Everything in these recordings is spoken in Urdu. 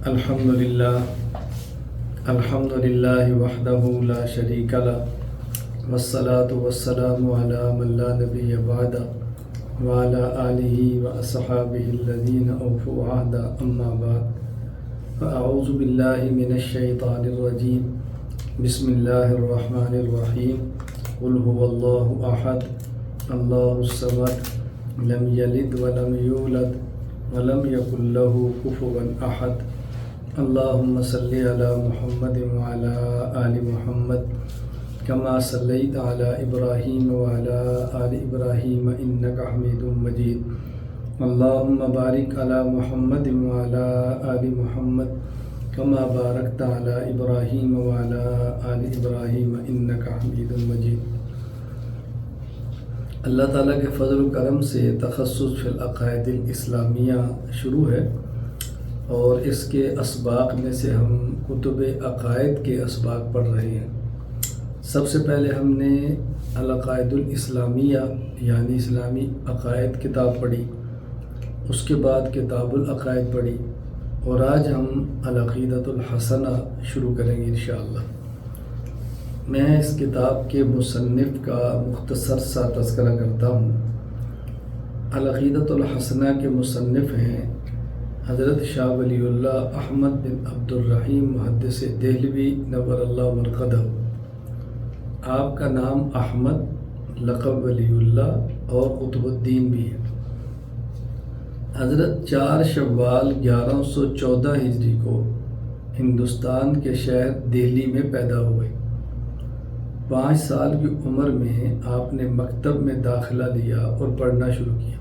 الحمد للہ وحدہ لا شریک لہ والصلاة والسلام علی من لا نبی بعدہ وعلی آلہ واصحابہ الذین اوفوا عہدہ اما بعد فاعوذ باللہ من الشیطان الرجیم بسم اللہ الرحمن الرحیم قل هو اللہ احد اللہ الصمد لم یلد ولم یولد ولم یکن لہ کفوا احد اللہم صلی علی محمد وعلی آل محمد کما صلیت علی ابراہیم وعلی آل ابراہیم انک حمید مجید اللہم بارک علی محمد وعلی آل محمد کما بارکت علی ابراہیم وعلی آل ابراہیم انک حمید مجید۔ اللہ تعالیٰ کے فضل و کرم سے تخصص فی العقائد الاسلامیہ شروع ہے، اور اس کے اسباق میں سے ہم کتب عقائد کے اسباق پڑھ رہے ہیں۔ سب سے پہلے ہم نے العقائد الاسلامیہ یعنی اسلامی عقائد کتاب پڑھی، اس کے بعد کتاب العقائد پڑھی، اور آج ہم العقیدۃ الحسنہ شروع کریں گے انشاءاللہ۔ میں اس کتاب کے مصنف کا مختصر سا تذکرہ کرتا ہوں۔ العقیدۃ الحسنہ کے مصنف ہیں حضرت شاہ ولی اللہ احمد بن عبد الرحیم محدث دہلوی نور اللہ مرقدہ۔ آپ کا نام احمد، لقب ولی اللہ اور قطب الدین بھی ہے۔ حضرت 4 شوال 1114 ہجری کو ہندوستان کے شہر دہلی میں پیدا ہوئے۔ 5 سال کی عمر میں آپ نے مکتب میں داخلہ لیا اور پڑھنا شروع کیا۔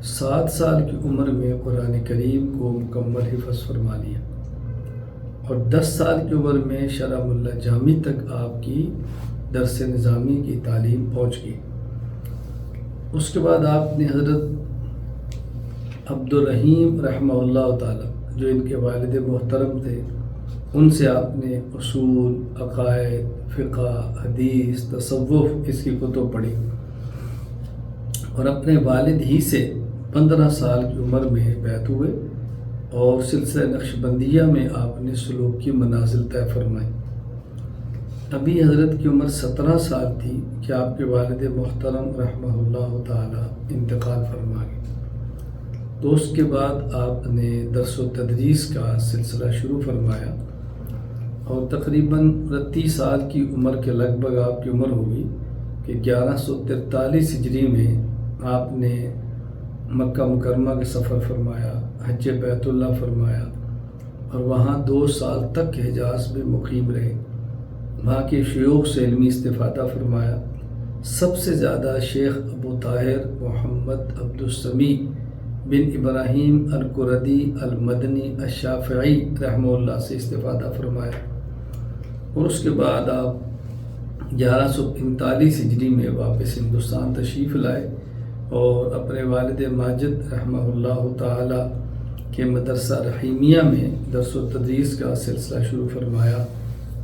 7 سال کی عمر میں قرآن کریم کو مکمل حفظ فرما لیا، اور 10 سال کی عمر میں شرح ملا جامی تک آپ کی درس نظامی کی تعلیم پہنچ گئی۔ اس کے بعد آپ نے حضرت عبد الرحیم رحمہ اللہ تعالی، جو ان کے والد محترم تھے، ان سے آپ نے اصول، عقائد، فقہ، حدیث، تصوف اس کی کتب پڑھی، اور اپنے والد ہی سے 15 سال کی عمر میں بیعت ہوئے، اور سلسلہ نقشبندیہ میں آپ نے سلوک کی منازل طے فرمائی۔ ابھی حضرت کی عمر 17 سال تھی کہ آپ کے والد محترم رحمہ اللہ تعالی انتقال فرما گئے، تو اس کے بعد آپ نے درس و تدریس کا سلسلہ شروع فرمایا، اور تقریباً 29 سال کی عمر کے لگ بھگ آپ کی عمر ہوگی کہ 1143 ہجری میں آپ نے مکہ مکرمہ کا سفر فرمایا، حج بیت اللہ فرمایا، اور وہاں 2 سال تک حجاز میں مقیم رہے۔ وہاں کے شیوخ سے علمی استفادہ فرمایا۔ سب سے زیادہ شیخ ابو طاہر محمد عبد السمیع بن ابراہیم القردی المدنی الشافعی رحمہ اللہ سے استفادہ فرمایا، اور اس کے بعد آپ 1145 ہجری میں واپس ہندوستان تشریف لائے، اور اپنے والد ماجد رحمہ اللہ تعالی کے مدرسہ رحیمیہ میں درس و تدریس کا سلسلہ شروع فرمایا،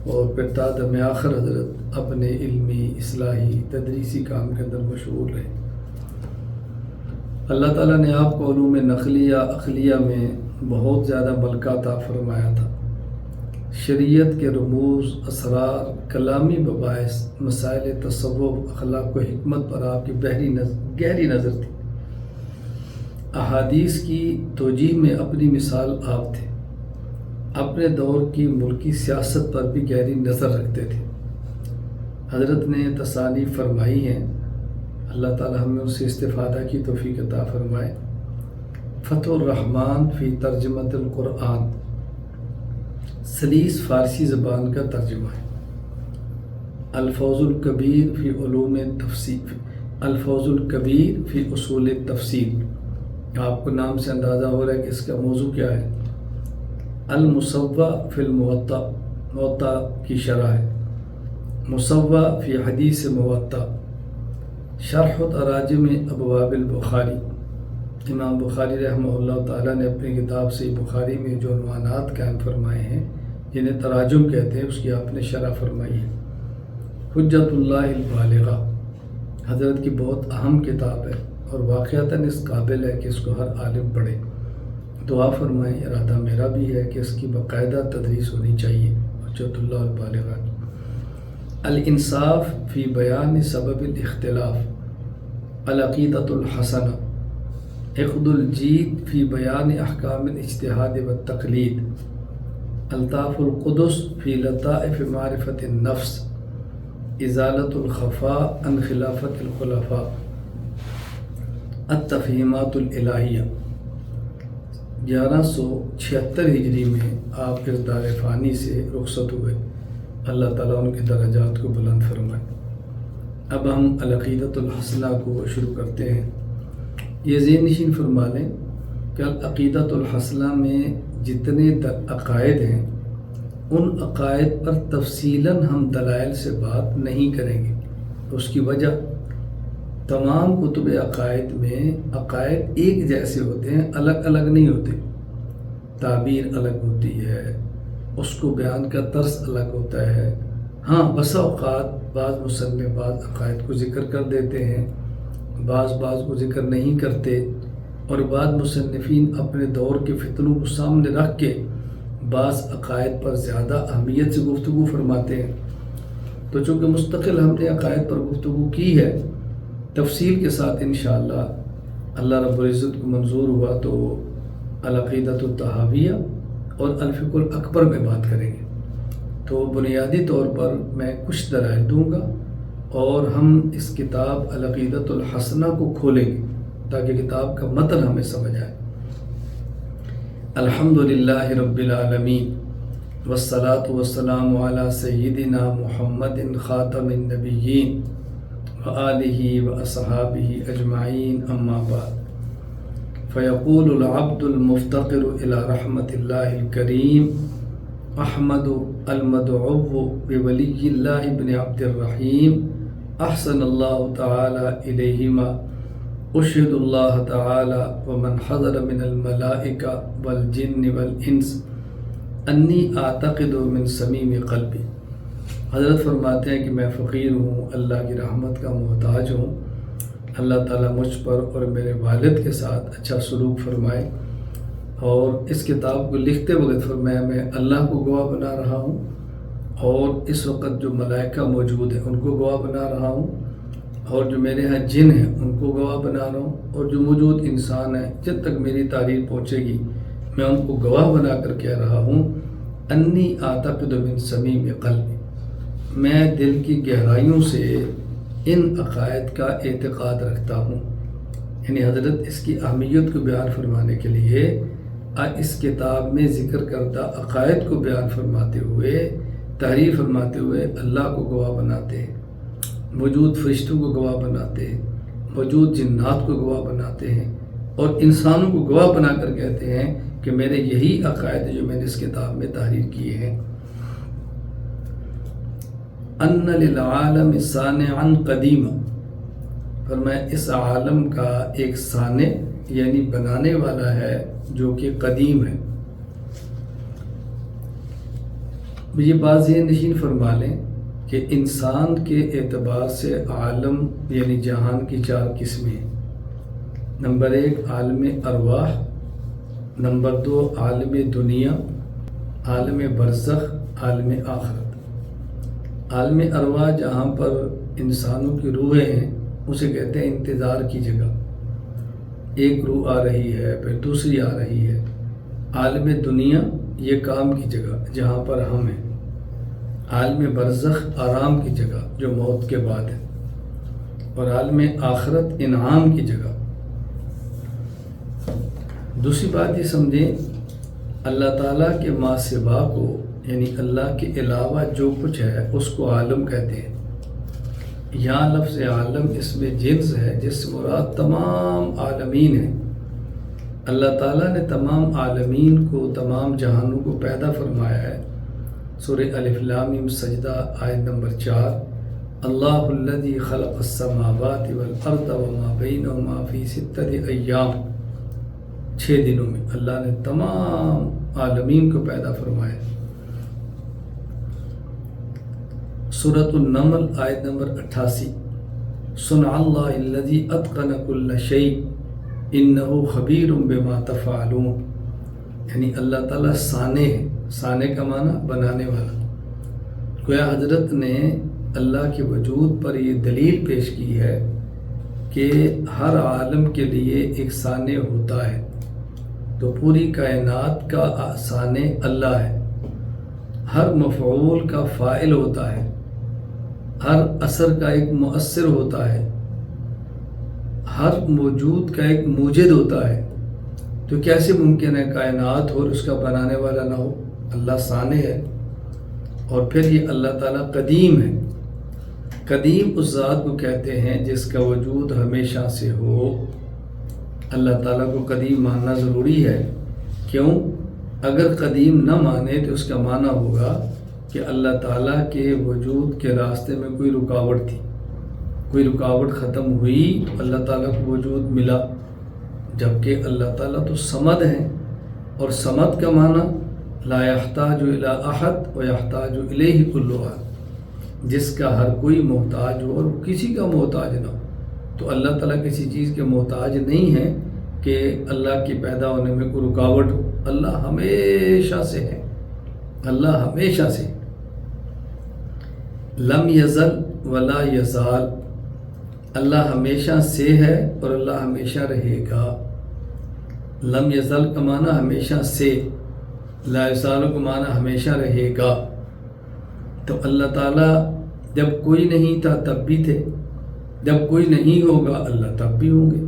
اور پھر تا دم آخر حضرت اپنے علمی، اصلاحی، تدریسی کام کے اندر مشغول رہے۔ اللہ تعالیٰ نے آپ کو علوم نقلیہ عقلیہ میں بہت زیادہ ملکہ عطا فرمایا تھا۔ شریعت کے رموز، اسرار، کلامی مباحث، مسائل تصوف، اخلاق و حکمت پر آپ کی گہری نظر تھی۔ احادیث کی توجیہ میں اپنی مثال آپ تھے۔ اپنے دور کی ملکی سیاست پر بھی گہری نظر رکھتے تھے۔ حضرت نے تصانیف فرمائی ہیں، اللہ تعالی ہمیں اس سے استفادہ کی توفیق عطا فرمائے۔ فتح الرحمن فی ترجمۃ القرآن سلیس فارسی زبان کا ترجمہ ہے۔ الفوز الکبیر فی علوم تفسیر، الفوز الکبیر فی اصول تفسیر۔ آپ کو نام سے اندازہ ہو رہا ہے کہ اس کا موضوع کیا ہے۔ المصوّع فی الموطا، موطا کی شرح ہے۔ مصوّع فی حدیث موطا، شرح تراجم ابواب البخاری۔ امام بخاری رحمہ اللہ تعالیٰ نے اپنی کتاب سے بخاری میں جو عنوانات قائم فرمائے ہیں، جنہیں تراجم کہتے ہیں، اس کی آپ نے شرح فرمائی ہے۔ حجت اللہ البالغہ حضرت کی بہت اہم کتاب ہے، اور واقعتاً اس قابل ہے کہ اس کو ہر عالم پڑھے۔ دعا فرمائیں، ارادہ میرا بھی ہے کہ اس کی باقاعدہ تدریس ہونی چاہیے حجت اللہ البالغہ کی۔ الانصاف فی بیان سبب الاختلاف، العقیدۃ الحسنہ، عقد الجید فی بیان احکام الاجتہاد والتقلید، الطاف القدس فی لطائف معرفت النفس، ازالۃ الخفاء عن خلافت الخلفاء، التفہیمات الالہیہ۔ 1176 ہجری میں آپ اس دار فانی سے رخصت ہوئے، اللہ تعالیٰ ان کے درجات کو بلند فرمائے۔ اب ہم العقیدۃ الحسنہ کو شروع کرتے ہیں۔ یہ ذہن نشین فرما لیں کہ العقیدۃ الحسنہ میں جتنے عقائد ہیں ان عقائد پر تفصیلاً ہم دلائل سے بات نہیں کریں گے۔ اس کی وجہ تمام کتب عقائد میں عقائد ایک جیسے ہوتے ہیں، الگ الگ نہیں ہوتے، تعبیر الگ ہوتی ہے، اس کو بیان کا طرز الگ ہوتا ہے۔ ہاں بسا اوقات بعض مصنف بعض عقائد کو ذکر کر دیتے ہیں، بعض کو ذکر نہیں کرتے، اور بعض مصنفین اپنے دور کے فتنوں کو سامنے رکھ کے بعض عقائد پر زیادہ اہمیت سے گفتگو فرماتے ہیں۔ تو چونکہ مستقل ہم نے عقائد پر گفتگو کی ہے، تفصیل کے ساتھ انشاءاللہ اللہ رب العزت کو منظور ہوا تو العقیدۃ الطحاویہ اور الفقہ الاکبر میں بات کریں گے۔ تو بنیادی طور پر میں کچھ دلائل دوں گا اور ہم اس کتاب العقیدۃ الحسنہ کو کھولیں گے تاکہ کتاب کا متن ہمیں سمجھ آئے۔ الحمدللہ رب العالمین والصلاة والسلام علی سیدنا محمد خاتم النبیین وآلہ واصحابہ اجمعین، اما بعد، فیقول العبد المفتقر الی رحمت اللہ الکریم احمد المدعو بولی اللہ بن عبد الرحیم احسن اللہ تعالی الیہما، اشہد اللہ تعالی ومن حضر من الملائکہ والجن والانس انی اعتقد من صمیم قلبی۔ حضرت فرماتے ہیں کہ میں فقیر ہوں، اللہ کی رحمت کا محتاج ہوں، اللہ تعالیٰ مجھ پر اور میرے والد کے ساتھ اچھا سلوک فرمائے۔ اور اس کتاب کو لکھتے وقت فرمایا میں اللہ کو گواہ بنا رہا ہوں، اور اس وقت جو ملائکہ موجود ہیں ان کو گواہ بنا رہا ہوں، اور جو میرے ہاں جن ہیں ان کو گواہ بنا رہا ہوں، اور جو موجود انسان ہیں جب تک میری تعریف پہنچے گی میں ان کو گواہ بنا کر کہہ رہا ہوں، انی اعتقد من صمیم قلبی، میں دل کی گہرائیوں سے ان عقائد کا اعتقاد رکھتا ہوں۔ یعنی حضرت اس کی اہمیت کو بیان فرمانے کے لیے اس کتاب میں ذکر کردہ عقائد کو بیان فرماتے ہوئے، تحریر فرماتے ہوئے اللہ کو گواہ بناتے ہیں، موجود فرشتوں کو گواہ بناتے ہیں، موجود جنات کو گواہ بناتے ہیں، اور انسانوں کو گواہ بنا کر کہتے ہیں کہ میرے یہی عقائد جو میں نے اس کتاب میں تحریر کیے ہیں۔ ان للعالم صانعا قدیما، فرمایا اس عالم کا ایک صانع یعنی بنانے والا ہے جو کہ قدیم ہے۔ یہ بات ذہن نشین فرما لیں کہ انسان کے اعتبار سے عالم یعنی جہان کی 4 قسمیں ہیں۔ نمبر 1 عالم ارواح، نمبر 2 عالم دنیا، عالم برزخ، عالم آخرت۔ عالم ارواح جہاں پر انسانوں کی روحیں ہیں اسے کہتے ہیں انتظار کی جگہ، ایک روح آ رہی ہے پھر دوسری آ رہی ہے۔ عالم دنیا یہ کام کی جگہ جہاں پر ہم ہیں۔ عالم برزخ آرام کی جگہ جو موت کے بعد ہے، اور عالم آخرت انعام کی جگہ۔ دوسری بات یہ سمجھیں، اللہ تعالیٰ کے ما سوا کو یعنی اللہ کے علاوہ جو کچھ ہے اس کو عالم کہتے ہیں۔ یہاں لفظ عالم اس میں جنس ہے جس سے مراد تمام عالمین ہیں۔ اللہ تعالیٰ نے تمام عالمین کو، تمام جہانوں کو پیدا فرمایا ہے۔ سورہ الف لام میم سجدہ آیت نمبر 4، اللہ الذی خلق السماوات والارض وما بینہما فی 6 ایام، 6 دنوں میں اللہ نے تمام عالمین کو پیدا فرمایا۔ سورۃ النمل آیت نمبر 88، صنع اللہ الذی اتقن کل شیء انہ خبیر بما تفعلون، یعنی اللہ تعالیٰ صانع ہے. صانع کا معنی بنانے والا. گویا حضرت نے اللہ کے وجود پر یہ دلیل پیش کی ہے کہ ہر عالم کے لیے ایک صانع ہوتا ہے. تو پوری کائنات کا صانع اللہ ہے. ہر مفعول کا فاعل ہوتا ہے. ہر اثر کا ایک مؤثر ہوتا ہے. ہر موجود کا ایک موجد ہوتا ہے. تو کیسے ممکن ہے کائنات ہو اور اس کا بنانے والا نہ ہو؟ اللہ صانع ہے. اور پھر یہ اللہ تعالیٰ قدیم ہے. قدیم اس ذات کو کہتے ہیں جس کا وجود ہمیشہ سے ہو. اللہ تعالیٰ کو قدیم ماننا ضروری ہے. کیوں؟ اگر قدیم نہ مانے تو اس کا معنی ہوگا کہ اللہ تعالیٰ کے وجود کے راستے میں کوئی رکاوٹ تھی. کوئی رکاوٹ ختم ہوئی تو اللہ تعالیٰ کو وجود ملا. جبکہ اللہ تعالیٰ تو صمد ہیں. اور صمد کا معنی لا یحتاج الی احد و یحتاج الیہ کل احد، جس کا ہر کوئی محتاج ہو اور کسی کا محتاج نہ ہو. تو اللہ تعالیٰ کسی چیز کے محتاج نہیں ہے کہ اللہ کے پیدا ہونے میں کوئی رکاوٹ ہو. اللہ ہمیشہ سے ہے. اللہ ہمیشہ سے. لم یزل ولا یزال، اللہ ہمیشہ سے ہے اور اللہ ہمیشہ رہے گا. لم یزل کا معنی ہمیشہ سے، لا یزال کا معنی ہمیشہ رہے گا. تو اللہ تعالیٰ جب کوئی نہیں تھا تب بھی تھے، جب کوئی نہیں ہوگا اللہ تب بھی ہوں گے.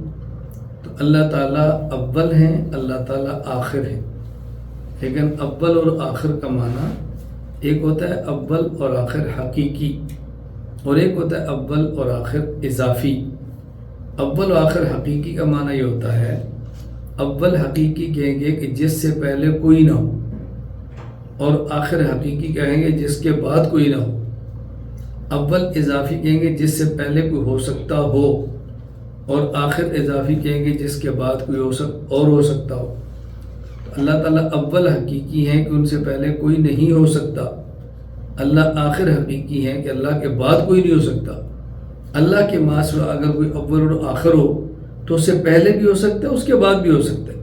تو اللہ تعالیٰ اول ہیں، اللہ تعالیٰ آخر ہیں. لیکن اول اور آخر کا معنی ایک ہوتا ہے اول اور آخر حقیقی، اور ایک ہوتا ہے اول اور آخر اضافی. اول و آخر حقیقی کا معنی یہ ہوتا ہے، اول حقیقی کہیں گے کہ جس سے پہلے کوئی نہ ہو، اور آخر حقیقی کہیں گے جس کے بعد کوئی نہ ہو. اول اضافی کہیں گے جس سے پہلے کوئی ہو سکتا ہو، اور آخر اضافی کہیں گے جس کے بعد کوئی ہو سکتا ہو. اللہ تعالیٰ اول حقیقی ہیں کہ ان سے پہلے کوئی نہیں ہو سکتا. اللہ آخر حقیقی ہیں کہ اللہ کے بعد کوئی نہیں ہو سکتا. اللہ کے ماں سوا اگر کوئی اول اور آخر ہو تو اس سے پہلے بھی ہو سکتا ہے، اس کے بعد بھی ہو سکتا ہے.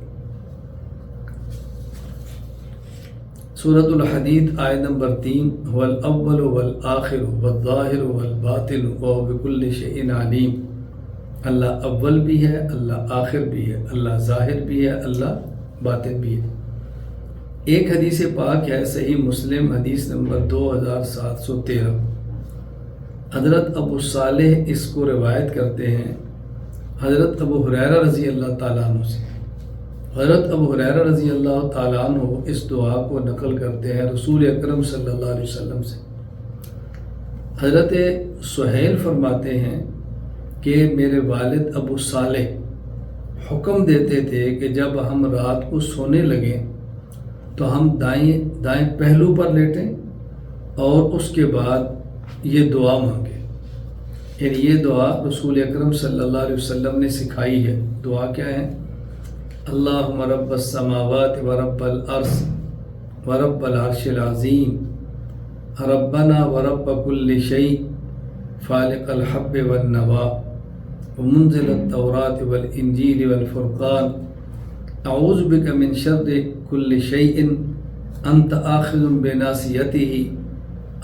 سورۃ الحدید آیت نمبر 3، هو الاول والآخر والظاہر والباطن وهو بكل شیء علیم. اللہ اول بھی ہے، اللہ آخر بھی ہے، اللہ ظاہر بھی ہے، اللہ باطن بھی ہے. ایک حدیث پاک ہے صحیح مسلم حدیث نمبر 2713. حضرت ابو صالح اس کو روایت کرتے ہیں حضرت ابو ہریرہ رضی اللہ تعالیٰ عنہ سے. حضرت ابو ہریرہ رضی اللہ تعالیٰ عنہ اس دعا کو نقل کرتے ہیں رسول اکرم صلی اللہ علیہ وسلم سے. حضرت سہیل فرماتے ہیں کہ میرے والد ابو صالح حکم دیتے تھے کہ جب ہم رات کو سونے لگیں تو ہم دائیں پہلو پر لیٹیں اور اس کے بعد یہ دعا مانگیں. یعنی یہ دعا رسول اکرم صلی اللہ علیہ وسلم نے سکھائی ہے. دعا کیا ہے؟ اللہم رب السماوات ورب الارض ورب العرش العظیم ربنا ورب کل شیء فالق الحب والنوا ومنزل التوراة والانجیل والفرقان اعوذ بک من شر کل شیء انت آخذ بناصیتہ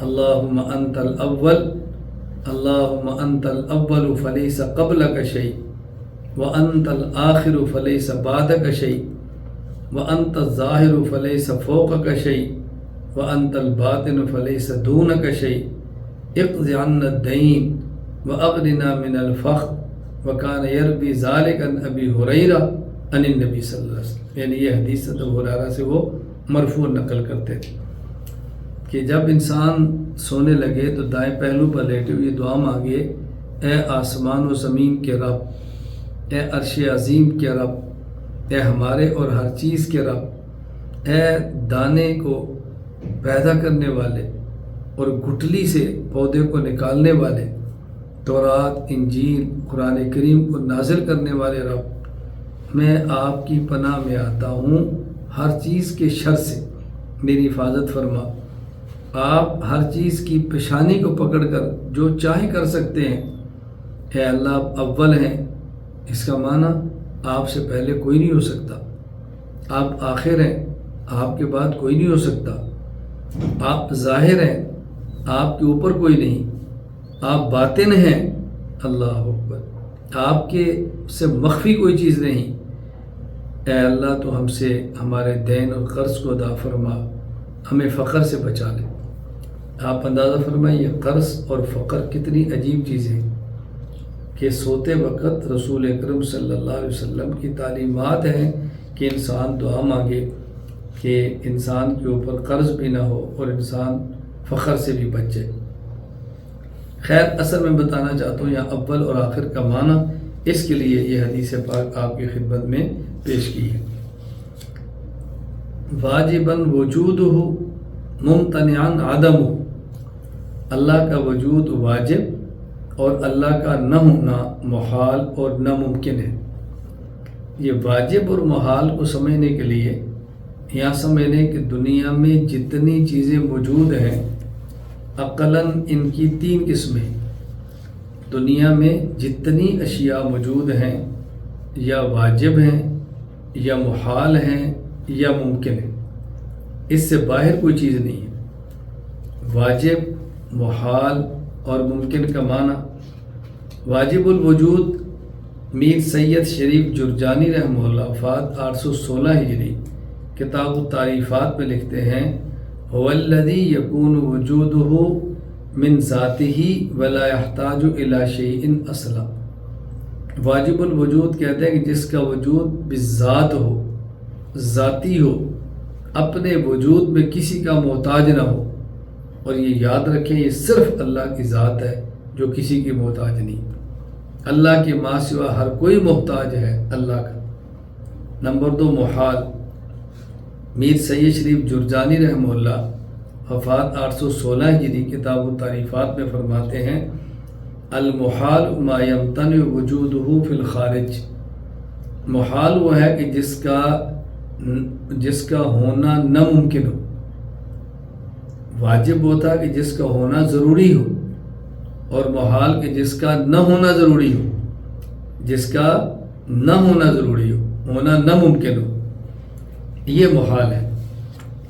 اللہم انت الاول اللہم انت الاول فلیس قبلک شیء وَأَنْتَ الْآخِرُ فَلَيْسَ بَعْدَكَ شَيْءٌ وَأَنْتَ الظَّاهِرُ فَلَيْسَ فَوْقَكَ شَيْءٌ وَأَنْتَ الْبَاطِنُ فَلَيْسَ دُونَكَ شَيْءٌ اقْضِ عَنَّا الدَّيْنَ وَأَغْنِنَا مِنَ الْفَقْرِ وَكَانَ يَرْوِي ذَلِكَ عَنْ أَبِي هُرَيْرَةَ عن النبی صلی اللہ علیہ وسلم. یعنی یہ حدیث ابو ہریرہ سے وہ مرفوع نقل کرتے تھے کہ جب انسان سونے لگے تو دائیں پہلو پر لیٹے ہوئے دعا مانگے، اے آسمان و زمین کے رب، اے عرش عظیم کے رب، اے ہمارے اور ہر چیز کے رب، اے دانے کو پیدا کرنے والے اور گٹلی سے پودے کو نکالنے والے، تورات، انجیل، قرآن کریم کو نازل کرنے والے رب، میں آپ کی پناہ میں آتا ہوں ہر چیز کے شر سے، میری حفاظت فرما. آپ ہر چیز کی پیشانی کو پکڑ کر جو چاہے کر سکتے ہیں. اے اللہ آپ اول ہیں، اس کا معنی آپ سے پہلے کوئی نہیں ہو سکتا. آپ آخر ہیں، آپ کے بعد کوئی نہیں ہو سکتا، آپ ظاہر ہیں، آپ کے اوپر کوئی نہیں، آپ باطن ہیں، اللہ اکبر، آپ کے سے مخفی کوئی چیز نہیں۔ اے اللہ تو ہم سے ہمارے دین اور قرض کو ادا فرما، ہمیں فقر سے بچا لے۔ آپ اندازہ فرمائیں یہ قرض اور فقر کتنی عجیب چیزیں کہ سوتے وقت رسول اکرم صلی اللہ علیہ وسلم کی تعلیمات ہیں کہ انسان دعا مانگے کہ انسان کے اوپر قرض بھی نہ ہو اور انسان فخر سے بھی بچ جائے۔ خیر، اصل میں بتانا چاہتا ہوں یہاں اول اور آخر کا معنی، اس کے لیے یہ حدیث پاک آپ کی خدمت میں پیش کی ہے۔ واجباً وجودہ ممتنعاً عدمہ، اللہ کا وجود واجب اور اللہ کا نہ ہونا محال اور ناممکن ہے۔ یہ واجب اور محال کو سمجھنے کے لیے یہاں سمجھنے کہ دنیا میں جتنی چیزیں موجود ہیں عقلاً ان کی 3 قسمیں، دنیا میں جتنی اشیاء موجود ہیں یا واجب ہیں یا محال ہیں یا ممکن ہیں، اس سے باہر کوئی چیز نہیں ہے۔ واجب، محال اور ممکن کا معنی، واجب الوجود میر سید شریف جرجانی رحمہ اللہ وفات 816 ہجری کتاب التعریفات میں لکھتے ہیں هو الذی یکون وجودہ من ذاتہ ولا یحتاج الی شیء اصلا۔ واجب الوجود کہتے ہیں کہ جس کا وجود بذات ہو، ذاتی ہو، اپنے وجود میں کسی کا محتاج نہ ہو، اور یہ یاد رکھیں یہ صرف اللہ کی ذات ہے جو کسی کی محتاج نہیں۔ اللہ کے ماں سوا ہر کوئی محتاج ہے اللہ کا۔ نمبر 2 محال، میر سید شریف جرجانی رحمہ اللہ وفات 816 ہجری کتاب التعریفات میں فرماتے ہیں المحال ما یمتنع وجودہ فی الخارج، محال وہ ہے کہ جس کا ہونا ناممکن ہو۔ واجب ہوتا ہے کہ جس کا ہونا ضروری ہو، اور محال کہ جس کا نہ ہونا ضروری ہو، جس کا نہ ہونا ضروری ہو، ہونا ناممکن ہو، یہ محال ہے۔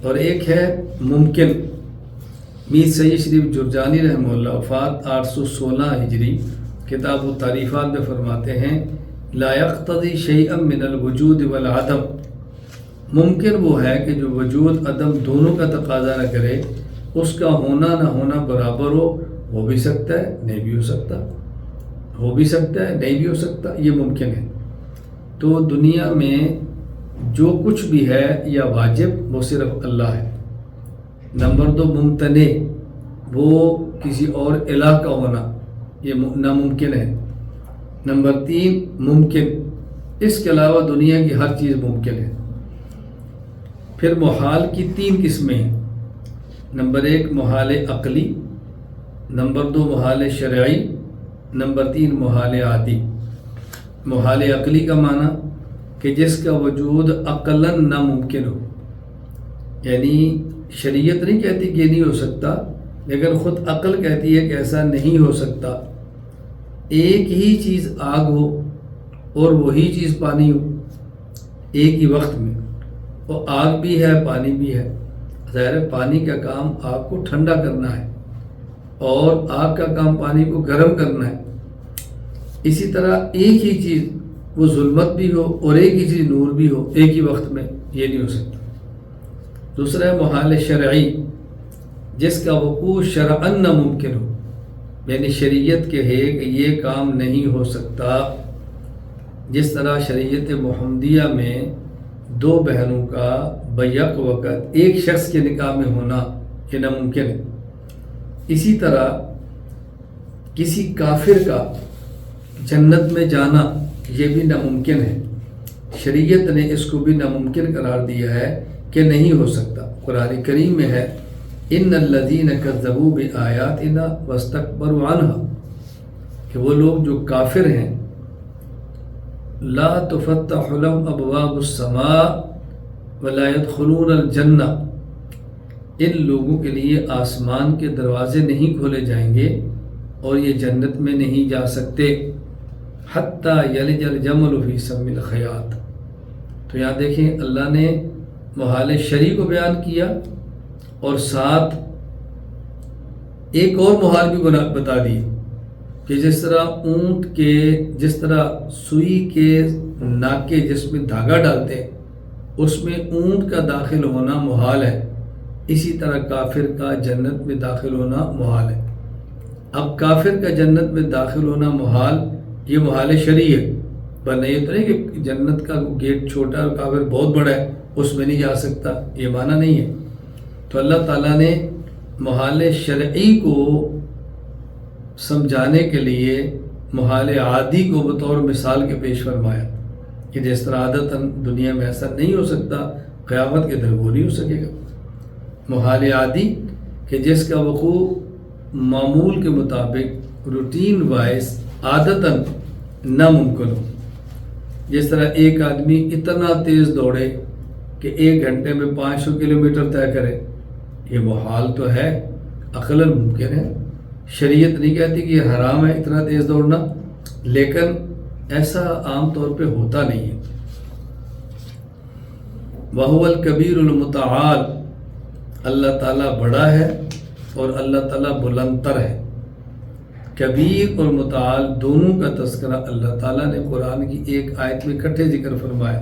اور ایک ہے ممکن، میر سید شریف جرجانی رحمہ اللہ وفات 816 ہجری کتاب التعریفات میں فرماتے ہیں لا یقتضی شیئا من الوجود والعدم، ممکن وہ ہے کہ جو وجود عدم دونوں کا تقاضا نہ کرے، اس کا ہونا نہ ہونا برابر ہو بھی سکتا ہے نہیں بھی ہو سکتا، ہو بھی سکتا ہے نہیں بھی ہو سکتا، یہ ممکن ہے۔ تو دنیا میں جو کچھ بھی ہے یا واجب وہ صرف اللہ ہے۔ نمبر 2 ممتنع، وہ کسی اور الہ کا ہونا، یہ ناممکن ہے۔ نمبر 3 ممکن، اس کے علاوہ دنیا کی ہر چیز ممکن ہے۔ پھر محال کی 3 قسمیں ہیں۔ نمبر 1 محال عقلی، نمبر 2 محال شرعی، نمبر 3 محال عادی۔ محال عقلی کا معنی کہ جس کا وجود عقلاً ناممکن ہو، یعنی شریعت نہیں کہتی کہ یہ نہیں ہو سکتا، لیکن خود عقل کہتی ہے کہ ایسا نہیں ہو سکتا۔ ایک ہی چیز آگ ہو اور وہی چیز پانی ہو ایک ہی وقت میں، وہ آگ بھی ہے پانی بھی ہے، ظاہر ہے پانی کا کام آگ کو ٹھنڈا کرنا ہے اور آگ کا کام پانی کو گرم کرنا ہے۔ اسی طرح ایک ہی چیز وہ ظلمت بھی ہو اور ایک ہی چیز نور بھی ہو ایک ہی وقت میں، یہ نہیں ہو سکتا۔ دوسرا ہے محال شرعی، جس کا وقوع شرعاً ناممکن ہو، یعنی شریعت کے ہے کہ یہ کام نہیں ہو سکتا۔ جس طرح شریعت محمدیہ میں 2 بہنوں کا بیک وقت ایک شخص کے نکاح میں ہونا یہ ناممکن ہے، اسی طرح کسی کافر کا جنت میں جانا یہ بھی ناممکن ہے۔ شریعت نے اس کو بھی ناممکن قرار دیا ہے کہ نہیں ہو سکتا۔ قرآن کریم میں ہے ان الذین کذبوا بآیاتنا واستکبروا عنها، کہ وہ لوگ جو کافر ہیں لا تفتح لهم ابواب السماء ولا يدخلون الجنہ، ان لوگوں کے لیے آسمان کے دروازے نہیں کھولے جائیں گے اور یہ جنت میں نہیں جا سکتے، حتی یلج الجمل فی سم الخیاط۔ تو یہاں دیکھیں اللہ نے محال شرعی کو بیان کیا اور ساتھ ایک اور محال بھی بتا دی کہ جس طرح اونٹ کے جس طرح سوئی کے ناکے جس میں دھاگا ڈالتے ہیں اس میں اونٹ کا داخل ہونا محال ہے، اسی طرح کافر کا جنت میں داخل ہونا محال ہے۔ اب کافر کا جنت میں داخل ہونا محال، یہ محال شرعی ہے، ورنہ یہ تو نہیں کہ جنت کا گیٹ چھوٹا اور کافر بہت بڑا ہے اس میں نہیں جا سکتا، یہ معنی نہیں ہے۔ تو اللہ تعالیٰ نے محال شرعی کو سمجھانے کے لیے محال عادی کو بطور مثال کے پیش فرمایا کہ جس طرح عادتاً دنیا میں ایسا نہیں ہو سکتا، قیامت کے دن وہ نہیں ہو سکے گا۔ محال عادی کہ جس کا وقوع معمول کے مطابق روٹین وائز عادتاً ناممکن ہو، جس طرح ایک آدمی اتنا تیز دوڑے کہ 1 گھنٹے میں 500 کلومیٹر طے کرے، یہ محال تو ہے، عقلاً ممکن ہے۔ شریعت نہیں کہتی کہ یہ حرام ہے اتنا تیز دوڑنا، لیکن ایسا عام طور پہ ہوتا نہیں ہے۔ وَهُوَ الْكَبِيرُ الْمُتَعَالِ، اللہ تعالیٰ بڑا ہے اور اللہ تعالیٰ بلند تر ہے۔ کبیر اور متعال دونوں کا تذکرہ اللہ تعالیٰ نے قرآن کی ایک آیت میں اکٹھے ذکر فرمایا،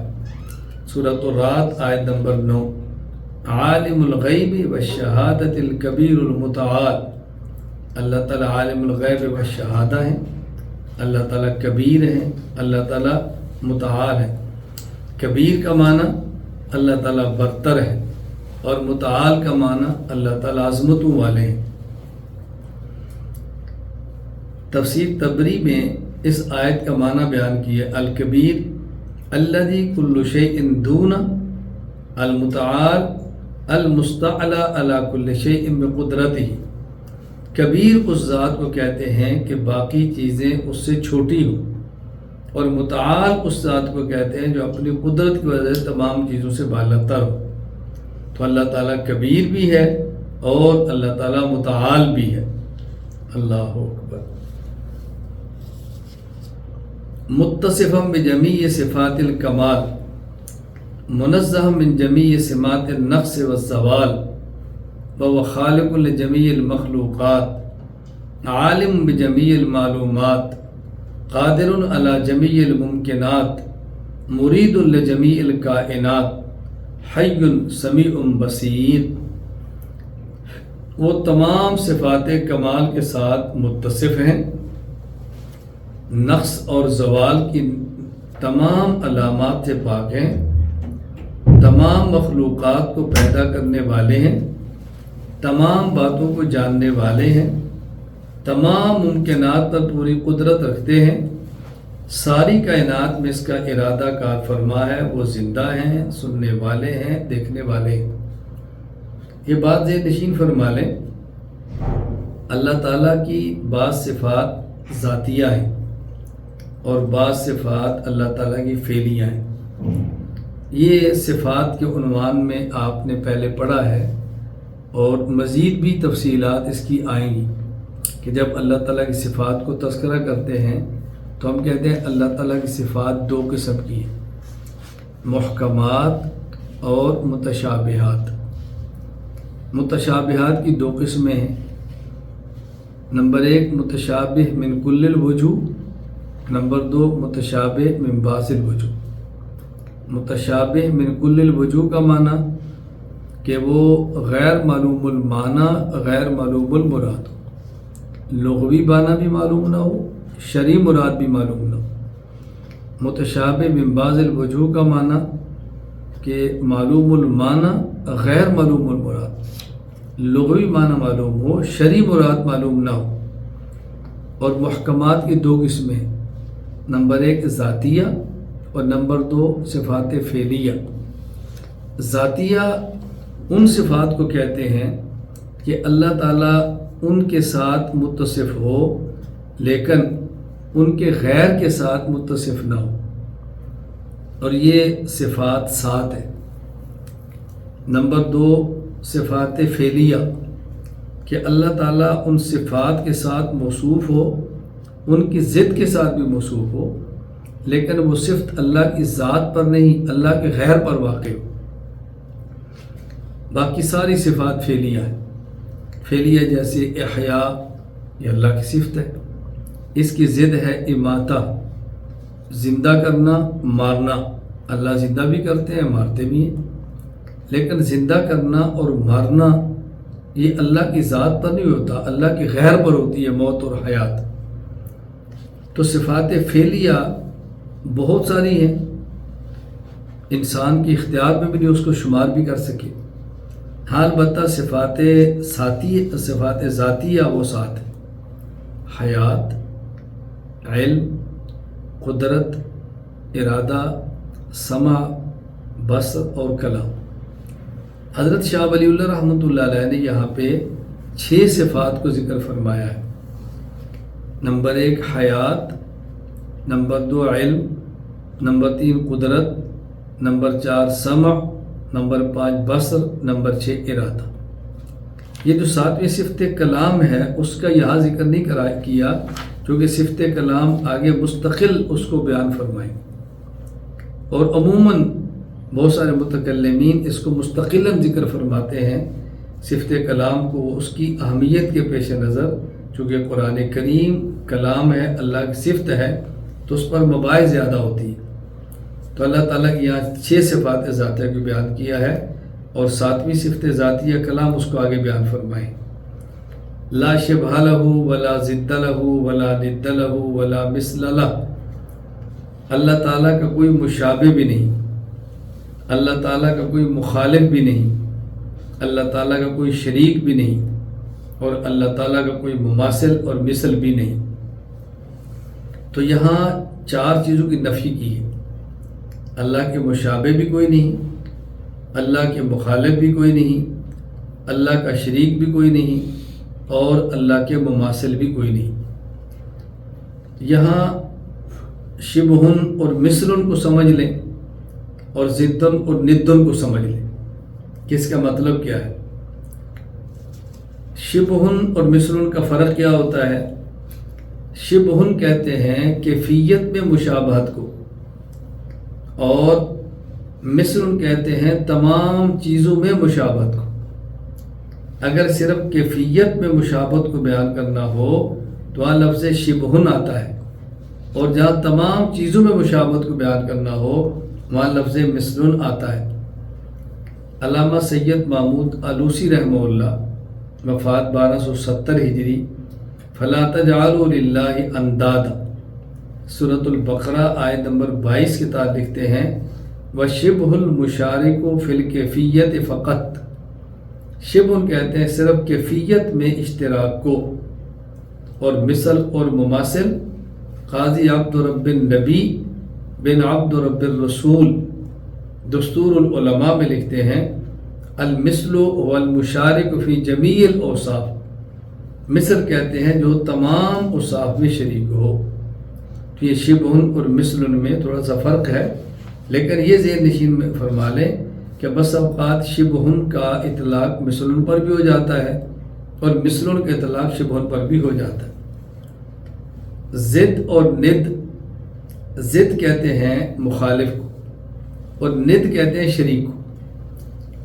سورۃ الرعد آیت نمبر 9، عالم الغیب والشہادۃ الکبیر المتعال، اللہ تعالیٰ عالم الغیب والشہادہ ہیں، اللہ تعالیٰ کبیر ہیں، اللہ تعالیٰ متعال ہیں۔ کبیر کا معنی اللہ تعالیٰ برتر ہے اور متعال کا معنی اللہ تعالیٰ عظمتوں والے ہیں۔ تفسیر تبری میں اس آیت کا معنی بیان کیا، الکبیر الذی کل شیء دون، المتعال المستعلی علی کل شیء بقدرتہ، کبیر اس ذات کو کہتے ہیں کہ باقی چیزیں اس سے چھوٹی ہوں، اور متعال اس ذات کو کہتے ہیں جو اپنی قدرت کی وجہ سے تمام چیزوں سے بالاتر ہو۔ تو اللہ تعالیٰ کبیر بھی ہے اور اللہ تعالیٰ متعال بھی ہے۔ اللہ اکبر۔ متصفا بجمیع صفات الکمال، منزہ من جمیع سمات النقص والزوال، وهو خالق لجمیع المخلوقات، عالم بجمیع المعلومات، قادر علی جمیع الممکنات، مرید لجمیع الکائنات، حی سمیع بصیر۔ وہ تمام صفات کمال کے ساتھ متصف ہیں، نقص اور زوال کی تمام علامات سے پاک ہیں، تمام مخلوقات کو پیدا کرنے والے ہیں، تمام باتوں کو جاننے والے ہیں، تمام ممکنات پر پوری قدرت رکھتے ہیں، ساری کائنات میں اس کا ارادہ کار فرما ہے، وہ زندہ ہیں، سننے والے ہیں، دیکھنے والے ہیں۔ یہ بات ذہن نشین فرما لیں، اللہ تعالیٰ کی بعض صفات ذاتیہ ہیں اور بعض صفات اللہ تعالیٰ کی فعلیہ ہیں۔ یہ صفات کے عنوان میں آپ نے پہلے پڑھا ہے اور مزید بھی تفصیلات اس کی آئیں گی کہ جب اللہ تعالیٰ کی صفات کو تذکرہ کرتے ہیں تو ہم کہتے ہیں اللہ تعالیٰ کی صفات 2 قسم کی ہیں، محکمات اور متشابہات۔ متشابہات کی 2 قسمیں ہیں، نمبر 1 متشابہ من کل الوجوہ، نمبر 2 متشابہ من بعض الوجوہ۔ متشابہ من کل الوجوہ کا معنی کہ وہ غیر معلوم المعنی غیر معلوم المراد، لغوی معنی بھی معلوم نہ ہو، شرعی مراد بھی معلوم نہ ہو۔ متشابہ من بعض الوجوہ کا معنی کہ معلوم المعنی غیر معلوم المراد، لغوی معنی معلوم ہو، شرعی مراد معلوم نہ ہو۔ اور محکمات کی 2 قسمیں، نمبر 1 ذاتیہ اور نمبر 2 صفات فعلیہ۔ ذاتیہ ان صفات کو کہتے ہیں کہ اللہ تعالیٰ ان کے ساتھ متصف ہو لیکن ان کے غیر کے ساتھ متصف نہ ہو، اور یہ صفات 7 ہیں۔ نمبر 2 صفات فعلیہ کہ اللہ تعالیٰ ان صفات کے ساتھ موصوف ہو، ان کی ضد کے ساتھ بھی موصوف ہو، لیکن وہ صفت اللہ کی ذات پر نہیں، اللہ کے غیر پر واقع ہو۔ باقی ساری صفات فعلیہ ہیں. فعلیہ جیسے احیاء، یہ اللہ کی صفت ہے. اس کی ضد ہے اماتہ، زندہ کرنا، مارنا. اللہ زندہ بھی کرتے ہیں، مارتے بھی ہیں، لیکن زندہ کرنا اور مارنا یہ اللہ کی ذات پر نہیں ہوتا، اللہ کی غیر پر ہوتی ہے موت اور حیات. تو صفات فعلیہ بہت ساری ہیں، انسان کے اختیار میں بھی نہیں اس کو شمار بھی کر سکے. ہاں البتہ صفات ذاتیہ وہ ساتھ ہیں: حیات، علم، قدرت، ارادہ، سمع، بصر اور کلام. حضرت شاہ ولی اللہ رحمۃ اللہ علیہ نے یہاں پہ 6 صفات کو ذکر فرمایا ہے. نمبر 1 حیات، نمبر 2 علم، نمبر 3 قدرت، نمبر 4 سمع، نمبر 5 بصر، نمبر 6 ارادہ. یہ جو 7ویں صفت کلام ہے اس کا یہاں ذکر نہیں کیا، کیونکہ صفت کلام آگے مستقل اس کو بیان فرمائیں. اور عموماً بہت سارے متکلمین اس کو مستقلاً ذکر فرماتے ہیں صفت کلام کو، اس کی اہمیت کے پیش نظر. چونکہ قرآن کریم کلام ہے، اللہ کی صفت ہے، تو اس پر مباحث زیادہ ہوتی ہے. تو اللہ تعالیٰ کی یہاں 6 صفات ذاتیہ کو بیان کیا ہے، اور 7ویں صفت ذاتیہ کلام اس کو آگے بیان فرمائیں. لا شبہ لہ ولا ضد لہ ولا ند لہ ولا مثل لہ. اللہ تعالیٰ کا کوئی مشابہ بھی نہیں، اللہ تعالیٰ کا کوئی مخالف بھی نہیں، اللہ تعالیٰ کا کوئی شریک بھی نہیں، اور اللہ تعالیٰ کا کوئی مماثل اور مثل بھی نہیں. تو یہاں 4 چیزوں کی نفی کی ہے. اللہ کے مشابہ بھی کوئی نہیں، اللہ کے مخالف بھی کوئی نہیں، اللہ کا شریک بھی کوئی نہیں، اور اللہ کے مماثل بھی کوئی نہیں. یہاں شبہن اور مثلن کو سمجھ لیں، اور ضدن اور ندن کو سمجھ لیں کہ اس کا مطلب کیا ہے. شبہن اور مثلن کا فرق کیا ہوتا ہے؟ شبہن کہتے ہیں کیفیت میں مشابہت کو، اور مثلن کہتے ہیں تمام چیزوں میں مشابہت کو. اگر صرف کیفیت میں مشابہت کو بیان کرنا ہو تو وہاں لفظ شبہن آتا ہے، اور جہاں تمام چیزوں میں مشابہت کو بیان کرنا ہو وہاں لفظ مثلن آتا ہے. علامہ سید محمود آلوسی رحمہ اللہ، وفات 1270 ہجری. فلا تجعلوا للہ اندادا، سورۃ البقرہ آیت نمبر 22 کے تحت لکھتے ہیں وشبہ المشارک فی الکیفیت فقط. شبہ کہتے ہیں صرف کیفیت میں اشتراک کو، اور مثل اور مماثل قاضی عبد رب النبی بن عبد رب الرسول دستور العلماء میں لکھتے ہیں المثل والمشارک فی جمیع الاوصاف. مثل کہتے ہیں جو تمام اوصاف میں شریک ہو. تو یہ شبہن اور مثلن میں تھوڑا سا فرق ہے، لیکن یہ ذہن نشین میں فرما لیں کہ بس اوقات شبہن کا اطلاق مثلن پر بھی ہو جاتا ہے، اور مثلن کا اطلاق شبہن پر بھی ہو جاتا ہے. ضد اور ند، ضد کہتے ہیں مخالف کو، اور ند کہتے ہیں شریک کو.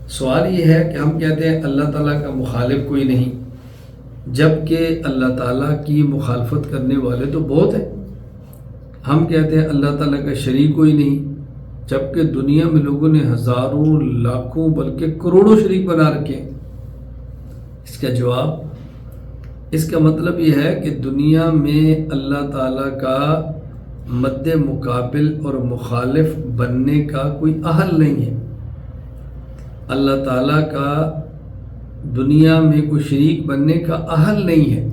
سوال یہ ہے کہ ہم کہتے ہیں اللہ تعالیٰ کا مخالف کوئی نہیں، جبکہ اللہ تعالیٰ کی مخالفت کرنے والے تو بہت ہیں. ہم کہتے ہیں اللہ تعالیٰ کا شریک کوئی نہیں، جبکہ دنیا میں لوگوں نے ہزاروں، لاکھوں، بلکہ کروڑوں شریک بنا رکھے ہیں. اس کا جواب، اس کا مطلب یہ ہے کہ دنیا میں اللہ تعالیٰ کا مد مقابل اور مخالف بننے کا کوئی اہل نہیں ہے. اللہ تعالیٰ کا دنیا میں کوئی شریک بننے کا اہل نہیں ہے.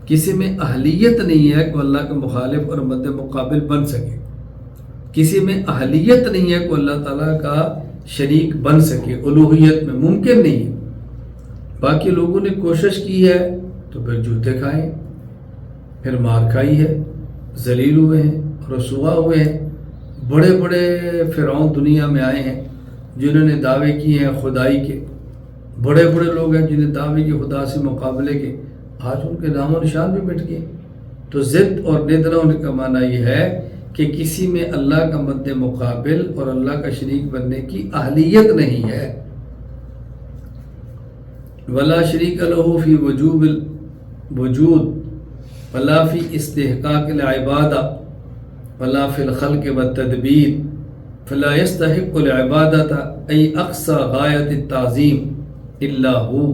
کسی میں اہلیت نہیں ہے کہ اللہ کا مخالف اور مد مقابل بن سکے. کسی میں اہلیت نہیں ہے کہ اللہ تعالیٰ کا شریک بن سکے. الوہیت میں ممکن نہیں ہے. باقی لوگوں نے کوشش کی ہے تو پھر جوتے کھائے، پھر مار کھائی ہے، ذلیل ہوئے ہیں، رسوا ہوئے ہیں. بڑے بڑے فرعون دنیا میں آئے ہیں جنہوں نے دعوے کیے ہیں خدائی کے. بڑے بڑے لوگ ہیں جنہیں دعوے کے خدا سے مقابلے کے، آج ان کے نام و نشان بھی مٹ گئے. تو ضد اور ند نہ ہونے کا معنی یہ ہے کہ کسی میں اللہ کا مد مقابل اور اللہ کا شریک بننے کی اہلیت نہیں ہے. ولا شریک لہ فی وجوب الوجود ولا فی استحقاق العبادہ ولا فی الخلق والتدبیر فلا يستحق العبادۃ ای اقصى غایت التعظیم الا ہو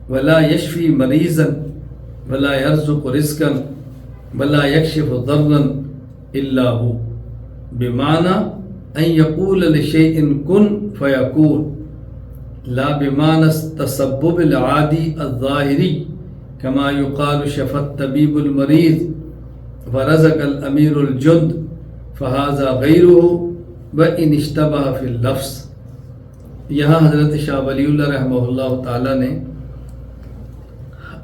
ولا یشفی مریضا ولا یرزق رزقا ولا یکشف ضرا الا ہو بمعنی ان یقول لشیء کن فیکون لا بمعنى التسبب العادی الظاہری كما يقال شفى الطبيب المريض ورزق الامیر الجند فهذا غیره وان اشتبه في اللفظ۔ یہاں حضرت شاہ ولی اللہ رحمہ اللہ تعالیٰ نے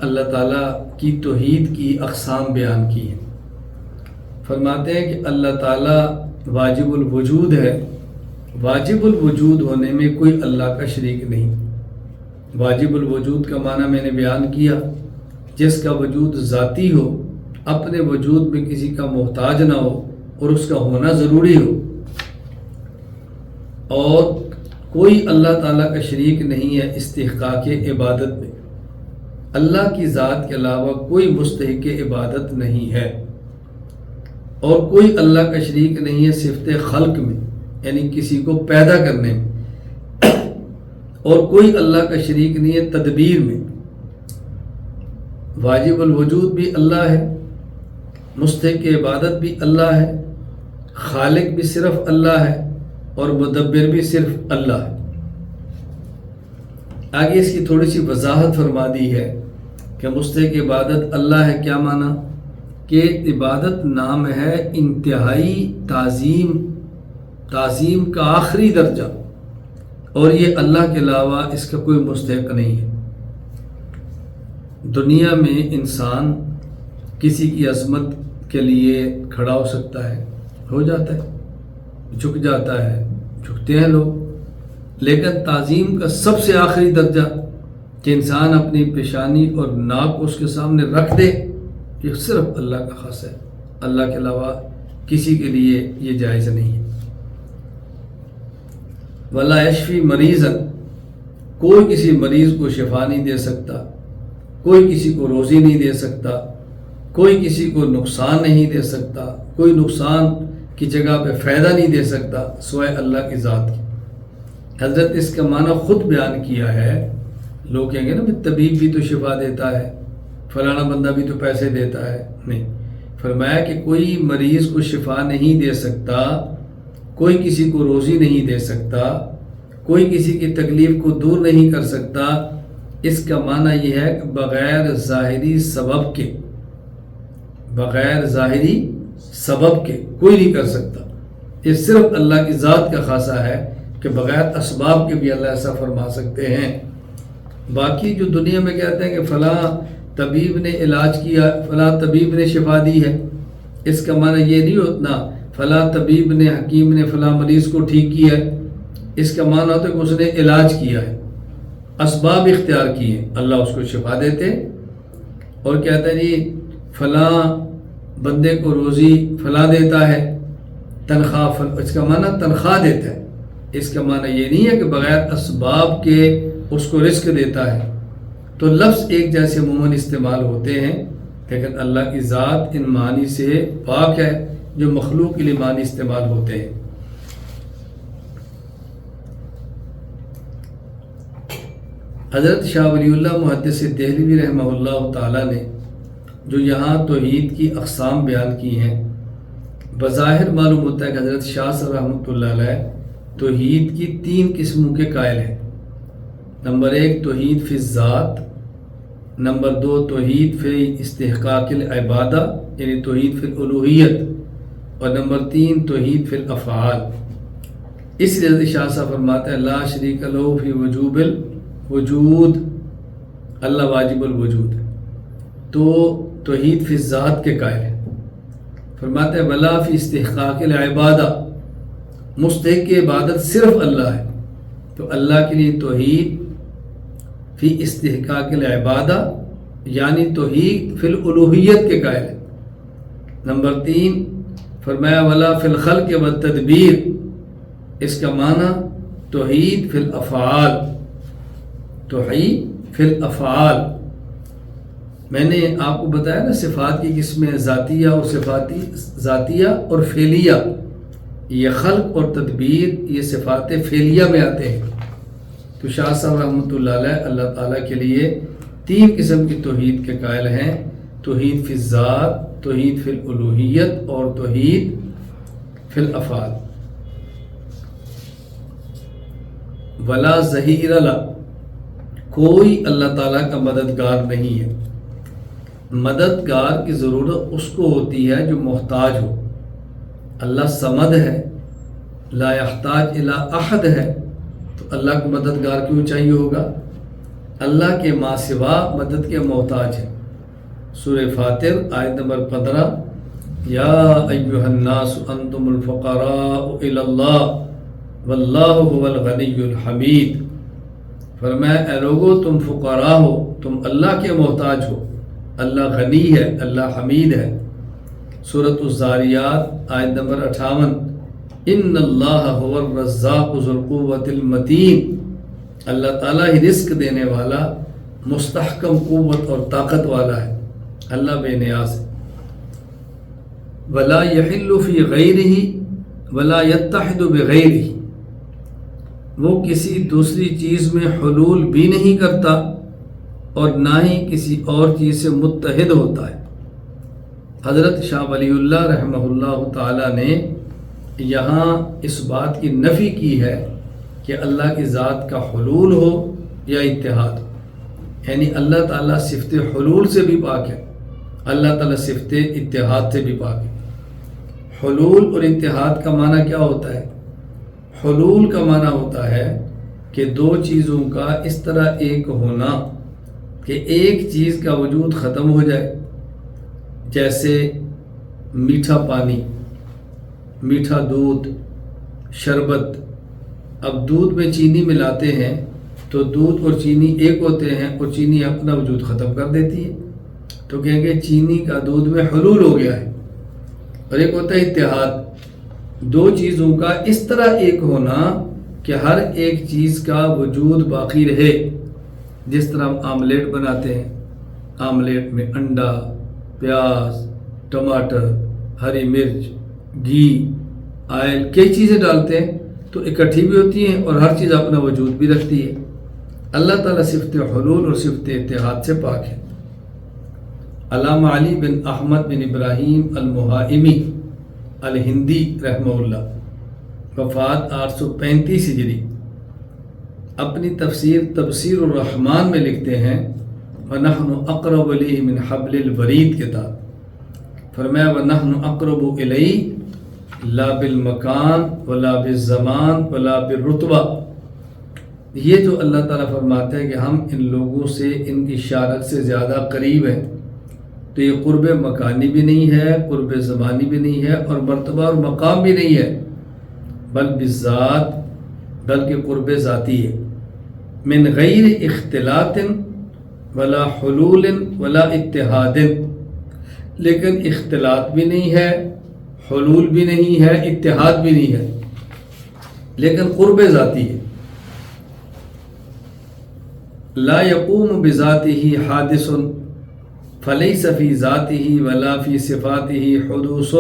اللہ تعالیٰ کی توحید کی اقسام بیان کی ہیں۔ فرماتے ہیں کہ اللہ تعالیٰ واجب الوجود ہے، واجب الوجود ہونے میں کوئی اللہ کا شریک نہیں۔ واجب الوجود کا معنی میں نے بیان کیا، جس کا وجود ذاتی ہو، اپنے وجود میں کسی کا محتاج نہ ہو اور اس کا ہونا ضروری ہو، اور کوئی اللہ تعالیٰ کا شریک نہیں ہے استحقاق عبادت میں۔ اللہ کی ذات کے علاوہ کوئی مستحق عبادت نہیں ہے، اور کوئی اللہ کا شریک نہیں ہے صفت خلق میں، یعنی کسی کو پیدا کرنے میں، اور کوئی اللہ کا شریک نہیں ہے تدبیر میں۔ واجب الوجود بھی اللہ ہے، مستحق عبادت بھی اللہ ہے، خالق بھی صرف اللہ ہے، اور مدبر بھی صرف اللہ ہے۔ آگے اس کی تھوڑی سی وضاحت فرما دی ہے کہ مستحق عبادت اللہ ہے۔ کیا معنی؟ کہ عبادت نام ہے انتہائی تعظیم کا آخری درجہ، اور یہ اللہ کے علاوہ اس کا کوئی مستحق نہیں ہے۔ دنیا میں انسان کسی کی عظمت کے لیے کھڑا ہو سکتا ہے، ہو جاتا ہے، جھک جاتا ہے، جھکتے ہیں لوگ، لیکن تعظیم کا سب سے آخری درجہ کہ انسان اپنی پیشانی اور ناک اس کے سامنے رکھ دے، یہ صرف اللہ کا خاص ہے، اللہ کے علاوہ کسی کے لیے یہ جائز نہیں ہے۔ ولا یشفی مریضا، کوئی کسی مریض کو شفا نہیں دے سکتا، کوئی کسی کو روزی نہیں دے سکتا، کوئی کسی کو نقصان نہیں دے سکتا، کوئی نقصان کی جگہ پہ فائدہ نہیں دے سکتا سوائے اللہ کی ذات کی۔ حضرت اس کا معنی خود بیان کیا ہے۔ لوگ کہیں گے نا طبیب بھی تو شفا دیتا ہے، فلانا بندہ بھی تو پیسے دیتا ہے، نہیں، فرمایا کہ کوئی مریض کو شفا نہیں دے سکتا، کوئی کسی کو روزی نہیں دے سکتا، کوئی کسی کی تکلیف کو دور نہیں کر سکتا۔ اس کا معنی یہ ہے کہ بغیر ظاہری سبب کے، بغیر ظاہری سبب کے کوئی نہیں کر سکتا۔ یہ صرف اللہ کی ذات کا خاصہ ہے کہ بغیر اسباب کے بھی اللہ ایسا فرما سکتے ہیں۔ باقی جو دنیا میں کہتے ہیں کہ فلاں طبیب نے علاج کیا، فلاں طبیب نے شفا دی ہے، اس کا معنی یہ نہیں ہوتا فلاں طبیب نے، حکیم نے فلاں مریض کو ٹھیک کیا ہے۔ اس کا معنی ہوتا ہے کہ اس نے علاج کیا ہے، اسباب اختیار کیے، اللہ اس کو شفا دیتے اور کہتا ہے جی فلاں بندے کو روزی فلاں دیتا ہے، تنخواہ اس کا معنی تنخواہ دیتا ہے۔ اس کا معنی یہ نہیں ہے کہ بغیر اسباب کے اس کو رزق دیتا ہے۔ تو لفظ ایک جیسے عموماً استعمال ہوتے ہیں، لیکن اللہ کی ذات ان معنی سے پاک ہے جو مخلوق کے لیے معنی استعمال ہوتے ہیں۔ حضرت شاہ ولی اللہ محدث دہلوی رحمہ اللہ تعالیٰ نے جو یہاں توحید کی اقسام بیان کی ہیں، بظاہر معلوم ہوتا ہے کہ حضرت شاہ صاحب رحمۃ اللہ علیہ توحید کی 3 قسموں کے قائل ہیں۔ نمبر 1 توحید فی الذات، نمبر 2 توحید فی استحقاق العبادہ یعنی توحید فی الالوہیت، اور نمبر 3 توحید فی الافعال۔ اس لیے حضرت شاہ صاحب فرماتے ہیں لا شریک لہ فی وجوب الوجود، اللہ واجب الوجود ہے، تو توحید فی الذات کے قائل ہیں۔ فرماتے ہیں ولا فی استحقاق العبادہ، مستحق عبادت صرف اللہ ہے، تو اللہ کے لیے توحید فی استحقاق العبادہ یعنی توحید فی الالوہیت کے قائل ہے۔ نمبر 3 فرمایا ولا فی الخلق والتدبیر، اس کا معنی توحید فی الافعال تحی فی الافعال. میں نے آپ کو بتایا نا صفات کی قسمیں ذاتیہ اور ذاتیہ اور فعلیہ. یہ خلق اور تدبیر یہ صفات فعلیہ میں آتے ہیں. تو شاہ صاحب رحمۃ اللہ علیہ اللہ تعالیٰ کے لیے 3 قسم کی توحید کے قائل ہیں: توحید فی الذات، توحید فی الالوہیت اور توحید فی الافعال. ولا ظہیر لا، کوئی اللہ تعالیٰ کا مددگار نہیں ہے. مددگار کی ضرورت اس کو ہوتی ہے جو محتاج ہو. اللہ صمد ہے، لا یحتاج الی احد ہے، تو اللہ کو مددگار کیوں چاہیے ہوگا؟ اللہ کے ما سوا مدد کے محتاج ہے. سورہ فاطر آیت نمبر 15: یا ایھا الناس انتم الفقراء الی اللہ واللہ هو الغنی الحمید. فرمایا اے لوگو تم فقراء ہو، تم اللہ کے محتاج ہو، اللہ غنی ہے، اللہ حمید ہے. سورۃ الزاریات آیت نمبر 58: ان اللہ هو الرزاق ذو القوۃ المتین. اللہ تعالیٰ ہی رزق دینے والا، مستحکم قوت اور طاقت والا ہے، اللہ بے نیاز ہے. ولا یحل فی غیرہ ولا یتحد بغیرہ، وہ کسی دوسری چیز میں حلول بھی نہیں کرتا اور نہ ہی کسی اور چیز سے متحد ہوتا ہے. حضرت شاہ ولی اللہ رحمہ اللہ تعالیٰ نے یہاں اس بات کی نفی کی ہے کہ اللہ کی ذات کا حلول ہو یا اتحاد ہو. یعنی اللہ تعالیٰ صفت حلول سے بھی پاک ہے، اللہ تعالیٰ صفت اتحاد سے بھی پاک ہے. حلول اور اتحاد کا معنی کیا ہوتا ہے؟ حلول کا معنی ہوتا ہے کہ 2 چیزوں کا اس طرح ایک ہونا کہ ایک چیز کا وجود ختم ہو جائے. جیسے میٹھا پانی، میٹھا دودھ، شربت. اب دودھ میں چینی ملاتے ہیں تو دودھ اور چینی ایک ہوتے ہیں اور چینی اپنا وجود ختم کر دیتی ہے، تو کہیں گے چینی کا دودھ میں حلول ہو گیا ہے. اور ایک ہوتا ہے اتحاد، 2 چیزوں کا اس طرح ایک ہونا کہ ہر ایک چیز کا وجود باقی رہے. جس طرح ہم آملیٹ بناتے ہیں، آملیٹ میں انڈا، پیاز، ٹماٹر، ہری مرچ، گھی، آئل، کئی چیزیں ڈالتے ہیں تو اکٹھی بھی ہوتی ہیں اور ہر چیز اپنا وجود بھی رکھتی ہے. اللہ تعالیٰ صفت حلول اور صفت اتحاد سے پاک ہے. علامہ علی بن احمد بن ابراہیم المحائمی الہندی رحمہ اللہ، وفات 835 ہجری، اپنی تفسیر تبصیر الرحمن میں لکھتے ہیں: وَنَحْنُ أَقْرَبُ إِلَيْهِ مِنْ حَبْلِ الْوَرِيدِ کتاب. فرمایا وَنَحْنُ أَقْرَبُ إِلَيْهِ لَا بِالْمَكَانِ وَلَا بِالزَّمَانِ وَلَا بِالرُّتْبَةِ. یہ جو اللہ تعالیٰ فرماتے ہیں کہ ہم ان لوگوں سے ان کی شارت سے زیادہ قریب ہیں، تو یہ قرب مکانی بھی نہیں ہے، قرب زمانی بھی نہیں ہے، اور مرتبہ اور مقام بھی نہیں ہے، بل بالذات، بلکہ قرب ذاتی ہے. من غیر اختلاط ولا حلول ولا اتحاد، لیکن اختلاط بھی نہیں ہے، حلول بھی نہیں ہے، اتحاد بھی نہیں ہے، لیکن قرب ذاتی ہے. لا يقوم بذاته حادث فليس في ذاته ولا في صفاته حدوث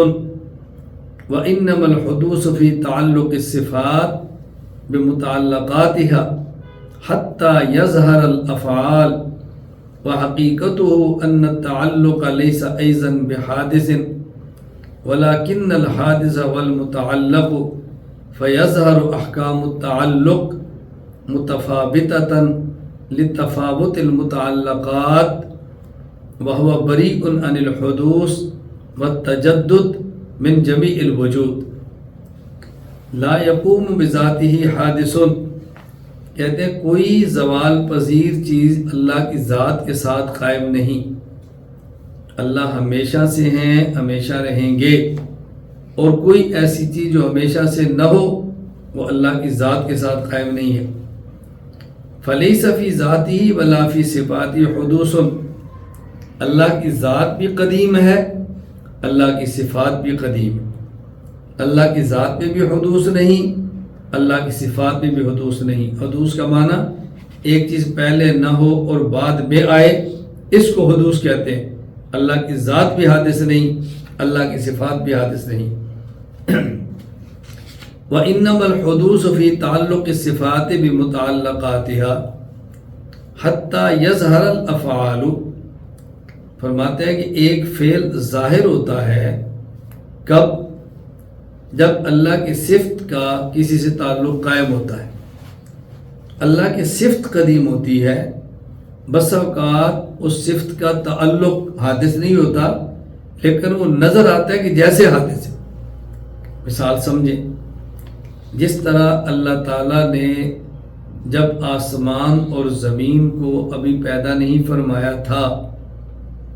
وإنما الحدوث في تعلق الصفات بمتعلقاتها حتى يظهر الأفعال وحقيقته أن التعلق ليس أيضا بحادث ولكن الحادث والمتعلق فيظهر أحكام التعلق متفاوتة لتفاوت المتعلقات وهو بريء عن الحدوث والتجدد من جميع الوجود. لا يقوم بذاته حادث، کہتے ہیں کوئی زوال پذیر چیز اللہ کی ذات کے ساتھ قائم نہیں. اللہ ہمیشہ سے ہیں، ہمیشہ رہیں گے، اور کوئی ایسی چیز جو ہمیشہ سے نہ ہو وہ اللہ کی ذات کے ساتھ قائم نہیں ہے. فلیس فی ذاتی ولا فی صفاتی حدوث، اللہ کی ذات بھی قدیم ہے، اللہ کی صفات بھی قدیم ہے. اللہ کی ذات میں بھی حدوث نہیں، اللہ کی صفات میں بھی حدوث نہیں. حدوث کا معنی ایک چیز پہلے نہ ہو اور بعد میں آئے، اس کو حدوث کہتے ہیں۔ اللہ کی ذات بھی حادث نہیں، اللہ کی صفات بھی حادث نہیں۔ وَإِنَّمَا الْحُدُوثُ فِي تَعَلُّقِ الصِّفَاتِ بِمُتَعَلَّقَاتِهَا حَتَّى يَظْهَرَ الْأَفْعَالُ، فرماتے ہیں کہ ایک فعل ظاہر ہوتا ہے کب؟ جب اللہ کی صفت کا کسی سے تعلق قائم ہوتا ہے۔ اللہ کی صفت قدیم ہوتی ہے، بس اوقات اس صفت کا تعلق حادث نہیں ہوتا، لیکن وہ نظر آتا ہے کہ جیسے حادث ہے۔ مثال سمجھیں، جس طرح اللہ تعالیٰ نے جب آسمان اور زمین کو ابھی پیدا نہیں فرمایا تھا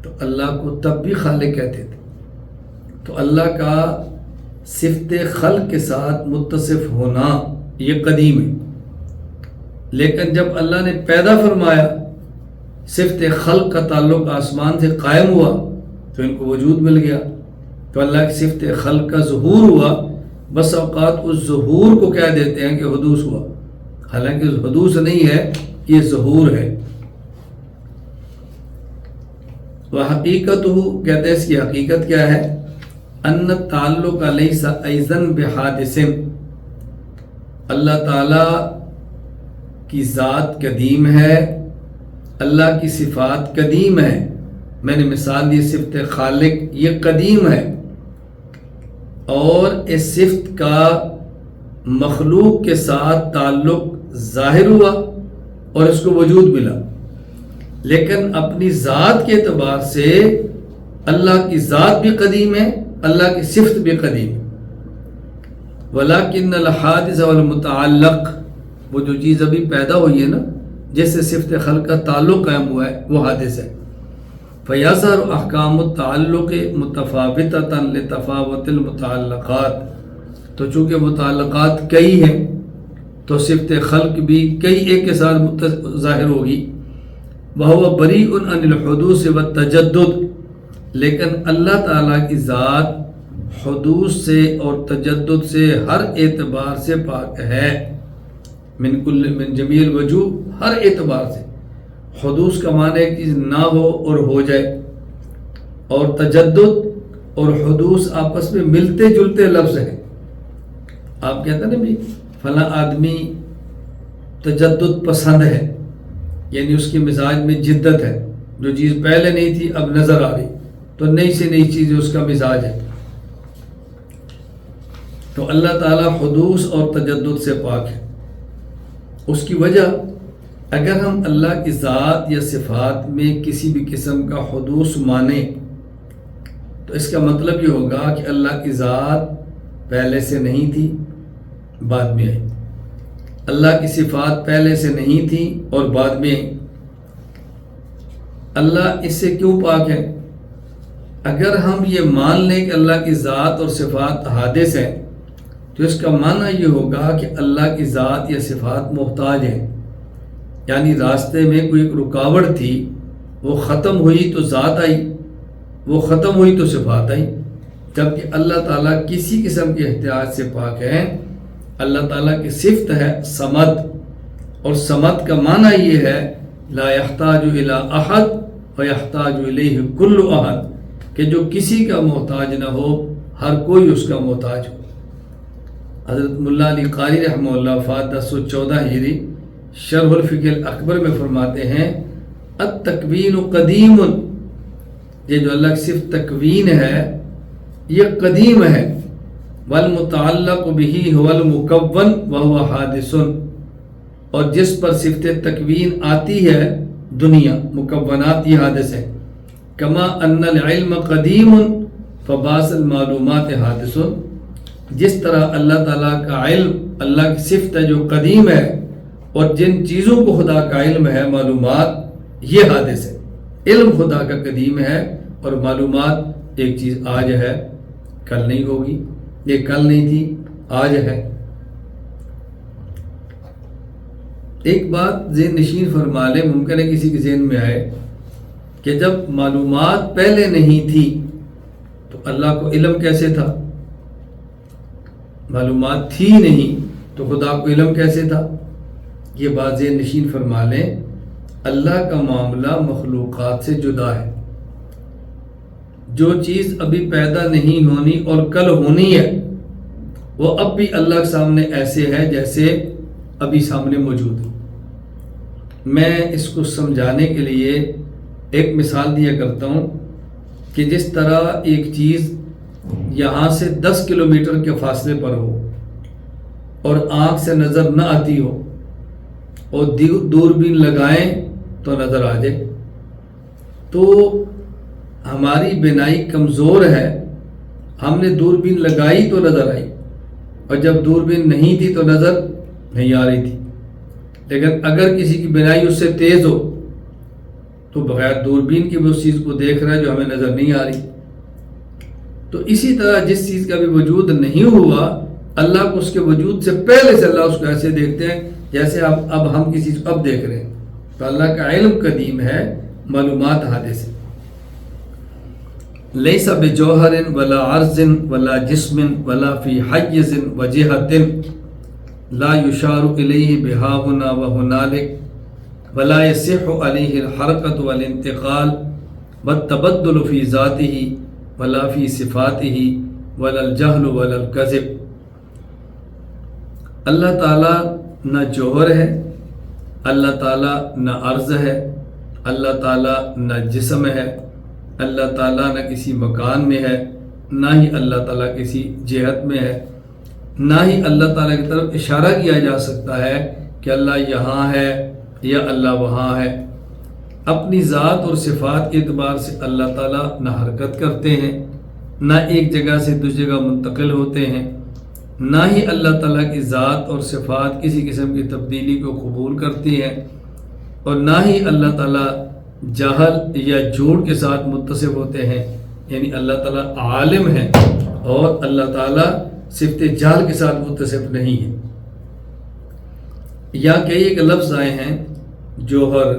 تو اللہ کو تب بھی خالق کہتے تھے، تو اللہ کا صفت خلق کے ساتھ متصف ہونا یہ قدیم ہے۔ لیکن جب اللہ نے پیدا فرمایا، صفت خلق کا تعلق آسمان سے قائم ہوا تو ان کو وجود مل گیا، تو اللہ کی صفت خلق کا ظہور ہوا۔ بس اوقات اس ظہور کو کہہ دیتے ہیں کہ حدوث ہوا، حالانکہ حدوث نہیں ہے، یہ ظہور ہے۔ وحقیقتہ، کہتے ہیں اس کی حقیقت کیا ہے؟ ان التعلق لیس ایضا بحادث، اللہ تعالیٰ کی ذات قدیم ہے، اللہ کی صفات قدیم ہے۔ میں نے مثال دی صفت خالق، یہ قدیم ہے، اور اس صفت کا مخلوق کے ساتھ تعلق ظاہر ہوا اور اس کو وجود ملا، لیکن اپنی ذات کے اعتبار سے اللہ کی ذات بھی قدیم ہے، اللہ کی صفت بھی قدیم ہے۔ وَلَكِنَّ الْحَادِثَ وَالْمُتَعَلَّقِ، وہ جو چیز ابھی پیدا ہوئی ہے نا، جس سے صفت خلق کا تعلق قائم ہوا ہے، وہ حادث ہے۔ فَيَظْهَرُ أَحْكَامُ التَّعَلُّقِ مُتَفَاوِتَةً لِتَفَاوُتِ الْمُتَعَلَّقَاتِ، تو چونکہ متعلقات کئی ہیں تو صفت خلق بھی کئی ایک کے ساتھ ظاہر ہوگی۔ وَهُوَ بَرِيءٌ عَنِ الْحُدُوثِ وَالتَّجَدُّدِ، لیکن اللہ تعالیٰ کی ذات حدوث سے اور تجدد سے ہر اعتبار سے پاک ہے، من جمیع الوجوہ، ہر اعتبار سے۔ حدوث کا معنی ایک چیز نہ ہو اور ہو جائے، اور تجدد اور حدوث آپس میں ملتے جلتے لفظ ہیں۔ آپ کہتے ہیں نا بھی فلاں آدمی تجدد پسند ہے، یعنی اس کے مزاج میں جدت ہے، جو چیز پہلے نہیں تھی اب نظر آ رہی، تو نئی سے نئی چیز اس کا مزاج ہے۔ تو اللہ تعالیٰ حدوث اور تجدد سے پاک ہے۔ اس کی وجہ، اگر ہم اللہ کی ذات یا صفات میں کسی بھی قسم کا حدوث مانیں تو اس کا مطلب یہ ہوگا کہ اللہ کی ذات پہلے سے نہیں تھی، بعد میں آئی۔ اللہ کی صفات پہلے سے نہیں تھی اور بعد میں آئی۔ اللہ اس سے کیوں پاک ہے؟ اگر ہم یہ مان لیں کہ اللہ کی ذات اور صفات حادث ہیں تو اس کا معنی یہ ہوگا کہ اللہ کی ذات یا صفات محتاج ہیں، یعنی راستے میں کوئی ایک رکاوٹ تھی، وہ ختم ہوئی تو ذات آئی، وہ ختم ہوئی تو صفات آئی، جبکہ اللہ تعالیٰ کسی قسم کے احتیاج سے پاک ہے۔ اللہ تعالیٰ کی صفت ہے صمد، اور صمد کا معنی یہ ہے لا یحتاج الی احد ویحتاج الیہ کل احد، کہ جو کسی کا محتاج نہ ہو، ہر کوئی اس کا محتاج ہو۔ حضرت ملا علی قاری رحمہ اللہ وفات 1014 ہجری شرح الفقہ الاکبر میں فرماتے ہیں التکوین قدیم، یہ جو اللہ کی صفت تکوین ہے یہ قدیم ہے، والمتعلق به هو المکون وهو حادث، اور جس پر صفت تکوین آتی ہے دنیا، مکونات یہ حادث ہے۔ کما ان العلم قدیم فبعض المعلومات حادث، جس طرح اللہ تعالیٰ کا علم، اللہ کی صفت ہے جو قدیم ہے، اور جن چیزوں کو خدا کا علم ہے، معلومات، یہ حادث ہے۔ علم خدا کا قدیم ہے اور معلومات ایک چیز آج ہے، کل نہیں ہوگی، یہ کل نہیں تھی، آج ہے۔ ایک بات ذہن نشین فرما لیں، ممکن ہے کسی کے ذہن میں آئے کہ جب معلومات پہلے نہیں تھی تو اللہ کو علم کیسے تھا؟ معلومات تھی نہیں تو خدا کو علم کیسے تھا؟ یہ بات ذہن نشین فرما لیں، اللہ کا معاملہ مخلوقات سے جدا ہے۔ جو چیز ابھی پیدا نہیں ہونی اور کل ہونی ہے وہ اب بھی اللہ کے سامنے ایسے ہے جیسے ابھی سامنے موجود ہے۔ میں اس کو سمجھانے کے لیے ایک مثال دیا کرتا ہوں کہ جس طرح ایک چیز یہاں سے 10 کلومیٹر کے فاصلے پر ہو اور آنکھ سے نظر نہ آتی ہو اور دوربین لگائیں تو نظر آ جائے، تو ہماری بینائی کمزور ہے، ہم نے دوربین لگائی تو نظر آئی، اور جب دوربین نہیں تھی تو نظر نہیں آ رہی تھی۔ لیکن اگر کسی کی بینائی اس سے تیز ہو تو بغیر دوربین کے بھی اس چیز کو دیکھ رہا ہے جو ہمیں نظر نہیں آ رہی۔ تو اسی طرح جس چیز کا بھی وجود نہیں ہوا، اللہ کو اس کے وجود سے پہلے سے اللہ اس کو ایسے دیکھتے ہیں جیسے اب ہم کسی چیز کو اب دیکھ رہے ہیں۔ تو اللہ کا علم قدیم ہے، معلومات حادث ہے۔ لیس بجوہر ولا عرض ولا جسم ولا فی حیز وجہۃ لا یشار الیہ بہاہنا وہنالک ولا یصح علیہ الحرکۃ والانتقال والتبدل فی ذاتہ ولا فی صفاتہ ولا الجہل ولا الکذب۔ اللہ تعالیٰ نہ جوہر ہے، اللہ تعالیٰ نہ عرض ہے، اللہ تعالیٰ نہ جسم ہے، اللہ تعالیٰ نہ کسی مکان میں ہے، نہ ہی اللہ تعالیٰ کسی جہت میں ہے، نہ ہی اللہ تعالیٰ کی طرف اشارہ کیا جا سکتا ہے کہ اللہ یہاں ہے یا اللہ وہاں ہے۔ اپنی ذات اور صفات کے اعتبار سے اللہ تعالیٰ نہ حرکت کرتے ہیں، نہ ایک جگہ سے دوسری جگہ منتقل ہوتے ہیں، نہ ہی اللہ تعالیٰ کی ذات اور صفات کسی قسم کی تبدیلی کو قبول کرتی ہیں، اور نہ ہی اللہ تعالیٰ جہل یا جھوٹ کے ساتھ متصف ہوتے ہیں۔ یعنی اللہ تعالیٰ عالم ہے اور اللہ تعالیٰ صفت جہل کے ساتھ متصف نہیں ہے۔ یا کئی ایک لفظ آئے ہیں، جوہر،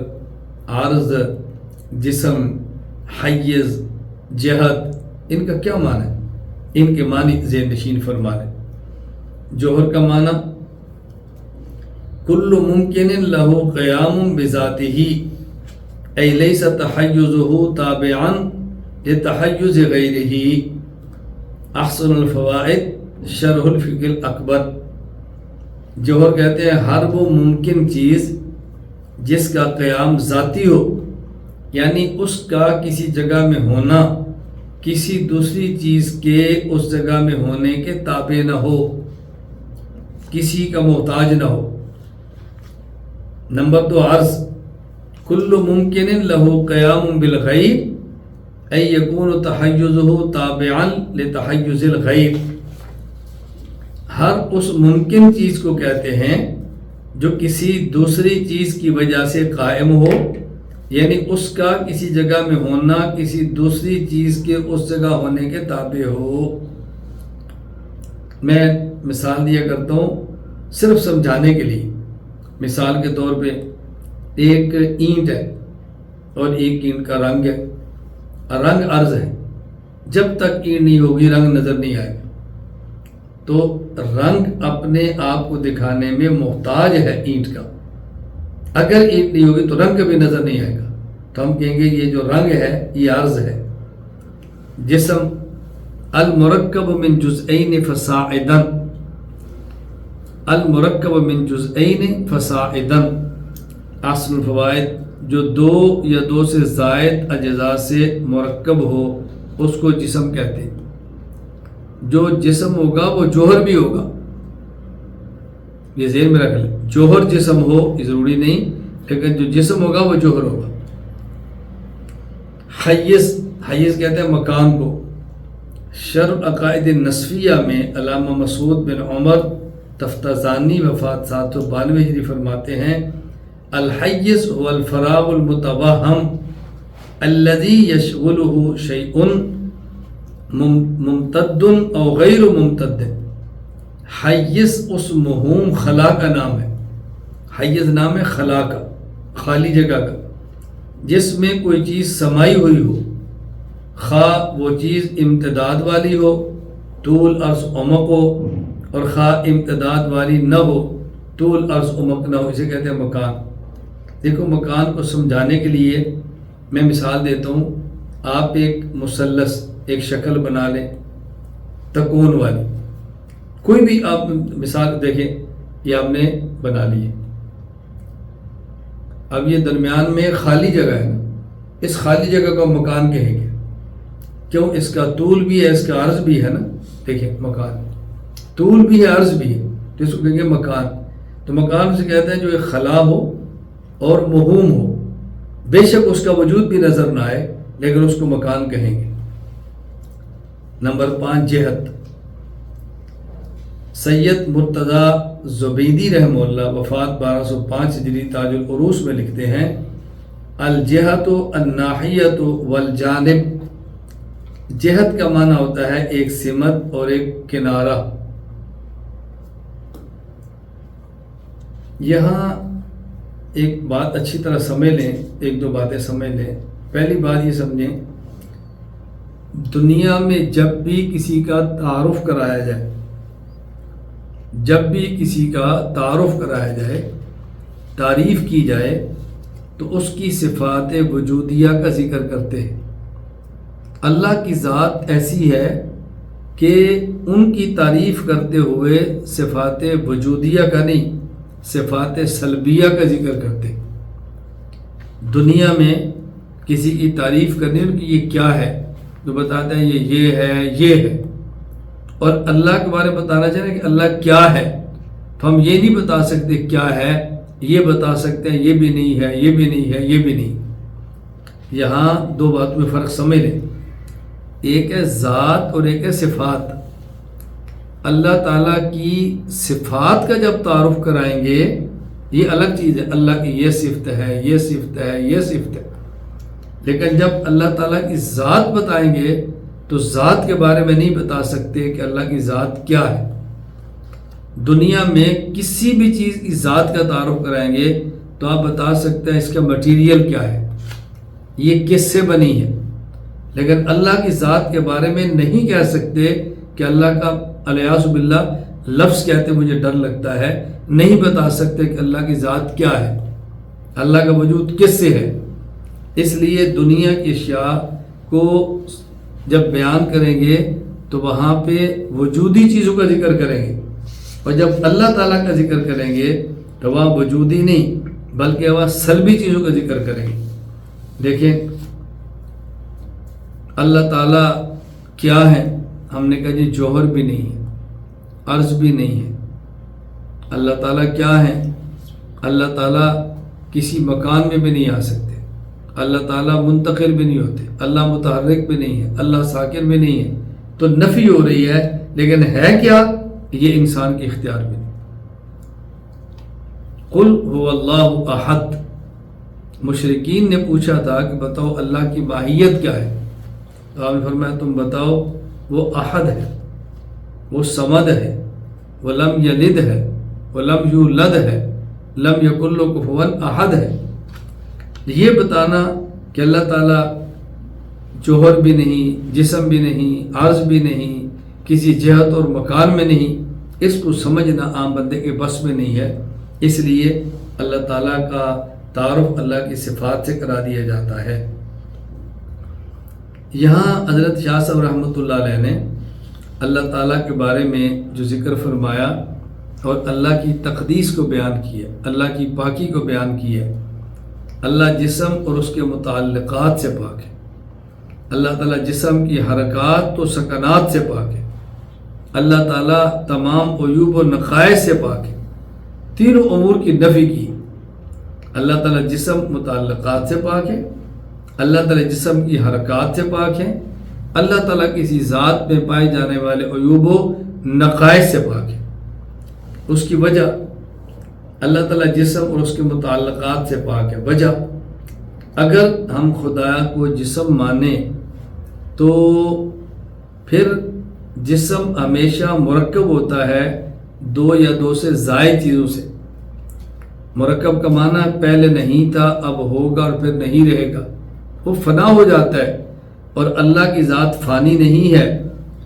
عرض، جسم، حیز، جہت، ان کا کیا معنی ہے؟ ان کے معنی ذہن نشین فرما لیں۔ جوہر کا معنی کل ممکن لہ قیام بذاتہ ای لیس تحیزہ تابعا لتحیز غیرہ۔ احسن الفوائد شرح الفقہ الاکبر۔ جوہر کہتے ہیں ہر وہ ممکن چیز جس کا قیام ذاتی ہو، یعنی اس کا کسی جگہ میں ہونا کسی دوسری چیز کے اس جگہ میں ہونے کے تابع نہ ہو، کسی کا محتاج نہ ہو۔ نمبر 2 عرض، کل ممکن لہ قیام بالغیر ای یکون تحیزہ تابعا لتحیز الغیر۔ ہر اس ممکن چیز کو کہتے ہیں جو کسی دوسری چیز کی وجہ سے قائم ہو، یعنی اس کا کسی جگہ میں ہونا کسی دوسری چیز کے اس جگہ ہونے کے تابع ہو۔ میں مثال دیا کرتا ہوں صرف سمجھانے کے لیے۔ مثال کے طور پہ ایک اینٹ ہے اور ایک اینٹ کا رنگ ہے، رنگ عرض ہے، جب تک اینٹ نہیں ہوگی رنگ نظر نہیں آئے گا۔ تو رنگ اپنے آپ کو دکھانے میں محتاج ہے اینٹ کا، اگر اینٹ نہیں ہوگی تو رنگ کبھی نظر نہیں آئے گا، تو ہم کہیں گے یہ جو رنگ ہے یہ عرض ہے۔ جسم، المرکب من جزئین فصاعدا، المرکب من جزئین فصاعدا۔ احسن الفوائد، جو 2 یا 2 سے زائد اجزاء سے مرکب ہو اس کو جسم کہتے ہیں۔ جو جسم ہوگا وہ جوہر بھی ہوگا، یہ ذہن میں رکھ لیں۔ جوہر جسم ہو یہ ضروری نہیں، لیکن جو جسم ہوگا وہ جوہر ہوگا۔ حیز، حیز کہتے ہیں مکان کو۔ شرح العقائد النصفیہ میں علامہ مسعود بن عمر تفتزانی وفات 792 ہجری فرماتے ہیں، الحیز هو الفراغ المتوہم الذي يشغله شيء ممتد او غیر ممتد۔ حیز اس مہوم خلا کا نام ہے، حیز نام ہے خلا کا، خالی جگہ کا، جس میں کوئی چیز سمائی ہوئی ہو، خواہ وہ چیز امتداد والی ہو، طول عرض عمق ہو، اور خواہ امتداد والی نہ ہو، طول عرض امکنا ہو، اسے کہتے ہیں مکان۔ دیکھو مکان کو سمجھانے کے لیے میں مثال دیتا ہوں، آپ ایک مثلث ایک شکل بنا لیں تکون والی، کوئی بھی آپ مثال دیکھیں، یہ آپ نے بنا لی ہے۔ اب یہ درمیان میں خالی جگہ ہے نا، اس خالی جگہ کو مکان کہیں گے، کیوں؟ اس کا طول بھی ہے، اس کا عرض بھی ہے نا، دیکھیں مکان طول بھی ہے عرض بھی ہے، تو اس کو کہیں گے مکان۔ تو مکان سے کہتے ہیں جو ایک خلا ہو اور موہوم ہو، بے شک اس کا وجود بھی نظر نہ آئے لیکن اس کو مکان کہیں گے۔ نمبر 5 جہت۔ سید مرتضی زبیدی رحمہ اللہ وفات 1205 ہجری تاج العروس میں لکھتے ہیں الجہت الناحیت والجانب۔ جہت کا معنی ہوتا ہے ایک سمت اور ایک کنارہ۔ یہاں ایک بات اچھی طرح سمجھ لیں، ایک دو باتیں سمجھ لیں۔ پہلی بات یہ سمجھیں، دنیا میں جب بھی کسی کا تعارف کرایا جائے، جب بھی کسی کا تعارف کرایا جائے، تعریف کی جائے، تو اس کی صفات وجودیہ کا ذکر کرتے ہیں۔ اللہ کی ذات ایسی ہے کہ ان کی تعریف کرتے ہوئے صفات وجودیہ کا نہیں، صفات سلبیہ کا ذکر کرتے ہیں۔ دنیا میں کسی کی تعریف کرنی ان کی یہ کیا ہے تو بتاتے ہیں یہ ہے یہ ہے، اور اللہ کے بارے میں بتانا چاہیں کہ اللہ کیا ہے تو ہم یہ نہیں بتا سکتے کیا ہے، یہ بتا سکتے ہیں یہ بھی نہیں ہے، یہ بھی نہیں ہے، یہ بھی نہیں۔ یہاں دو بات میں فرق سمجھ لیں، ایک ہے ذات اور ایک ہے صفات۔ اللہ تعالیٰ کی صفات کا جب تعارف کرائیں گے یہ الگ چیز ہے، اللہ کی یہ صفت ہے، یہ صفت ہے، یہ صفت ہے، لیکن جب اللہ تعالیٰ کی ذات بتائیں گے تو ذات کے بارے میں نہیں بتا سکتے کہ اللہ کی ذات کیا ہے۔ دنیا میں کسی بھی چیز کی ذات کا تعارف کرائیں گے تو آپ بتا سکتے ہیں اس کا مٹیریل کیا ہے، یہ کس سے بنی ہے، لیکن اللہ کی ذات کے بارے میں نہیں کہہ سکتے کہ اللہ کا الیاذ باللہ لفظ کہتے مجھے ڈر لگتا ہے، نہیں بتا سکتے کہ اللہ کی ذات کیا ہے، اللہ کا وجود کس سے ہے۔ اس لیے دنیا کی اشیاء کو جب بیان کریں گے تو وہاں پہ وجودی چیزوں کا ذکر کریں گے، اور جب اللہ تعالیٰ کا ذکر کریں گے تو وہاں وجودی نہیں بلکہ وہاں سلبی چیزوں کا ذکر کریں گے۔ دیکھیں اللہ تعالیٰ کیا ہے، ہم نے کہا جی جوہر بھی نہیں ہے، عرض بھی نہیں ہے۔ اللہ تعالیٰ کیا ہے؟ اللہ تعالیٰ کسی مکان میں بھی نہیں آ سکتے، اللہ تعالیٰ منتقل بھی نہیں ہوتے، اللہ متحرک بھی نہیں ہے، اللہ ساکن بھی نہیں ہے، تو نفی ہو رہی ہے، لیکن ہے کیا یہ انسان کے اختیار میں نہیں۔ قل هو اللہ احد۔ مشرکین نے پوچھا تھا کہ بتاؤ اللہ کی ماہیت کیا ہے، تو آپ نے فرمایا تم بتاؤ وہ احد ہے، وہ صمد ہے، وہ لم یلد ہے، وہ لم یولد ہے، لم یکن لہ کفوا احد ہے۔ یہ بتانا کہ اللہ تعالیٰ جوہر بھی نہیں، جسم بھی نہیں، عرض بھی نہیں، کسی جہت اور مکان میں نہیں، اس کو سمجھنا عام بندے کے بس میں نہیں ہے۔ اس لیے اللہ تعالیٰ کا تعارف اللہ کی صفات سے کرا دیا جاتا ہے۔ یہاں حضرت شاہ صاحب رحمۃ اللہ علیہ نے اللہ تعالیٰ کے بارے میں جو ذکر فرمایا اور اللہ کی تقدیس کو بیان کیا، اللہ کی پاکی کو بیان کیا، اللہ جسم اور اس کے متعلقات سے پاک ہے، اللہ تعالیٰ جسم کی حرکات و سکنات سے پاک ہے، اللہ تعالیٰ تمام عیوب و نقائص سے پاک ہے، تینوں امور کی نفی کی۔ اللہ تعالیٰ جسم متعلقات سے پاک ہے، اللہ تعالیٰ جسم کی حرکات سے پاک ہے، اللہ تعالیٰ کسی ذات میں پائے جانے والے عیوب و نقائص سے پاک ہے۔ اس کی وجہ اللہ تعالیٰ جسم اور اس کے متعلقات سے پاک ہے۔ وجہ اگر ہم خدا کو جسم مانیں تو پھر جسم ہمیشہ مرکب ہوتا ہے دو یا دو سے زائد چیزوں سے۔ مرکب کا معنی پہلے نہیں تھا، اب ہوگا اور پھر نہیں رہے گا، وہ فنا ہو جاتا ہے، اور اللہ کی ذات فانی نہیں ہے،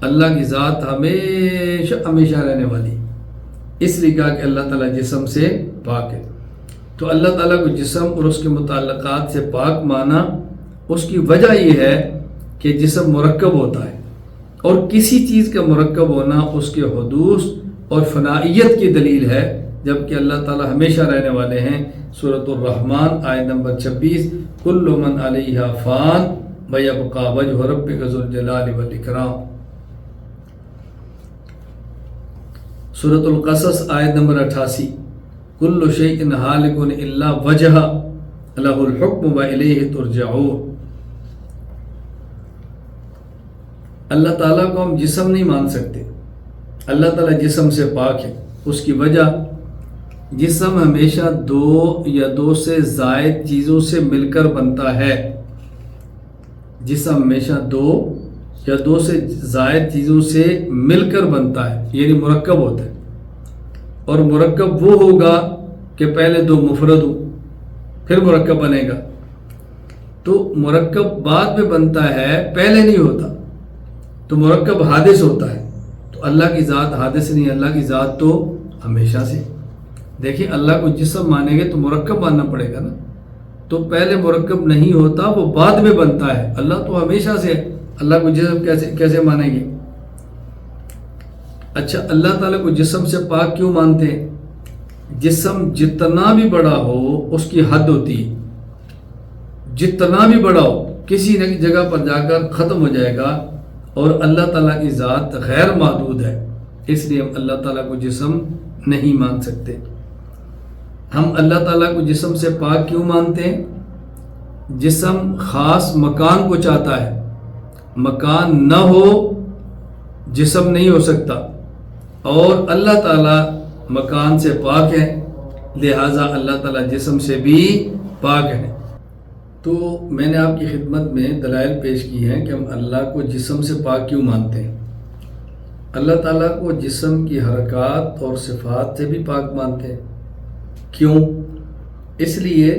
اللہ کی ذات ہمیشہ ہمیشہ رہنے والی۔ اس لیے کہا کہ اللہ تعالیٰ جسم سے پاک ہے۔ تو اللہ تعالیٰ کو جسم اور اس کے متعلقات سے پاک مانا، اس کی وجہ یہ ہے کہ جسم مرکب ہوتا ہے، اور کسی چیز کا مرکب ہونا اس کے حدوث اور فنائیت کی دلیل ہے، جبکہ اللہ تعالیٰ ہمیشہ رہنے والے ہیں۔ سورۃ الرحمن آیت نمبر 26، کل من علیہا فان ویبقی وجہ ربک ذو الجلال والاکرام۔ سورۃ القصص آیت نمبر 88، کل شیء ہالک الا وجہ لہ الحکم والیہ ترجعون۔ اللہ تعالیٰ کو ہم جسم نہیں مان سکتے، اللہ تعالیٰ جسم سے پاک ہے۔ اس کی وجہ، جسم ہمیشہ دو یا دو سے زائد چیزوں سے مل کر بنتا ہے۔ جسم ہمیشہ دو یا دو سے زائد چیزوں سے مل کر بنتا ہے، یعنی مرکب ہوتا ہے، اور مرکب وہ ہوگا کہ پہلے دو مفرد ہو پھر مرکب بنے گا۔ تو مرکب بعد میں بنتا ہے، پہلے نہیں ہوتا، تو مرکب حادث ہوتا ہے۔ تو اللہ کی ذات حادث نہیں، اللہ کی ذات تو ہمیشہ سے۔ دیکھیں، اللہ کو جسم مانیں گے تو مرکب ماننا پڑے گا نا، تو پہلے مرکب نہیں ہوتا، وہ بعد میں بنتا ہے۔ اللہ تو ہمیشہ سے، اللہ کو جسم کیسے مانیں گے؟ اچھا، اللہ تعالیٰ کو جسم سے پاک کیوں مانتے ہیں؟ جسم جتنا بھی بڑا ہو اس کی حد ہوتی ہے، جتنا بھی بڑا ہو کسی نہ جگہ پر جا کر ختم ہو جائے گا، اور اللہ تعالیٰ کی ذات غیر محدود ہے، اس لیے ہم اللہ تعالیٰ کو جسم نہیں مان سکتے۔ ہم اللہ تعالیٰ کو جسم سے پاک کیوں مانتے ہیں؟ جسم خاص مکان کو چاہتا ہے، مکان نہ ہو جسم نہیں ہو سکتا، اور اللہ تعالیٰ مکان سے پاک ہے، لہٰذا اللہ تعالیٰ جسم سے بھی پاک ہے۔ تو میں نے آپ کی خدمت میں دلائل پیش کی ہیں کہ ہم اللہ کو جسم سے پاک کیوں مانتے ہیں۔ اللہ تعالیٰ کو جسم کی حرکات اور صفات سے بھی پاک مانتے ہیں۔ کیوں؟ اس لیے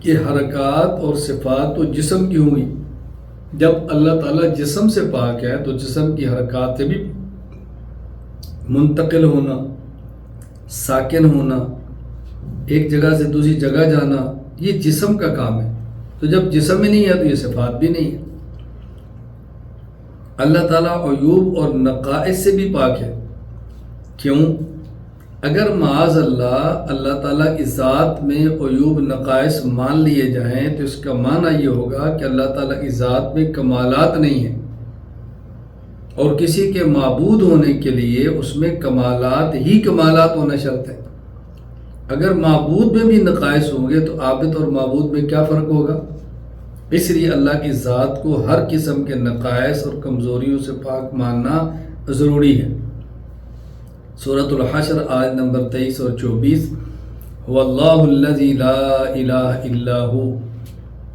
کہ حرکات اور صفات تو جسم کی ہوں گی۔ جب اللہ تعالیٰ جسم سے پاک ہے تو جسم کی حرکات سے بھی منتقل ہونا، ساکن ہونا، ایک جگہ سے دوسری جگہ جانا، یہ جسم کا کام ہے۔ تو جب جسم ہی نہیں ہے تو یہ صفات بھی نہیں ہے۔ اللہ تعالیٰ عیوب اور نقائص سے بھی پاک ہے۔ کیوں؟ اگر معاذ اللہ اللہ تعالیٰ کی ذات میں عیوب نقائص مان لیے جائیں تو اس کا معنی یہ ہوگا کہ اللہ تعالیٰ کی ذات میں کمالات نہیں ہیں، اور کسی کے معبود ہونے کے لیے اس میں کمالات ہی کمالات ہونا شرط ہے۔ اگر معبود میں بھی نقائص ہوں گے تو عابد اور معبود میں کیا فرق ہوگا؟ اس لیے اللہ کی ذات کو ہر قسم کے نقائص اور کمزوریوں سے پاک ماننا ضروری ہے۔ سورۃ الحشر آیت نمبر 23 اور 24، وَاللَّهُ الَّذِي لَا إِلَهَ إِلَّا هُوَ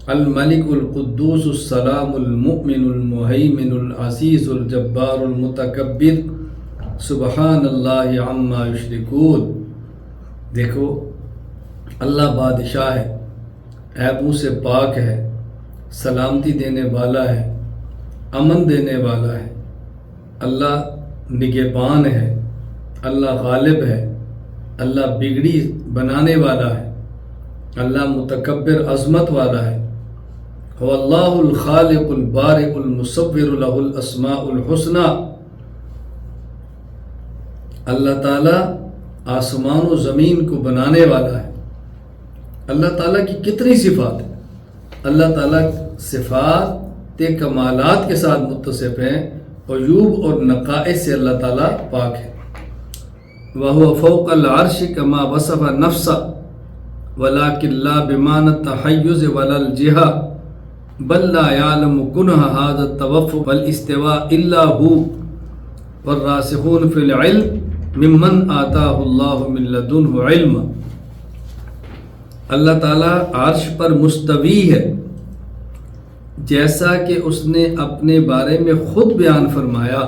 الْمَلِكُ الْقُدُّوسُ السَّلَامُ الْمُؤْمِنُ الْمُهَيْمِنُ الْعَزِيزُ الْجَبَّارُ الْمُتَكَبِّرُ سُبْحَانَ اللَّهِ عَمَّا يُشْرِكُونَ۔ دیکھو، اللہ بادشاہ ہے، عیبوں سے پاک ہے، سلامتی دینے والا ہے، امن دینے والا ہے، اللہ نگہبان ہے، اللہ غالب ہے، اللہ بگڑی بنانے والا ہے، اللہ متکبر عظمت والا ہے۔ هو اللہ الخالق البارئ المصور له الاسماء الحسنى۔ اللہ تعالیٰ آسمان و زمین کو بنانے والا ہے۔ اللہ تعالیٰ کی کتنی صفات ہیں؟ اللہ تعالیٰ صفات کمالات کے ساتھ متصف ہیں، عیوب اور نقائص سے اللہ تعالیٰ پاک ہے۔ وَهُوَ فَوْقَ الْعَرْشِ كَمَا وَصَفَ نَفْسَهُ وَلَكِنْ لَا بِمَعنَى التَّحَيُّزِ وَلَا الْجِهَةِ بَلْ لَا يَعْلَمُ كُنْهَ هَذَا التَّوَفُّقِ وَالْاِسْتِوَاءِ إِلَّا هُوَ وَالرَّاسِخُونَ فِي الْعِلْمِ مِمَّنْ آتَاهُ اللَّهُ مِنْ لَدُنْهُ عِلْمًا۔ اللہ تعالیٰ عرش پر مستوی ہے، جیسا کہ اس نے اپنے بارے میں خود بیان فرمایا،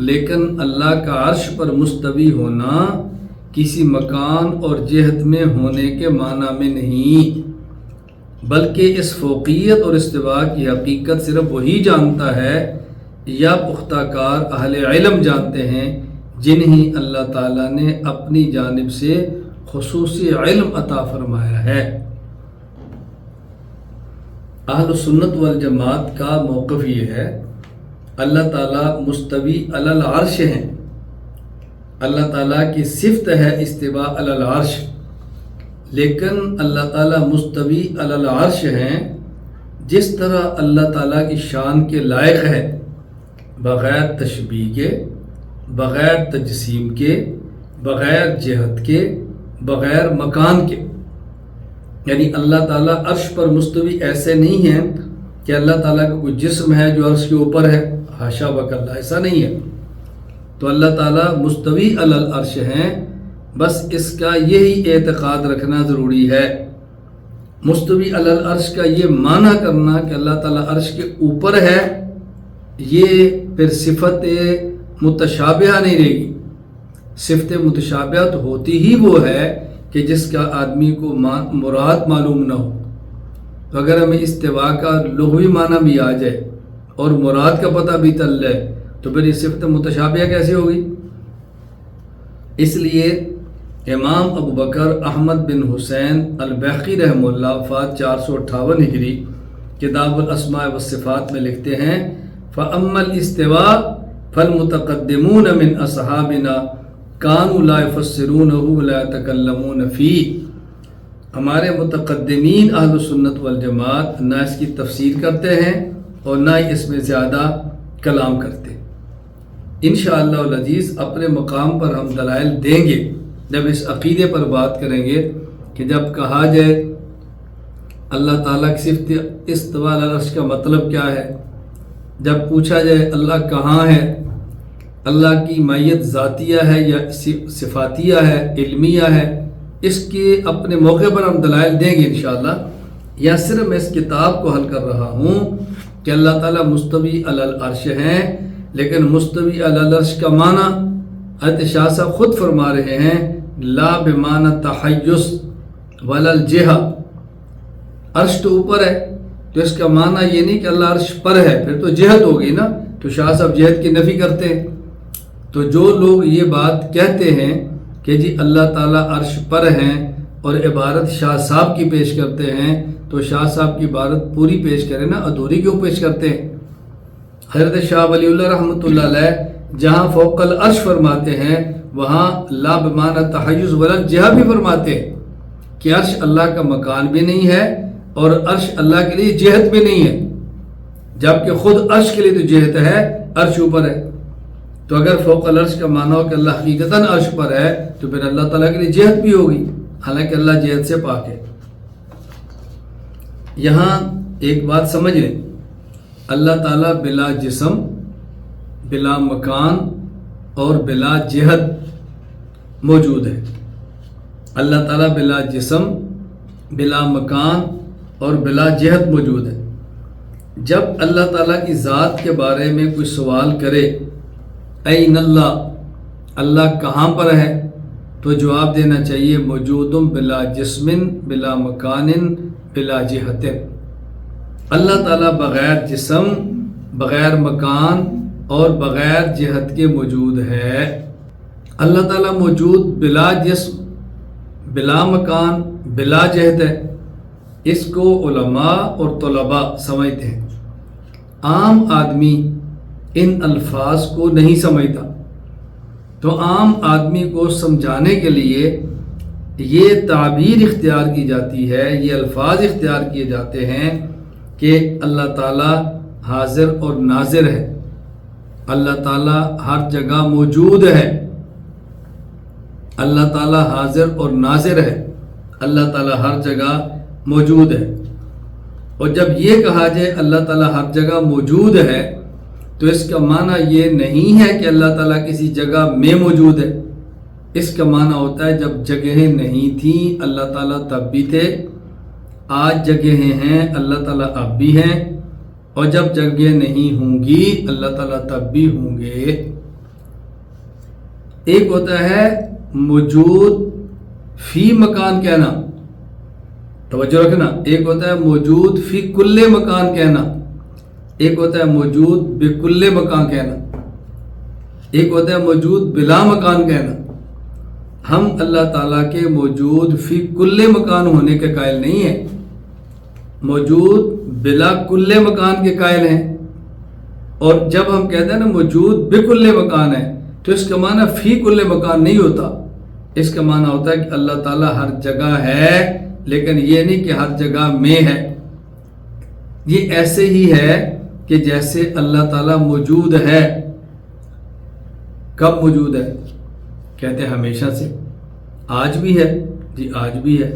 لیکن اللہ کا عرش پر مستوی ہونا کسی مکان اور جہت میں ہونے کے معنی میں نہیں، بلکہ اس فوقیت اور استواء کی حقیقت صرف وہی جانتا ہے یا پختہ کار اہل علم جانتے ہیں جنہیں اللہ تعالیٰ نے اپنی جانب سے خصوصی علم عطا فرمایا ہے۔ اہل سنت والجماعت کا موقف یہ ہے، اللہ تعالیٰ مستوی علی العرش ہیں، اللہ تعالیٰ کی صفت ہے استواء علی العرش، لیکن اللہ تعالیٰ مستوی علی العرش ہیں جس طرح اللہ تعالیٰ کی شان کے لائق ہے، بغیر تشبیہ کے، بغیر تجسیم کے، بغیر جہت کے، بغیر مکان کے۔ یعنی اللہ تعالیٰ عرش پر مستوی ایسے نہیں ہیں کہ اللہ تعالیٰ کا کوئی جسم ہے جو عرش کے اوپر ہے، حاشا وکلا، ایسا نہیں ہے۔ تو اللہ تعالیٰ مستوی علی العرش ہیں، بس اس کا یہی اعتقاد رکھنا ضروری ہے۔ مستوی علی العرش کا یہ معنی کرنا کہ اللہ تعالیٰ عرش کے اوپر ہے، یہ پھر صفت متشابہہ نہیں رہے گی۔ صفت متشابہہ تو ہوتی ہی وہ ہے کہ جس کا آدمی کو مراد معلوم نہ ہو۔ تو اگر ہمیں استواء کا لغوی معنی بھی آ جائے اور مراد کا پتہ بھی چل جائے تو پھر یہ صفت متشابہہ کیسے ہوگی؟ اس لیے امام ابو بکر احمد بن حسین البیہقی رحمہ اللہ وفات 458 ہجری کتاب الاسماء والصفات میں لکھتے ہیں، فَأَمَّا الْإِسْتِوَاءُ فَالْمُتَقَدِّمُونَ مِنْ أَصْحَابِنَا كَانُوا لَا يُفَسِّرُونَهُ وَلَا يَتَكَلَّمُونَ فِيهِ۔ ہمارے متقدمین اہل سنت والجماعت نہ اس کی تفسیر کرتے ہیں اور نہ ہی اس میں زیادہ کلام کرتے۔ انشاءاللہ العزیز اپنے مقام پر ہم دلائل دیں گے جب اس عقیدے پر بات کریں گے کہ جب کہا جائے اللہ تعالیٰ کی صفت استواء علی العرش کا مطلب کیا ہے، جب پوچھا جائے اللہ کہاں ہے، اللہ کی معیت ذاتیہ ہے یا صفاتیہ ہے، علمیہ ہے، اس کے اپنے موقع پر ہم دلائل دیں گے انشاءاللہ۔ یا صرف میں اس کتاب کو حل کر رہا ہوں کہ اللہ تعالیٰ مستوی علی العرش ہیں، لیکن مستوی علی العرش کا معنی حضرت شاہ صاحب خود فرما رہے ہیں، لا بمعنی تحیز ولا الجہہ۔ عرش تو اوپر ہے تو اس کا معنی یہ نہیں کہ اللہ عرش پر ہے، پھر تو جہت ہوگی نا، تو شاہ صاحب جہت کی نفی کرتے ہیں۔ تو جو لوگ یہ بات کہتے ہیں کہ جی اللہ تعالیٰ عرش پر ہیں اور عبارت شاہ صاحب کی پیش کرتے ہیں، تو شاہ صاحب کی عبارت پوری پیش کریں نا، ادھوری کیوں پیش کرتے ہیں؟ حضرت شاہ ولی اللہ رحمۃ اللہ علیہ جہاں فوق العرش فرماتے ہیں وہاں لا بمعنی تحیز ولا الجہہ بھی فرماتے ہیں کہ عرش اللہ کا مکان بھی نہیں ہے اور عرش اللہ کے لیے جہت بھی نہیں ہے، جبکہ خود عرش کے لیے تو جہت ہے، عرش اوپر ہے۔ تو اگر فوق العرش کا معنی ہو کہ اللہ حقیقتاً عرش پر ہے تو پھر اللہ تعالیٰ کے لیے جہت بھی ہوگی، حالانکہ اللہ جہت سے پاک ہے۔ یہاں ایک بات سمجھ لیں، اللہ تعالیٰ بلا جسم، بلا مکان اور بلا جہت موجود ہے۔ اللہ تعالیٰ بلا جسم، بلا مکان اور بلا جہت موجود ہے۔ جب اللہ تعالیٰ کی ذات کے بارے میں کوئی سوال کرے، این اللہ، اللہ کہاں پر ہے، تو جواب دینا چاہیے موجود بلا جسم بلا مکان بلا جہت۔ اللہ تعالیٰ بغیر جسم، بغیر مکان اور بغیر جہت کے موجود ہے۔ اللہ تعالیٰ موجود بلا جسم، بلا مکان، بلا جہت ہے۔ اس کو علماء اور طلباء سمجھتے ہیں، عام آدمی ان الفاظ کو نہیں سمجھتا۔ تو عام آدمی کو سمجھانے کے لیے یہ تعبیر اختیار کی جاتی ہے، یہ الفاظ اختیار کیے جاتے ہیں کہ اللہ تعالیٰ حاضر اور ناظر ہے، اللہ تعالیٰ ہر جگہ موجود ہے، اللہ تعالیٰ حاضر اور ناظر ہے، اللہ تعالیٰ ہر جگہ موجود ہے۔ اور جب یہ کہا جائے اللہ تعالیٰ ہر جگہ موجود ہے تو اس کا معنی یہ نہیں ہے کہ اللہ تعالیٰ کسی جگہ میں موجود ہے۔ اس کا معنی ہوتا ہے جب جگہیں نہیں تھیں اللہ تعالیٰ تب بھی تھے، آج جگہیں ہیں اللہ تعالیٰ اب بھی ہیں، اور جب جگہیں نہیں ہوں گی اللہ تعالیٰ تب بھی ہوں گے۔ ایک ہوتا ہے موجود فی مکان کہنا، توجہ رکھنا، ایک ہوتا ہے موجود فی کل مکان کہنا، ایک ہوتا ہے موجود بکل مکان کہنا۔ ایک ہوتا ہے موجود بلا مکان کہنا. ہم اللہ تعالیٰ کے موجود فی کل مکان ہونے کے قائل نہیں ہیں، موجود بلا کل مکان کے قائل ہیں. اور جب ہم کہتے ہیں نا موجود بکل مکان ہے تو اس کا معنی فی کل مکان نہیں ہوتا، اس کا معنی ہوتا ہے کہ اللہ تعالیٰ ہر جگہ ہے، لیکن یہ نہیں کہ ہر جگہ میں ہے. یہ ایسے ہی ہے کہ جیسے اللہ تعالیٰ موجود ہے. کب موجود ہے؟ کہتے ہیں ہمیشہ سے. آج بھی ہے؟ جی آج بھی ہے.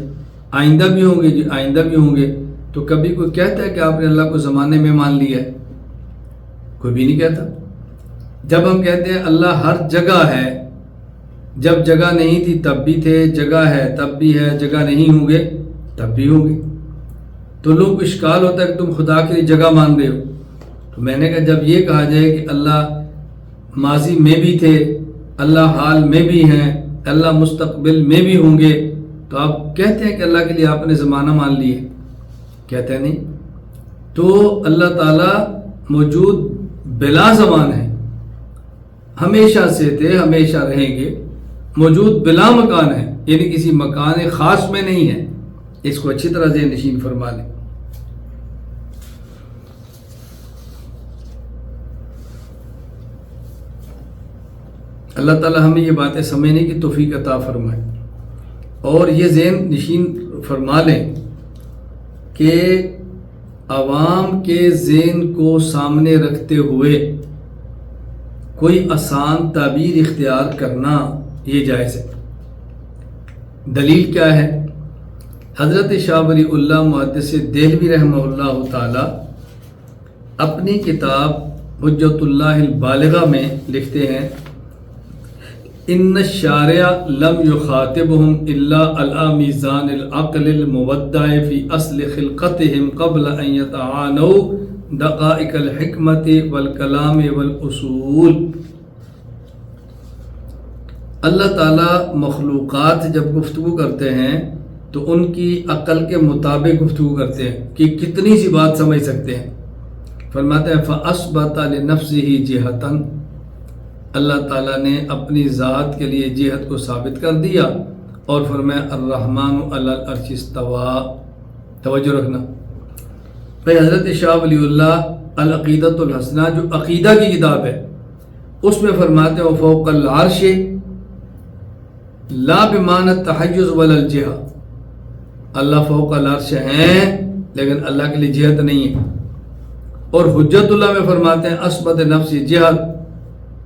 آئندہ بھی ہوں گے؟ جی آئندہ بھی ہوں گے. تو کبھی کوئی کہتا ہے کہ آپ نے اللہ کو زمانے میں مان لیا ہے؟ کوئی بھی نہیں کہتا. جب ہم کہتے ہیں اللہ ہر جگہ ہے، جب جگہ نہیں تھی تب بھی تھے، جگہ ہے تب بھی ہے، جگہ نہیں ہوں گے تب بھی ہوں گے. تو لوگ کو اشکال ہوتا ہے کہ تم خدا کے لیے جگہ مان رہے ہو. تو میں نے کہا جب یہ کہا جائے کہ اللہ ماضی میں بھی تھے، اللہ حال میں بھی ہیں، اللہ مستقبل میں بھی ہوں گے، تو آپ کہتے ہیں کہ اللہ کے لیے آپ نے زمانہ مان لیے؟ کہتے ہیں نہیں. تو اللہ تعالیٰ موجود بلا زمان ہے، ہمیشہ سے تھے، ہمیشہ رہیں گے. موجود بلا مکان ہے، یعنی کسی مکان خاص میں نہیں ہے. اس کو اچھی طرح ذہن نشین فرما لیں. اللہ تعالیٰ ہمیں یہ باتیں سمجھنے کی توفیق عطا فرمائے. اور یہ ذہن نشین فرما لیں کہ عوام کے ذہن کو سامنے رکھتے ہوئے کوئی آسان تعبیر اختیار کرنا یہ جائز ہے. دلیل کیا ہے؟ حضرت شاہ ولی اللہ محدث دہلوی رحمہ اللہ تعالی اپنی کتاب حجت اللہ البالغہ میں لکھتے ہیں ان الشارع لم يخاطبهم الا على میزان العقل المودع في اصل خلقتهم قبل ان يتعانوا دقائق الحکمت والکلام والاصول. اللہ تعالیٰ مخلوقات جب گفتگو کرتے ہیں تو ان کی عقل کے مطابق گفتگو کرتے ہیں کہ کتنی سی بات سمجھ سکتے ہیں. فرماتے ہیں فَأَثْبَتَ لِنَفْسِهِ جِهَةً، اللہ تعالیٰ نے اپنی ذات کے لیے جہت کو ثابت کر دیا اور فرمایا الرحمن علی العرش استوى. توجہ رکھنا بھائی. حضرت شاہ ولی اللہ العقیدۃ الحسنہ جو عقیدہ کی کتاب ہے اس میں فرماتے ہیں فوق العرش لا بمعنی التحیز ولا الجہہ. اللہ فوق العرش ہیں لیکن اللہ کے لیے جہت نہیں ہے. اور حجت اللہ میں فرماتے ہیں اثبت نفسی جہت،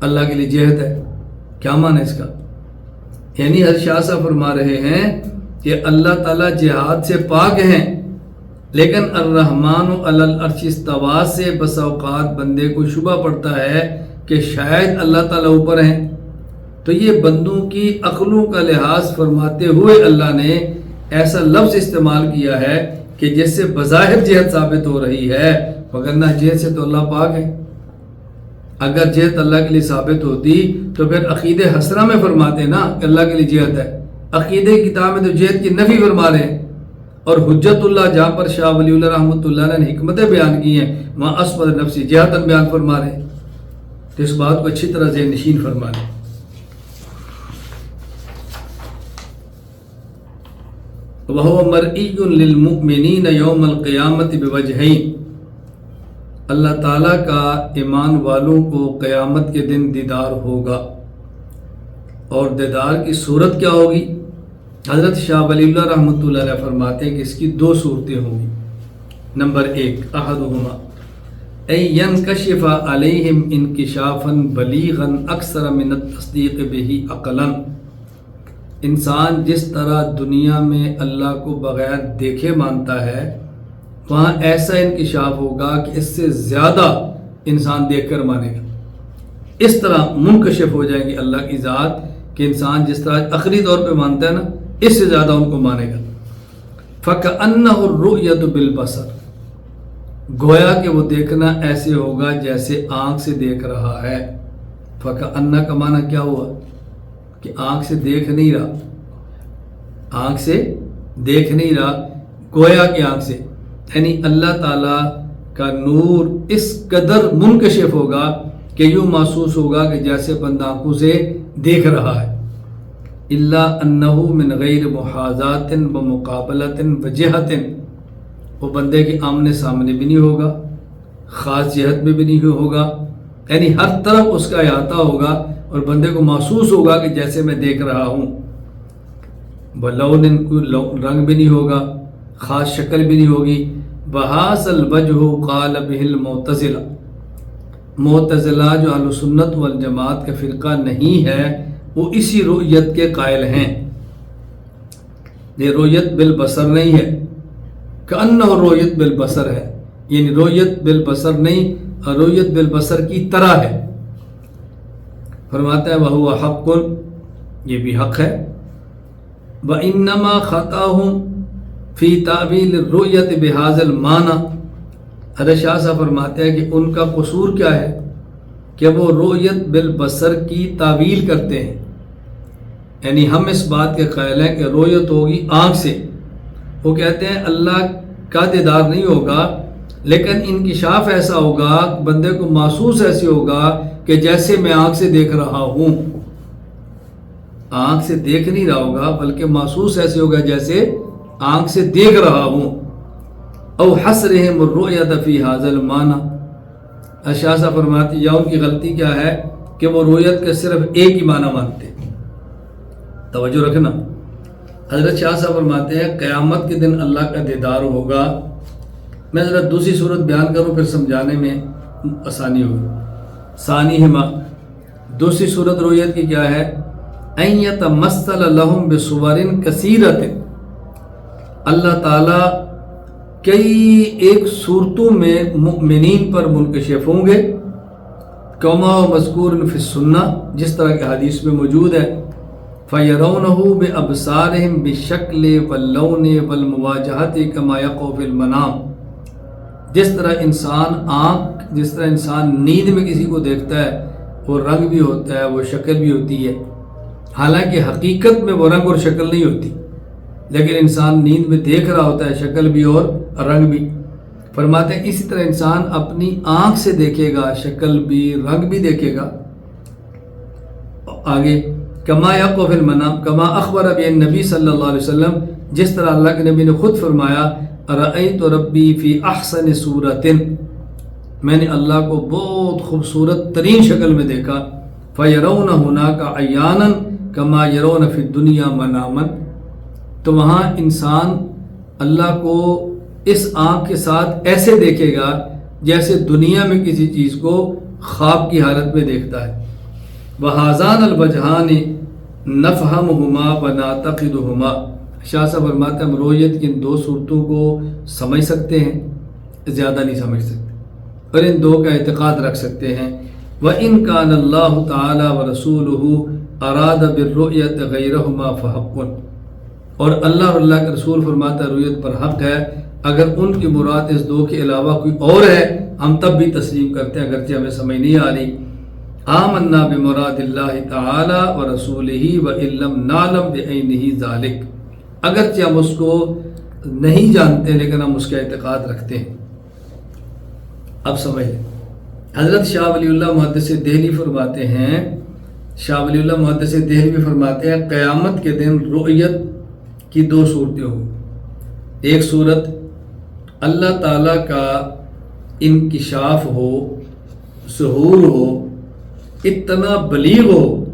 اللہ کے لیے جہت ہے. کیا معنی اس کا؟ یعنی حضرت شاہ صاحب فرما رہے ہیں کہ اللہ تعالیٰ جہاد سے پاک ہیں، لیکن الرحمن علی العرش استویٰ سے بس اوقات بندے کو شبہ پڑتا ہے کہ شاید اللہ تعالیٰ اوپر ہیں. تو یہ بندوں کی عقلوں کا لحاظ فرماتے ہوئے اللہ نے ایسا لفظ استعمال کیا ہے کہ جس سے بظاہر جہت ثابت ہو رہی ہے، وگرنہ جہت سے تو اللہ پاک ہے. اگر جہت اللہ کے لیے ثابت ہوتی تو پھر عقید حسنہ میں فرماتے نا کہ اللہ کے لیے جہت ہے. عقید کتاب میں تو جہت کی نفی فرما رہے ہیں. اور حجت اللہ جہاں پر شاہ ولی اللہ رحمۃ اللہ نے حکمتیں بیان کی ہیں وہاں اثبت نفسی جہتاً بیان فرما رہے ہیں. تو اس بات کو اچھی طرح ذہن نشین فرما لیں. وَهُوَ مَرْئِيٌّ لِلْمُؤْمِنِينَ يَوْمَ الْقِيَامَةِ بِوَجْهَيْنِ. اللہ تعالیٰ کا ایمان والوں کو قیامت کے دن دیدار ہوگا. اور دیدار کی صورت کیا ہوگی؟ حضرت شاہ ولی اللہ رحمۃ اللہ علیہ فرماتے ہیں کہ اس کی دو صورتیں ہوں گی. نمبر 1 احدہما ای ینکشف علیہم انکشافا بلیغا اکثر من التصدیق بہ عقلا. انسان جس طرح دنیا میں اللہ کو بغیر دیکھے مانتا ہے، وہاں ایسا انکشاف ہوگا کہ اس سے زیادہ انسان دیکھ کر مانے گا. اس طرح منکشف ہو جائیں گے اللہ کی ذات کہ انسان جس طرح عقلی طور پہ مانتا ہے نا، اس سے زیادہ ان کو مانے گا. فَكَأَنَّهُ الرُّؤْيَةُ بِالْبَصَرِ. گویا کہ وہ دیکھنا ایسے ہوگا جیسے آنکھ سے دیکھ رہا ہے. فَكَأَنَّ کا معنی کیا ہوا؟ کہ آنکھ سے دیکھ نہیں رہا، آنکھ سے دیکھ نہیں رہا، گویا کہ آنکھ سے. یعنی اللہ تعالیٰ کا نور اس قدر منکشف ہوگا کہ یوں محسوس ہوگا کہ جیسے بندہ آنکھوں سے دیکھ رہا ہے، الا انہ من غیر محاذات و مقابلۃ و جہت، وہ بندے کے آمنے سامنے بھی نہیں ہوگا، خاص جہت میں بھی نہیں ہوگا، یعنی ہر طرف اس کا احاطہ ہوگا اور بندے کو محسوس ہوگا کہ جیسے میں دیکھ رہا ہوں۔ بلون، کوئی رنگ بھی نہیں ہوگا، خاص شکل بھی نہیں ہوگی۔ بہاس الوجہ قال بہ المعتزلہ، معتزلہ جو اہل سنت والجماعت کا فرقہ نہیں ہے وہ اسی رؤیت کے قائل ہیں۔ یہ رؤیت بالبصر نہیں ہے، کأنہ رؤیت بالبصر ہے، یعنی رؤیت بالبصر نہیں، رؤیت بالبصر کی طرح ہے۔ فرماتا ہے وہو حق، یہ بھی حق ہے۔ وَإِنَّمَا خَطَأَهُمْ فِي تَعْوِيلِ الرُّؤْيَةِ بِهَذَا الْمَعْنَى، حضرت شاہ صاحب فرماتے ہیں کہ ان کا قصور کیا ہے کہ وہ رؤیت بالبصر کی تعویل کرتے ہیں، یعنی ہم اس بات کے قائل ہیں کہ رؤیت ہوگی آنکھ سے، وہ کہتے ہیں اللہ کا دیدار نہیں ہوگا لیکن انکشاف ایسا ہوگا، بندے کو محسوس ایسے ہوگا کہ جیسے میں آنکھ سے دیکھ رہا ہوں، آنکھ سے دیکھ نہیں رہا ہوگا بلکہ محسوس ایسے ہوگا جیسے آنکھ سے دیکھ رہا ہوں۔ او حصرہم الرؤیۃ فی ھذا المعنی، شاہ صاحب فرماتے یا ان کی غلطی کیا ہے کہ وہ رؤیت کا صرف ایک ہی معنی مانتے۔ توجہ رکھنا، حضرت شاہ صاحب فرماتے ہیں قیامت کے دن اللہ کا دیدار ہوگا۔ میں ذرا دوسری صورت بیان کروں پھر سمجھانے میں آسانی ہوگی۔ ثانیہما، دوسری صورت رؤیت کی کیا ہے؟ ان یتمثل لہم بصور کثیرۃ، اللہ تعالیٰ کئی ایک صورتوں میں مؤمنین پر منکشف ہوں گے، کما مذکور فی السنہ، جس طرح کے حدیث میں موجود ہے، فَيَرَوْنَهُ بِأَبْصَارِهِمْ بِالشَّكْلِ وَاللَّوْنِ وَالْمُوَاجَهَةِ كَمَا يَقَعُ فِي الْمَنَامِ، جس طرح انسان نیند میں کسی کو دیکھتا ہے وہ رنگ بھی ہوتا ہے، وہ شکل بھی ہوتی ہے، حالانکہ حقیقت میں وہ رنگ اور شکل نہیں ہوتی، لیکن انسان نیند میں دیکھ رہا ہوتا ہے شکل بھی اور رنگ بھی۔ فرماتے ہیں اسی طرح انسان اپنی آنکھ سے دیکھے گا، شکل بھی رنگ بھی دیکھے گا۔ آگے کما یقع فی المنام کما اخبر بہ النبی صلی اللہ علیہ وسلم، جس طرح اللہ کے نبی نے خود فرمایا رأیت ربی فی احسن صورت، میں نے اللہ کو بہت خوبصورت ترین شکل میں دیکھا۔ فیرون ہناک عیانا کما یرون فی الدنیا مناما، تو وہاں انسان اللہ کو اس آنکھ کے ساتھ ایسے دیکھے گا جیسے دنیا میں کسی چیز کو خواب کی حالت میں دیکھتا ہے۔ وَهَذَانَ الْوَجْهَانِ نَفْهَمُهُمَا وَنَعْتَقِدُهُمَا، شاہ صاحب فرماتے ہیں ہم رؤیت کی ان دو صورتوں کو سمجھ سکتے ہیں، زیادہ نہیں سمجھ سکتے، اور ان دو کا اعتقاد رکھ سکتے ہیں۔ وَإِن كَانَ اللَّهُ تَعَالَى وَرَسُولُهُ أَرَادَ بِالرُّؤْيَةِ غَيْرَهُمَا فَحَقٌّ، اور اللہ اور اللہ کے رسول فرماتا ہے رؤیت پر حق ہے، اگر ان کی مراد اس دو کے علاوہ کوئی اور ہے ہم تب بھی تسلیم کرتے ہیں، اگرچہ ہمیں سمجھ نہیں آ رہی۔ آمنا بمراد اللہ تعالی ورسولہ وإن لم نعلم بعینہ ذالک، اگرچہ ہم اس کو نہیں جانتے لیکن ہم اس کا اعتقاد رکھتے ہیں۔ اب سمجھ لیں، حضرت شاہ ولی اللہ محدث دہلوی فرماتے ہیں، شاہ ولی اللہ محدث دہلوی فرماتے ہیں قیامت کے دن رؤیت کی دو صورتیں ہوں، ایک صورت اللہ تعالیٰ کا انکشاف ہو، ظہور ہو، اتنا بلیغ ہو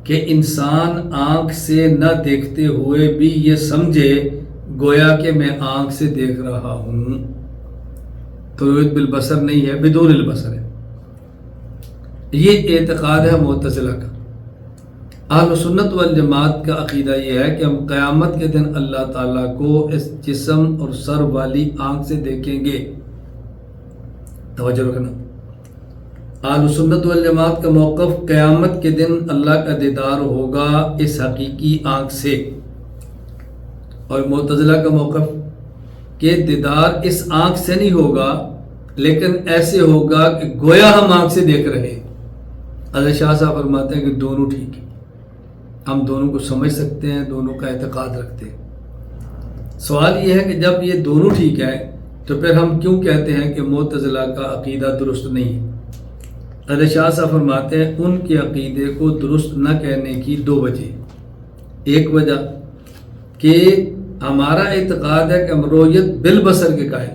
کہ انسان آنکھ سے نہ دیکھتے ہوئے بھی یہ سمجھے گویا کہ میں آنکھ سے دیکھ رہا ہوں، تو رؤیت بالبصر نہیں ہے، بدون البصر ہے۔ یہ اعتقاد ہے معتزلہ کا۔ اہل سنت والجماعت کا عقیدہ یہ ہے کہ ہم قیامت کے دن اللہ تعالیٰ کو اس جسم اور سر والی آنکھ سے دیکھیں گے۔ توجہ رکھنا، اہل سنت والجماعت کا موقف قیامت کے دن اللہ کا دیدار ہوگا اس حقیقی آنکھ سے، اور معتزلہ کا موقف کہ دیدار اس آنکھ سے نہیں ہوگا لیکن ایسے ہوگا کہ گویا ہم آنکھ سے دیکھ رہے ہیں۔ حضرت شاہ صاحب فرماتے ہیں کہ دونوں ٹھیک ہیں، ہم دونوں کو سمجھ سکتے ہیں، دونوں کا اعتقاد رکھتے ہیں۔ سوال یہ ہے کہ جب یہ دونوں ٹھیک ہے تو پھر ہم کیوں کہتے ہیں کہ معتزلہ کا عقیدہ درست نہیں ہے؟ حضرت شاہ صاحب فرماتے ہیں ان کے عقیدے کو درست نہ کہنے کی دو وجہ. ایک وجہ کہ ہمارا اعتقاد ہے کہ ہم رؤیت بالبصر کے قائل،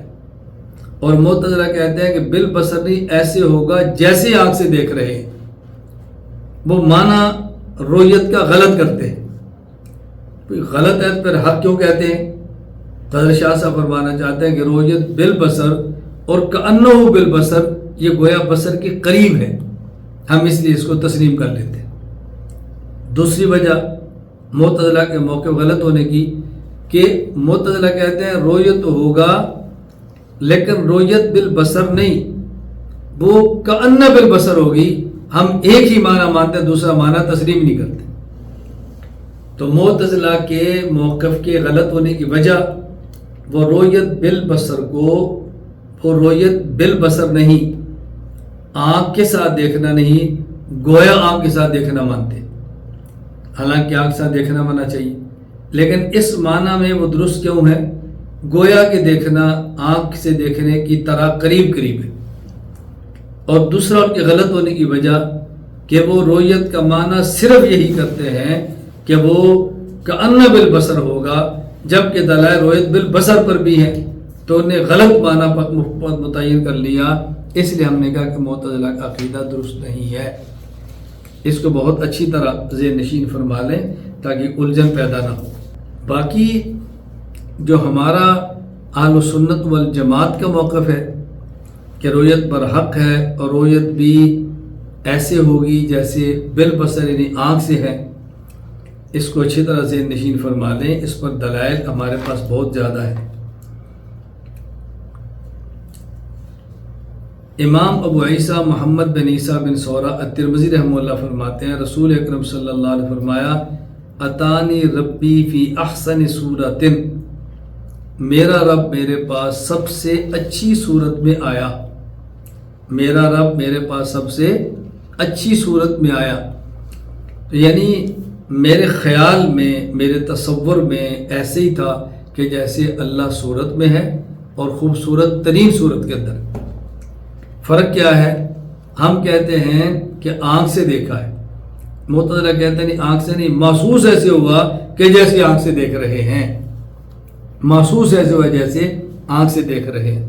اور معتزلہ کہتے ہیں کہ بالبصر نہیں، ایسے ہوگا جیسے آنکھ سے دیکھ رہے ہیں. وہ معنی رؤیت کا غلط کرتے ہیں. غلط ہے تو پھر حق کیوں کہتے ہیں؟ حضرت شاہ صاحب فرمانا چاہتے ہیں کہ رؤیت بالبصر اور کأنہ بالبصر یہ گویا بصر کے قریب ہے، ہم اس لیے اس کو تسلیم کر لیتے ہیں. دوسری وجہ معتزلہ کے موقف غلط ہونے کی کہ معتزلہ کہتے ہیں رؤیت ہوگا لیکن رؤیت بالبصر نہیں، وہ کأنہ بالبصر ہوگی. ہم ایک ہی معنی مانتے ہیں، دوسرا معنی تسلیم نہیں کرتے. تو معتزلہ کے موقف کے غلط ہونے کی وجہ وہ رؤیت بالبصر کو، وہ رؤیت بالبصر نہیں، آنکھ کے ساتھ دیکھنا نہیں، گویا آنکھ کے ساتھ دیکھنا مانتے. حالانکہ آنکھ کے ساتھ دیکھنا ماننا چاہیے، لیکن اس معنی میں وہ درست کیوں ہے؟ گویا کہ دیکھنا آنکھ سے دیکھنے کی طرح قریب قریب ہے. اور دوسرا ان کے غلط ہونے کی وجہ کہ وہ رؤیت کا معنی صرف یہی کرتے ہیں کہ وہ کأنہ بالبصر ہوگا، جبکہ دلائل رؤیت بالبصر پر بھی ہیں، تو انہیں غلط معنی متعین کر لیا. اس لیے ہم نے کہا کہ معتزلہ کا عقیدہ درست نہیں ہے. اس کو بہت اچھی طرح ذہن نشین فرما لیں تاکہ الجھن پیدا نہ ہو. باقی جو ہمارا اہل سنت والجماعت کا موقف ہے کہ رؤیت پر حق ہے اور رؤیت بھی ایسے ہوگی جیسے بالبصر یعنی آنکھ سے ہے، اس کو اچھی طرح ذہن نشین فرما لیں. اس پر دلائل ہمارے پاس بہت زیادہ ہے. امام ابو عیسیٰ محمد بن عیسیٰ بن سورہ الترمذی رحمہ اللہ فرماتے ہیں رسول اکرم صلی اللہ علیہ وسلم فرمایا اتانی ربی فی احسن صورت، میرا رب میرے پاس سب سے اچھی صورت میں آیا. میرا رب میرے پاس سب سے اچھی صورت میں آیا، یعنی میرے خیال میں، میرے تصور میں ایسے ہی تھا کہ جیسے اللہ صورت میں ہے اور خوبصورت ترین صورت کے اندر. فرق کیا ہے؟ ہم کہتے ہیں کہ آنکھ سے دیکھا ہے، معتزلہ کہتے ہیں نہیں، آنکھ سے نہیں، محسوس ایسے ہوا کہ جیسے آنکھ سے دیکھ رہے ہیں. محسوس ایسے ہوا جیسے آنکھ سے دیکھ رہے ہیں.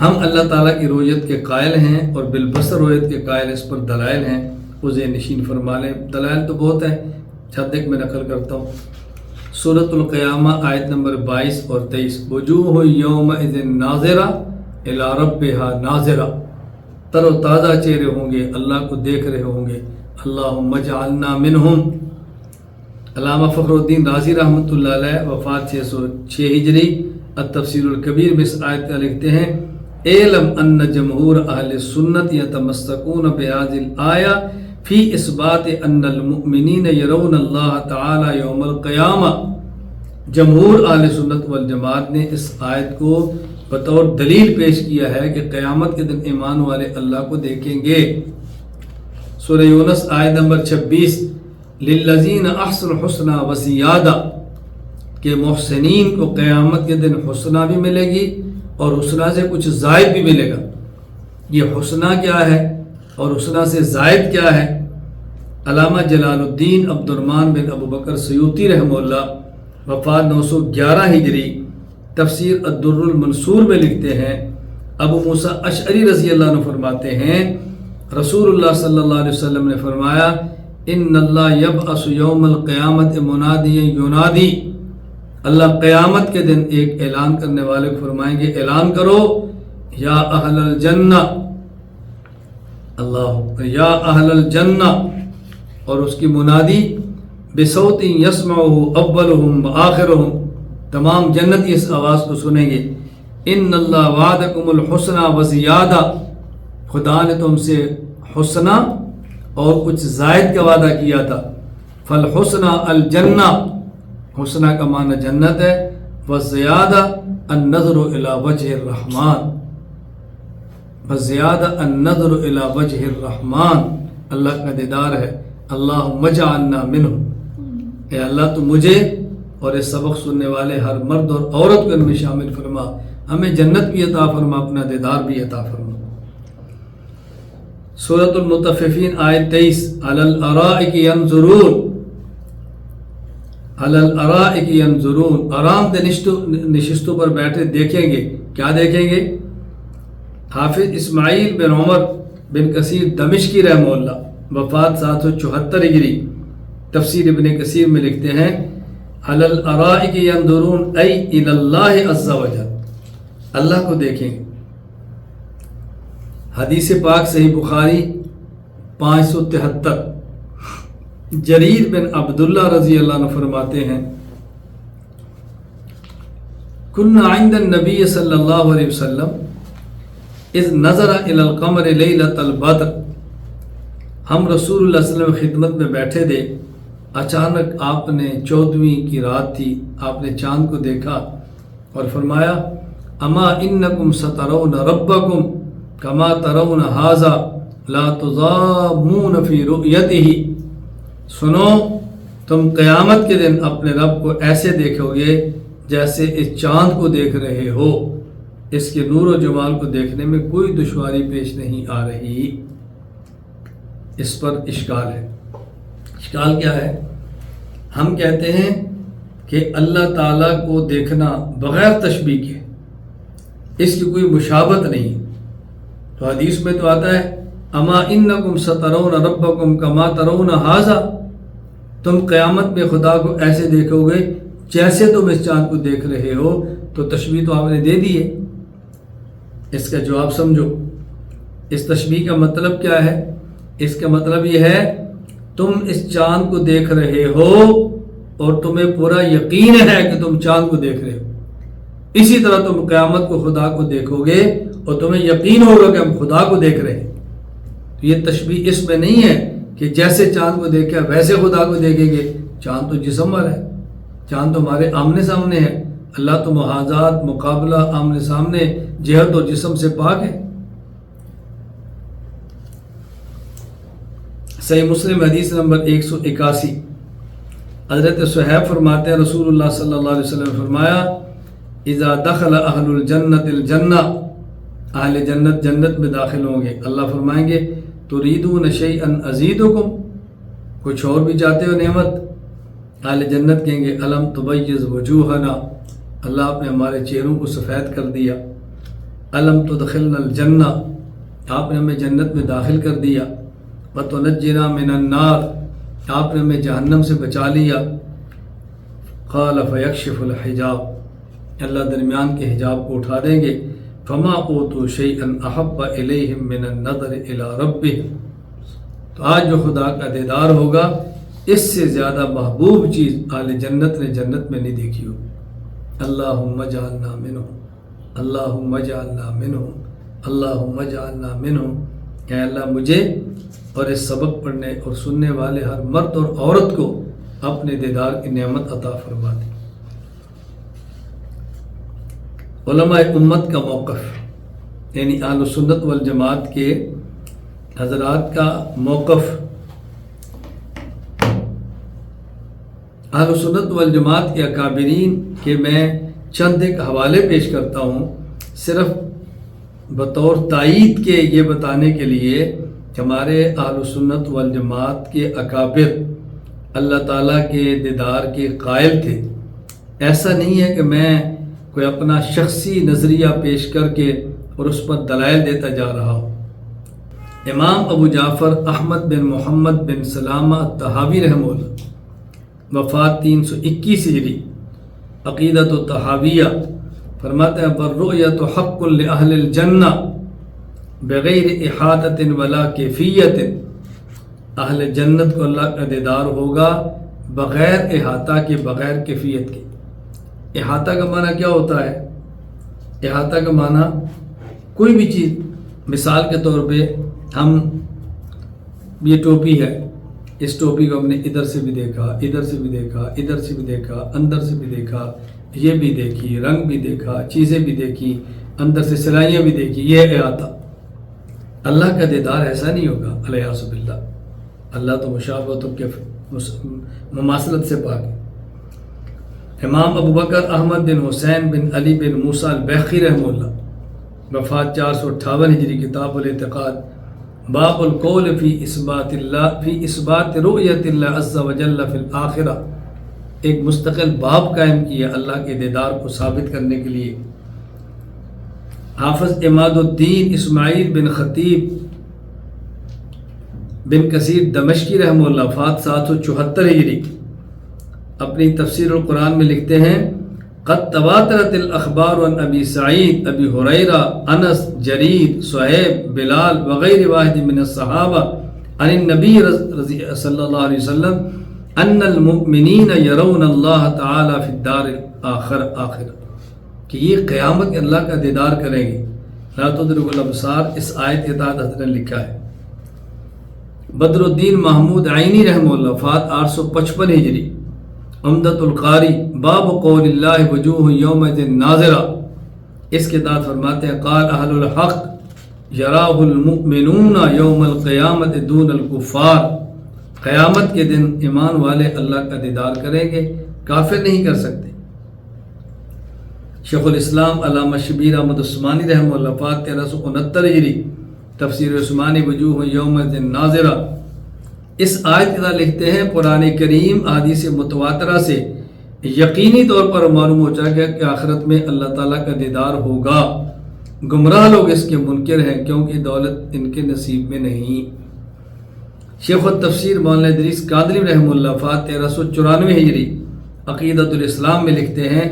ہم اللہ تعالیٰ کی رؤیت کے قائل ہیں اور بالبصر رؤیت کے قائل، اس پر دلائل ہیں، اسے نشین فرما لیں. دلائل تو بہت ہیں، چھت ایک میں نقل کرتا ہوں. سورۃ القیامہ آیت نمبر 22 اور 23 وجوہ یومئذ ناظرہ الی ربہا ناظرہ، تر و تازہ چہرے ہوں گے، اللہ کو دیکھ رہے ہوں گے. اللہم اجعلنا منہم. علامہ فخر الدین رازی رحمۃ اللہ علیہ وفات 606 ہجری التفسیر الکبیر میں اس آیت کا لکھتے ہیں اعلم ان جمہور اہل سنت یتمسکون بہذه الآیہ فی اثبات ان المؤمنین یرون اللہ تعالی یوم القیامہ. جمہور اہل سنت والجماعت نے اس آیت کو بطور دلیل پیش کیا ہے کہ قیامت کے دن ایمان والے اللہ کو دیکھیں گے. سورہ یونس آیت نمبر 26 للذین احسنوا الحسنى وزیادہ، کہ محسنین کو قیامت کے دن حسنہ بھی ملے گی اور حسنہ سے کچھ زائد بھی ملے گا. یہ حسنہ کیا ہے اور حسنہ سے زائد کیا ہے؟ علامہ جلال الدین عبد الرحمن بن ابو بکر سیوطی رحمہ اللہ وفات 911 ہجری تفسیر الدر المنصور میں لکھتے ہیں ابو موسیٰ اشعری رضی اللہ عنہ فرماتے ہیں رسول اللہ صلی اللہ علیہ وسلم نے فرمایا ان اللہ یبعث یوم القیامت منادی ینادی، اللہ قیامت کے دن ایک اعلان کرنے والے کو فرمائیں گے اعلان کرو یا اہل الجنہ، اللہ یا اہل الجنہ، اور اس کی منادی بصوت یسمعہ اولہم وآخرہم، تمام جنتی اس آواز کو سنیں گے ان اللہ وعدکم الحسنى وزیادہ، خدا نے تم سے حسنہ اور کچھ زائد کا وعدہ کیا تھا. فالحسنى الجنہ، حسنہ کا معنی جنت ہے، وزیادہ النظر الی وجہ الرحمن، وزیادہ النظر الی وجہ الرحمن، اللہ کا دیدار ہے. اللہم اجعلنا منہم، اے اللہ تو مجھے اور اس سبق سننے والے ہر مرد اور عورت کو ان میں شامل فرما، ہمیں جنت بھی عطا فرما، اپنا دیدار بھی عطا فرما. سورۃ المطففین آیت 23، علی الارائک ینظرون، علی الارائک ینظرون، آرام دہ نشستوں پر بیٹھے دیکھیں گے۔ کیا دیکھیں گے؟ حافظ اسماعیل بن عمر بن کثیر دمشقی رحمہ اللہ، وفات 774 ہجری، تفسیر ابن کثیر میں لکھتے ہیں علی الارائک ینظرون ای الی اللہ عز وجل، اللہ کو دیکھیں گے۔ حدیث پاک صحیح بخاری 573، جریر بن عبداللہ رضی اللہ عنہ فرماتے ہیں کنا عند النبی صلی اللہ علیہ وسلم اذ نظر الی القمر لیلۃ البدر، ہم رسول اللہ صلی اللہ علیہ وسلم خدمت میں بیٹھے تھے، اچانک آپ نے 14ویں کی رات تھی، آپ نے چاند کو دیکھا اور فرمایا اما انکم سترون ربکم کما ترون ھذا لا تضامون فی رؤیتہ، سنو تم قیامت کے دن اپنے رب کو ایسے دیکھو گے جیسے اس چاند کو دیکھ رہے ہو، اس کے نور و جمال کو دیکھنے میں کوئی دشواری پیش نہیں آ رہی۔ اس پر اشکال ہے۔ اشکال کیا ہے؟ ہم کہتے ہیں کہ اللہ تعالیٰ کو دیکھنا بغیر تشبیہ کے، اس کی کوئی مشابہت نہیں، تو حدیث میں تو آتا ہے اما انکم سترون ربکم کما ترون ھذا، تم قیامت میں خدا کو ایسے دیکھو گے جیسے تم اس چاند کو دیکھ رہے ہو، تو تشبیہ تو آپ نے دے دی ہے۔ اس کا جواب سمجھو، اس تشبیہ کا مطلب کیا ہے؟ اس کا مطلب یہ ہے تم اس چاند کو دیکھ رہے ہو اور تمہیں پورا یقین ہے کہ تم چاند کو دیکھ رہے ہو، اسی طرح تم قیامت کو خدا کو دیکھو گے اور تمہیں یقین ہوگا کہ ہم خدا کو دیکھ رہے ہیں۔ تو یہ تشبیہ اس میں نہیں ہے کہ جیسے چاند کو دیکھا ویسے خدا کو دیکھیں گے، چاند تو جسم والا ہے، چاند تو ہمارے آمنے سامنے ہے، اللہ تو محاذات، مقابلہ، آمنے سامنے، جہت اور جسم سے پاک ہے۔ صحیح مسلم حدیث نمبر 181، حضرت صہیب فرماتے ہیں رسول اللہ صلی اللہ علیہ وسلم نے فرمایا اذا دخل اہل الجنت الجنہ، اہل جنت جنت میں داخل ہوں گے، اللہ فرمائیں گے تريدون شيئا ازيدكم، کچھ اور بھی چاہتے ہو نعمت؟ اہل جنت کہیں گے الم تبیض وجوہنا، اللہ آپ نے ہمارے چہروں کو سفید کر دیا، الم تدخلنا الجنہ، آپ نے ہمیں جنت میں داخل کر دیا، وتنجنا من النار، آپ نے ہمیں جہنم سے بچا لیا، قال فیکشف الحجاب، اللہ درمیان کے حجاب کو اٹھا دیں گے، فما اوتوا شیئا احب الیہم من النظر الی ربہم، تو آج جو خدا کا دیدار ہوگا اس سے زیادہ محبوب چیز اہل جنت نے جنت میں نہیں دیکھی ہوگی۔ اللہم اجعلنا منہم، اللہم اجعلنا منہم، اللہم اجعلنا منہم، کہ اللہ مجھے اور اس سبق پڑھنے اور سننے والے ہر مرد اور عورت کو اپنے دیدار کی نعمت عطا فرما دی۔ علماء امت کا موقف، یعنی اہل سنت والجماعت کے حضرات کا موقف، اہل سنت والجماعت کے اکابرین کے میں چند ایک حوالے پیش کرتا ہوں، صرف بطور تائید کے یہ بتانے کے لیے کہ ہمارے اہل سنت والجماعت کے اکابر اللہ تعالیٰ کے دیدار کے قائل تھے۔ ایسا نہیں ہے کہ میں کوئی اپنا شخصی نظریہ پیش کر کے اور اس پر دلائل دیتا جا رہا ہوں۔ امام ابو جعفر احمد بن محمد بن سلامہ الطحاوی رحمہ اللہ، وفات 321 ہجری، عقیدۃ الطحاویہ، فرماتے ہیں والرؤیۃ حق لأہل الجنہ بغیر احاطۃ ولا کیفیت، اہل جنت کو اللہ کا دیدار ہوگا بغیر احاطہ کے، بغیر کیفیت کے۔ احاطہ کا معنی کیا ہوتا ہے؟ احاطہ کا معنی کوئی بھی چیز، مثال کے طور پہ ہم، یہ ٹوپی ہے، اس ٹوپی کو ہم نے ادھر سے بھی دیکھا، ادھر سے بھی دیکھا، ادھر سے بھی دیکھا، اندر سے بھی دیکھا، یہ بھی دیکھی، رنگ بھی دیکھا، چیزیں بھی دیکھی، اندر سے سلائیاں بھی دیکھی، یہ احاطہ۔ اللہ کا دیدار ایسا نہیں ہوگا، الیاذ باللہ، اللہ تو مشابہت کے مماثلت سے پاک ہے۔ امام ابو بکر احمد بن حسین بن علی بن موسیٰ البیخی رحمہ اللہ، وفات 458 ہجری، کتاب الاعتقاد، باب القول فی اثبات رؤیت اللہ عز وجل فی الآخرہ، ایک مستقل باب قائم کیا اللہ کے دیدار کو ثابت کرنے کے لیے۔ حافظ عماد الدین اسماعیل بن خطیب بن کثیر دمشقی رحمہ اللہ وفات 774 ہجری اپنی تفسیر القرآن میں لکھتے ہیں قد تواترت الاخبار عن ابی سعید ابی ہریرہ انس جریر صہیب بلال وغیر واحد من الصحابہ عن النبی صلی اللہ علیہ وسلم ان المؤمنین یرون اللہ تعالی فی الدار آخر کہ یہ قیامت کے اللہ کا دیدار کریں گے۔ لا تدرک الابصار، اس آیت کے تحت حضرت نے لکھا ہے۔ بدر الدین محمود عینی رحمہ اللہ وفات 855 ہجری عمدۃ القاری باب قول اللہ وجوہ یومئذ ناظرہ، اس کے تحت فرماتے ہیں قال اہل الحق یراہ المؤمنون یوم القیامت دون الکفار، قیامت کے دن ایمان والے اللہ کا دیدار کریں گے، کافر نہیں کر سکتے۔ شیخ الاسلام علامہ شبیر احمد عثمانی رحمہ اللہ وفات 1369 ہجری تفسیر عثمانی وجوہ یومئذ ناظرہ، اس آیت کے ساتھ لکھتے ہیں قرآن کریم احادیث متواترہ سے یقینی طور پر معلوم ہو جائے گا کہ آخرت میں اللہ تعالیٰ کا دیدار ہوگا، گمراہ لوگ اس کے منکر ہیں کیونکہ دولت ان کے نصیب میں نہیں۔ شیخ التفسیر مولانا ادریس قادری رحمہ اللہ وفات 1394 ہجری عقیدۃ الاسلام میں لکھتے ہیں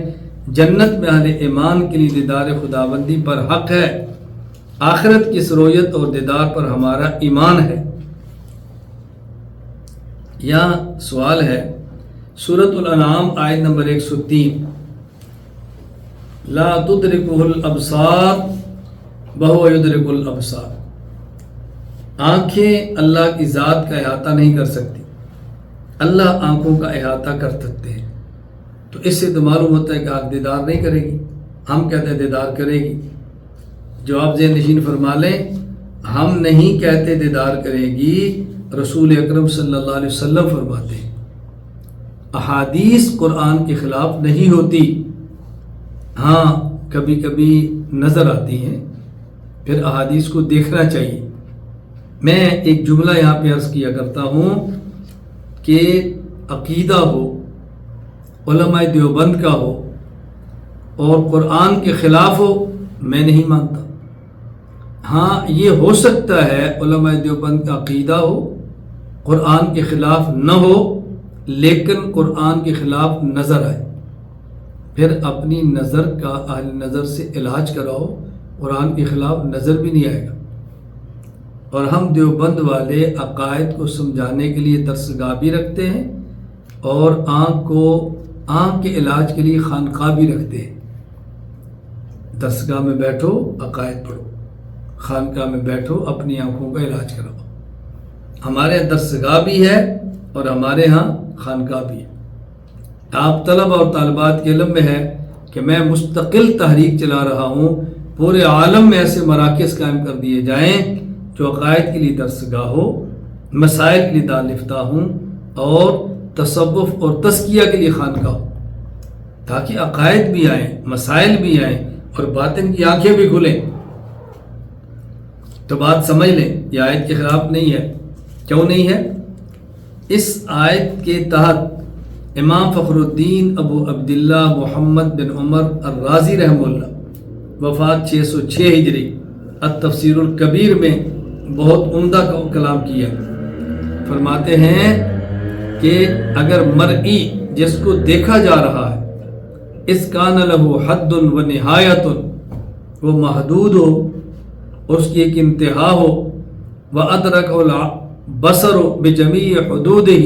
جنت میں اہل ایمان کے لیے دیدار خداوندی پر حق ہے، آخرت کی سرویت اور دیدار پر ہمارا ایمان ہے۔ یہاں سوال ہے سورۃ الانعام آیت نمبر 103 لا تدرکہ الابصار وہو یدرک الابصار، آنکھیں اللہ کی ذات کا احاطہ نہیں کر سکتی، اللہ آنکھوں کا احاطہ کر سکتے ہیں۔ تو اس سے تو معلوم ہوتا ہے کہ آنکھ دیدار نہیں کرے گی، ہم کہتے ہیں دیدار کرے گی۔ جواب ذہن نشین فرما لیں، ہم نہیں کہتے دیدار کرے گی، رسول اکرم صلی اللہ علیہ وسلم فرماتے ہیں۔ احادیث قرآن کے خلاف نہیں ہوتی، ہاں کبھی کبھی نظر آتی ہیں، پھر احادیث کو دیکھنا چاہیے۔ میں ایک جملہ یہاں پہ عرض کیا کرتا ہوں کہ عقیدہ ہو، علماء دیوبند کا ہو اور قرآن کے خلاف ہو، میں نہیں مانتا۔ ہاں یہ ہو سکتا ہے علماء دیوبند کا عقیدہ ہو، قرآن کے خلاف نہ ہو، لیکن قرآن کے خلاف نظر آئے، پھر اپنی نظر کا اہل نظر سے علاج کراؤ، قرآن کے خلاف نظر بھی نہیں آئے گا۔ اور ہم دیوبند والے عقائد کو سمجھانے کے لیے درسگاہ بھی رکھتے ہیں اور آنکھ کے علاج کے لیے خانقاہ بھی رکھتے ہیں۔ درسگاہ میں بیٹھو عقائد پڑھو، خانقاہ میں بیٹھو اپنی آنکھوں کا علاج کراؤ۔ ہمارے درسگاہ بھی ہے اور ہمارے ہاں خانقاہ بھی ہے۔ آپ طلب اور طالبات کے علم میں ہے کہ میں مستقل تحریک چلا رہا ہوں، پورے عالم میں ایسے مراکز قائم کر دیے جائیں جو عقائد کے لیے درسگاہ ہو، مسائل کے لیے دارالفتہ ہوں اور تصوف اور تزکیہ کے لیے خانقاہ ہو، تاکہ عقائد بھی آئیں، مسائل بھی آئیں اور باطن کی آنکھیں بھی کھلیں۔ تو بات سمجھ لیں، یہ آیت کے خلاف نہیں ہے۔ کیوں نہیں ہے؟ اس آیت کے تحت امام فخر الدین ابو عبداللہ محمد بن عمر الرازی رحمہ اللہ وفات 606 ہجری التفسیر الکبیر میں بہت عمدہ کلام کیا، فرماتے ہیں کہ اگر مرئی جس کو دیکھا جا رہا ہے اس کان لہو حد و نہایت، وہ محدود ہو اور اس کی ایک انتہا ہو، وَأَدْرَكَ الْبَصَرُ بِجَمِيعِ حُدُودِهِ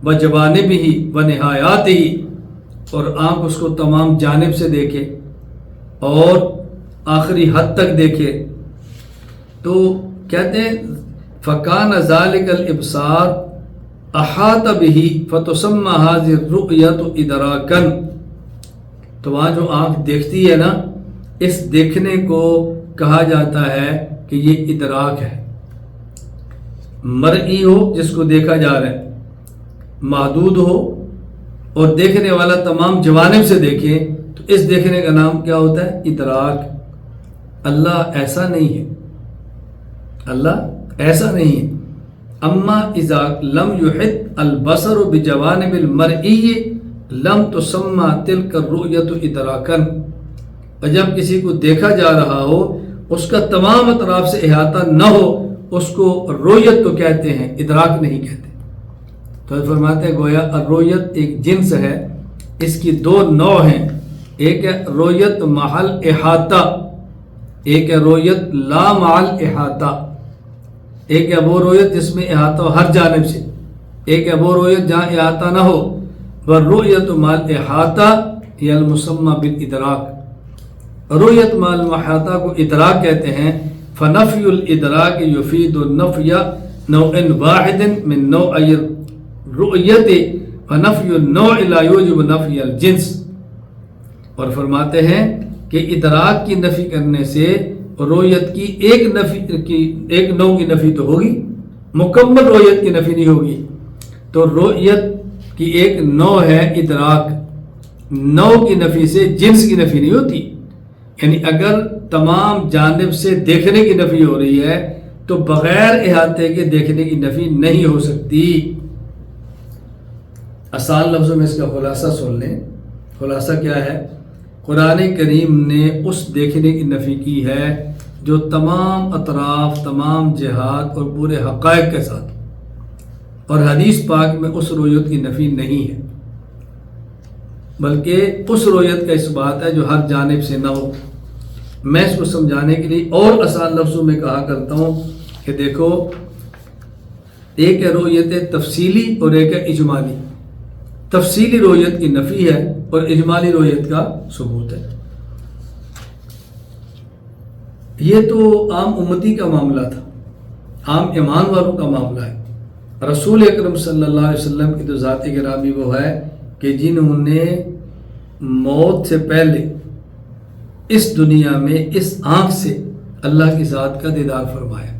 وَجَوَانِبِهِ وَنِهَایَاتِهِ، اور آنکھ اس کو تمام جانب سے دیکھے اور آخری حد تک دیکھے، تو کہتے ہیں فَكَانَ ذَلِكَ الْإِبْصَارُ أَحَاطَ بِهِ فَتُسَمَّى هَذِهِ الرُّؤْيَةُ إِدْرَاكًا، تو وہاں جو آنکھ دیکھتی ہے نا، اس دیکھنے کو کہا جاتا ہے کہ یہ ادراک ہے۔ مرئی ہو جس کو دیکھا جا رہا ہے، محدود ہو اور دیکھنے والا تمام جوانب سے دیکھے، تو اس دیکھنے کا نام کیا ہوتا ہے؟ ادراک۔ اللہ ایسا نہیں ہے، اللہ ایسا نہیں ہے. اما اذا لم يحط البصر بجوانب المرئی لم تسمى تلك الرؤية ادراکا. اور جب کسی کو دیکھا جا رہا ہو اس کا تمام اطراف سے احاطہ نہ ہو اس کو رؤیت تو کہتے ہیں، ادراک نہیں کہتے. تو فرماتے ہیں گویا الرؤیت ایک جنس ہے، اس کی دو نوع ہیں. ایک ہے رؤیت محل احاطہ، ایک ہے رؤیت لا محل احاطہ. ایک ہے وہ رؤیت جس میں احاطہ ہو ہر جانب سے، ایک ہے وہ رؤیت جہاں احاطہ نہ ہو. والرؤیت محل احاطہ یا المسمى بالادراک. رؤیت محل احاطہ کو ادراک کہتے ہیں. فنفی الادراک یفید النفی نوع واحد من نوعی رؤیت فنفی النوع لا یوجب نفی الجنس. اور فرماتے ہیں کہ ادراک کی نفی کرنے سے رؤیت کی ایک نوع کی نفی تو ہوگی، مکمل رؤیت کی نفی نہیں ہوگی. تو رؤیت کی ایک نوع ہے ادراک، نوع کی نفی سے جنس کی نفی نہیں ہوتی. یعنی اگر تمام جانب سے دیکھنے کی نفی ہو رہی ہے تو بغیر احاطے کے دیکھنے کی نفی نہیں ہو سکتی. آسان لفظوں میں اس کا خلاصہ سن لیں. خلاصہ کیا ہے؟ قرآن کریم نے اس دیکھنے کی نفی کی ہے جو تمام اطراف، تمام جہات اور پورے حقائق کے ساتھ، اور حدیث پاک میں اس رؤیت کی نفی نہیں ہے، بلکہ اس رؤیت کا اس بات ہے جو ہر جانب سے نہ ہو. میں اس کو سمجھانے کے لیے اور آسان لفظوں میں کہا کرتا ہوں کہ دیکھو، ایک ہے رؤیت تفصیلی اور ایک ہے اجمالی. تفصیلی رؤیت کی نفی ہے اور اجمالی رؤیت کا ثبوت ہے. یہ تو عام امتی کا معاملہ تھا، عام ایمان والوں کا معاملہ ہے. رسول اکرم صلی اللہ علیہ وسلم کی تو ذات گرامی وہ ہے کہ جنہوں نے موت سے پہلے اس دنیا میں اس آنکھ سے اللہ کی ذات کا دیدار فرمایا،